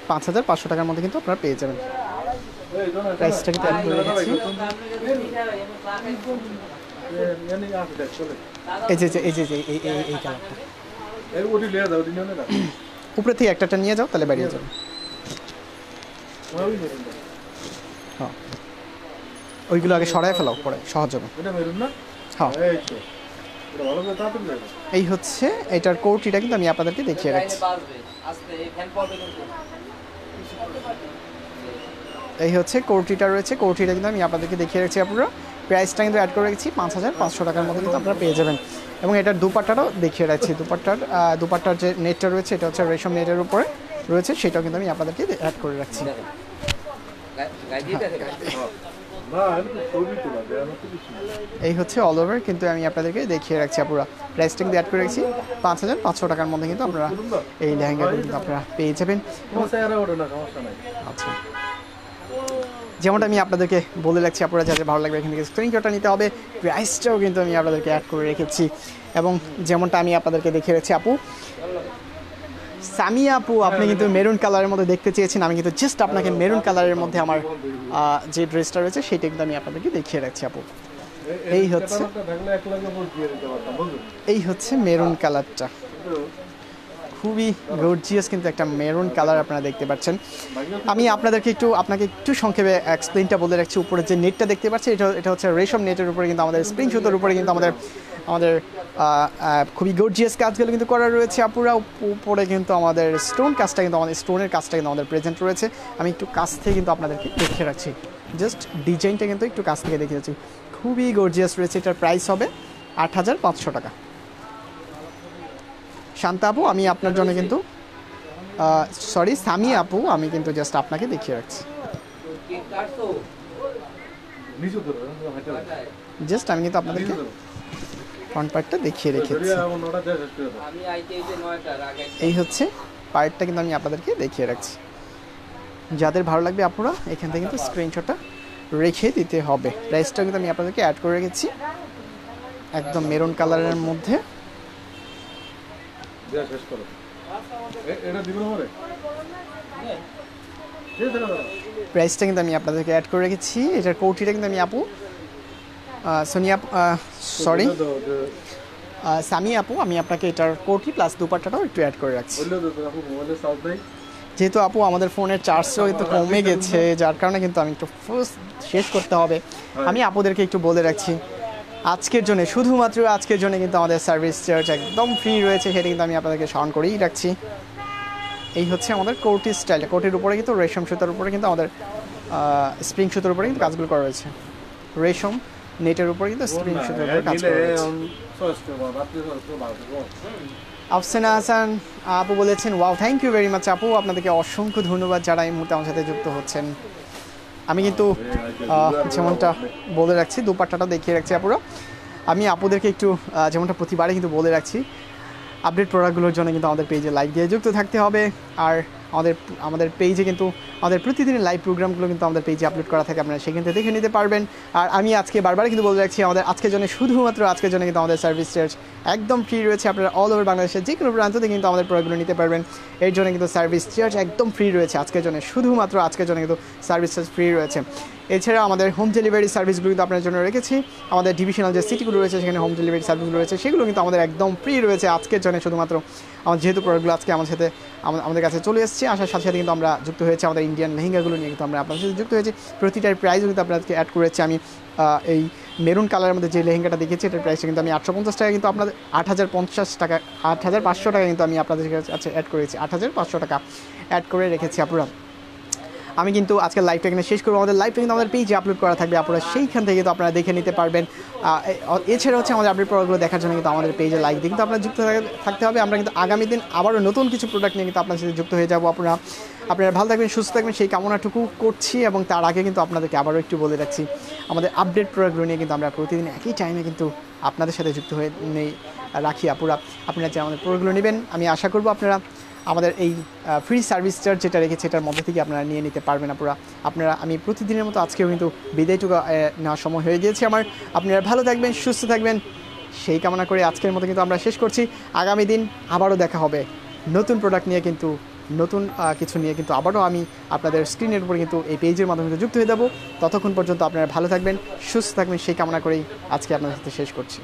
5,500 টাকার মধ্যে কিন্তু আপনারা পেয়ে যাবেন। প্রাইসটা কিন্তু অ্যাড করে রেখেছি। এই যে এই কালারটা উপরে থেকে একটা নিয়ে যাও, তাহলে বেরিয়ে যাবে। হ্যাঁ, ওইগুলো আগে সরাই ফেলাও, পরে সহজ হবে। হ্যাঁ, এই হচ্ছে এটার কোটিটা কিন্তু আমি আপনাদেরকে দেখিয়ে রাখছি। এই হচ্ছে কোটিটা রয়েছে, কোটিটা কিন্তু আমি আপনাদেরকে দেখিয়ে রাখছি। আপনারা প্রাইসটা কিন্তু অ্যাড করে রেখেছি 5,500 টাকার মধ্যে কিন্তু আপনারা পেয়ে যাবেন। এবং এটার দুপাট্টাটাও দেখিয়ে রাখছি। দুপাট্টার যে নেটটা রয়েছে এটা হচ্ছে রেশম নেটের উপরে রয়েছে, সেটাও কিন্তু আমি আপনাদেরকে অ্যাড করে রাখছি। এই হচ্ছে অল ওভার কিন্তু আমি আপনাদেরকে দেখিয়ে রাখছি। আপনারা প্রাইসটা কিন্তু অ্যাড করে রাখছি 5,500 টাকার মধ্যে কিন্তু আপনারা এই লেহেঙ্গাগুলো কিন্তু আপনারা পেয়ে যাবেন। আচ্ছা, যেমনটা আমি আপনাদেরকে বলে রাখছি, আপনারা যাদের ভালো লাগবে এখান থেকে স্ক্রিনশটটা নিতে হবে। প্রাইসটাও কিন্তু আমি আপনাদেরকে অ্যাড করে রেখেছি। এবং যেমনটা আমি আপনাদেরকে দেখিয়ে রাখছি, আপু সামিয়া আপু আপনি কিন্তু মেরুন কালারের মধ্যে দেখতে চেয়েছেন, আমি কিন্তু জাস্ট আপনাকে মেরুন কালারের মধ্যে আমার যে ড্রেসটা রয়েছে সেটা কিন্তু আমি আপনাদেরকে দেখিয়ে রাখছি। আপু এই হচ্ছে মেরুন কালারটা, খুবই গর্জিয়াস কিন্তু একটা মেরুন কালার আপনারা দেখতে পাচ্ছেন। আমি আপনাকে একটু সংক্ষেপে এক্সপ্লেনটা বলে রাখছি। উপরে যে নেটটা দেখতে পাচ্ছি এটা হচ্ছে রেশম নেটের উপরে কিন্তু আমাদের স্প্রিং সুতোর উপরে কিন্তু আমাদের খুবই গর্জিয়াস কাজগুলো কিন্তু করা রয়েছে। আপুরা উপরে কিন্তু আমাদের স্টোনের কাজটা কিন্তু আমাদের প্রেজেন্ট রয়েছে। আমি একটু কাছ থেকে কিন্তু আপনাদেরকে দেখে রাখছি, জাস্ট ডিজাইনটা কিন্তু একটু কাছ থেকে দেখে যাচ্ছি। খুবই গর্জিয়াস রয়েছে। এটার প্রাইস হবে 8,500 টাকা। শান্তা আপু আমি আপনার জন্য কিন্তু সামি আপু আমি কিন্তু জাস্ট আপনাকে দেখিয়ে রাখছি। জাস্ট আমি কিন্তু আপনাদেরকে ফ্রন্ট পার্টটা দেখিয়ে রেখেছি। এই হচ্ছে পার্টটা কিন্তু আমি আপনাদেরকে দেখিয়ে রাখছি। যাদের ভালো লাগবে আপনারা এখান থেকে কিন্তু স্ক্রিনশটটা রেখে দিতে হবে। প্রাইসটা কিন্তু আমি আপনাদেরকে অ্যাড করে রেখেছি একদম মেরুন কালারের মধ্যে। প্রাইসটা কিন্তু আমি আপনাদেরকে অ্যাড করে রেখেছি। এটার কোটিটা কিন্তু আমি সামি আপু আমি আপনাকে এটার কোটি প্লাস দুপাট্টাটাও একটু অ্যাড করে রাখছি। যেহেতু আপু আমাদের ফোনের চার্জও একটু কমে গেছে, যার কারণে কিন্তু আমি একটু শেষ করতে হবে। আমি আপুদেরকে একটু বলে রাখছি আজকের জন্য, শুধুমাত্র আজকের জন্য কিন্তু আমাদের সার্ভিস চার্জ একদম ফ্রি রয়েছে, সেটা কিন্তু আমি আপনাদেরকে স্মরণ করেই রাখছি। এই হচ্ছে আমাদের কোটি স্টাইল, কোটির উপরে কিন্তু রেশম সুতার উপরে কিন্তু আমাদের স্প্রিং সুতার উপরে কিন্তু কাজগুলো করা রয়েছে। রেশম নেটের উপরে কিন্তু স্প্রিং সুতার উপরে কাজ করা রয়েছে। আফসানা হাসান আপু বলেছেন wow, thank you very much আপু, আপনাদেরকে অসংখ্য ধন্যবাদ যারা এই মুহূর্তে আমার সাথে যুক্ত হচ্ছেন। আমি কিন্তু যেমনটা বলে রাখছি দুপাট্টাটা দেখিয়ে রাখছি আপুরা। আমি আপুদেরকে একটু যেমনটা প্রতিবারে কিন্তু বলে রাখছি আপডেট প্রোডাক্টগুলোর জন্য কিন্তু আমাদের পেজে লাইক দিয়ে যুক্ত থাকতে হবে। আর আমাদের পেজে কিন্তু আমাদের প্রতিদিনের লাইভ প্রোগ্রামগুলো কিন্তু আমাদের পেজে আপলোড করা থাকে, আপনারা সেখান থেকে দেখে নিতে পারবেন। আর আমি আজকে বারবার কিন্তু বলে রাখছি আমাদের আজকের জন্য শুধুমাত্র আজকের জন্য কিন্তু আমাদের সার্ভিস চার্জ একদম ফ্রি রয়েছে। আপনারা অল ওভার বাংলাদেশের যে কোনো প্রান্ত থেকে কিন্তু আমাদের প্রোডাক্টগুলো নিতে পারবেন। এর জন্য কিন্তু সার্ভিস চার্জ একদম ফ্রি রয়েছে আজকের জন্য, শুধুমাত্র আজকের জন্য কিন্তু সার্ভিস চার্জ ফ্রি রয়েছে। এছাড়া আমাদের হোম ডেলিভারি সার্ভিসগুলো কিন্তু আপনার জন্য রেখেছি। আমাদের ডিভিশনাল যে সিটিগুলো রয়েছে সেখানে হোম ডেলিভারি সার্ভিসগুলো রয়েছে, সেগুলো কিন্তু আমাদের একদম ফ্রি রয়েছে আজকের জন্য শুধুমাত্র। আমার যেহেতু প্রোডাক্টগুলো আজকে আমাদের কাছে চলে এসেছে, আসার সাথে সাথে কিন্তু আমরা যুক্ত হয়েছি আমাদের ইন্ডিয়ান লেহেঙ্গাগুলো নিয়ে কিন্তু আমরা আপনাদের সাথে যুক্ত হয়েছি। প্রতিটার প্রাইসও কিন্তু আপনাদেরকে অ্যাড করেছি আমি। এই মেরুন কালারের মধ্যে যে লেহেঙ্গাটা দেখেছি এটার প্রাইসটা কিন্তু আমি 850 টাকা কিন্তু আপনাদের 8,050 টাকা 8,500 টাকা কিন্তু আমি আপনাদের কাছে অ্যাড করেছি। 8,500 টাকা অ্যাড করে রেখেছি আপনারা। আমি কিন্তু আজকে লাইভটা এখানে শেষ করবো। আমাদের লাইভটা কিন্তু আমাদের পেজে আপলোড করা থাকবে, আপনারা সেইখান থেকে কিন্তু আপনারা দেখে নিতে পারবেন। এছাড়া হচ্ছে আমাদের আপডেট প্রোডাক্টগুলো দেখার জন্য কিন্তু আমাদের পেজে লাইক দিয়ে কিন্তু আপনারা যুক্ত থাকতে হবে। আমরা কিন্তু আগামী দিন আবারও নতুন কিছু প্রোডাক্ট নিয়ে কিন্তু আপনার সাথে যুক্ত হয়ে যাবো। আপনারা ভালো থাকবেন, সুস্থ থাকবেন, সেই কামনাটুকু করছি। এবং তার আগে কিন্তু আপনাদেরকে আবারও একটু বলে রাখছি, আমাদের আপডেট প্রোডাক্টগুলো নিয়ে কিন্তু আমরা প্রতিদিন একই টাইমে কিন্তু আপনাদের সাথে যুক্ত হয়ে রাখি। আপনারা যে আমাদের প্রোডাক্টগুলো নেবেন, আমি আশা করব আপনারা আমাদের এই ফ্রি সার্ভিস চার্জ যেটা রেখেছে এটার মধ্যে থেকে আপনারা নিয়ে নিতে পারবেন। আপনারা আমি প্রতিদিনের মতো আজকেও কিন্তু বিদায়টুকু নেওয়ার সময় হয়ে গিয়েছে আমার। আপনারা ভালো থাকবেন, সুস্থ থাকবেন, সেই কামনা করে আজকের মতো কিন্তু আমরা শেষ করছি। আগামী দিন আবারও দেখা হবে নতুন প্রোডাক্ট নিয়ে, কিন্তু নতুন কিছু নিয়ে কিন্তু আবারও আমি আপনাদের স্ক্রিনের উপরে কিন্তু এই পেজের মাধ্যমে যুক্ত হয়ে যাবো। ততক্ষণ পর্যন্ত আপনারা ভালো থাকবেন, সুস্থ থাকবেন, সেই কামনা করেই আজকে আপনাদের সাথে শেষ করছি।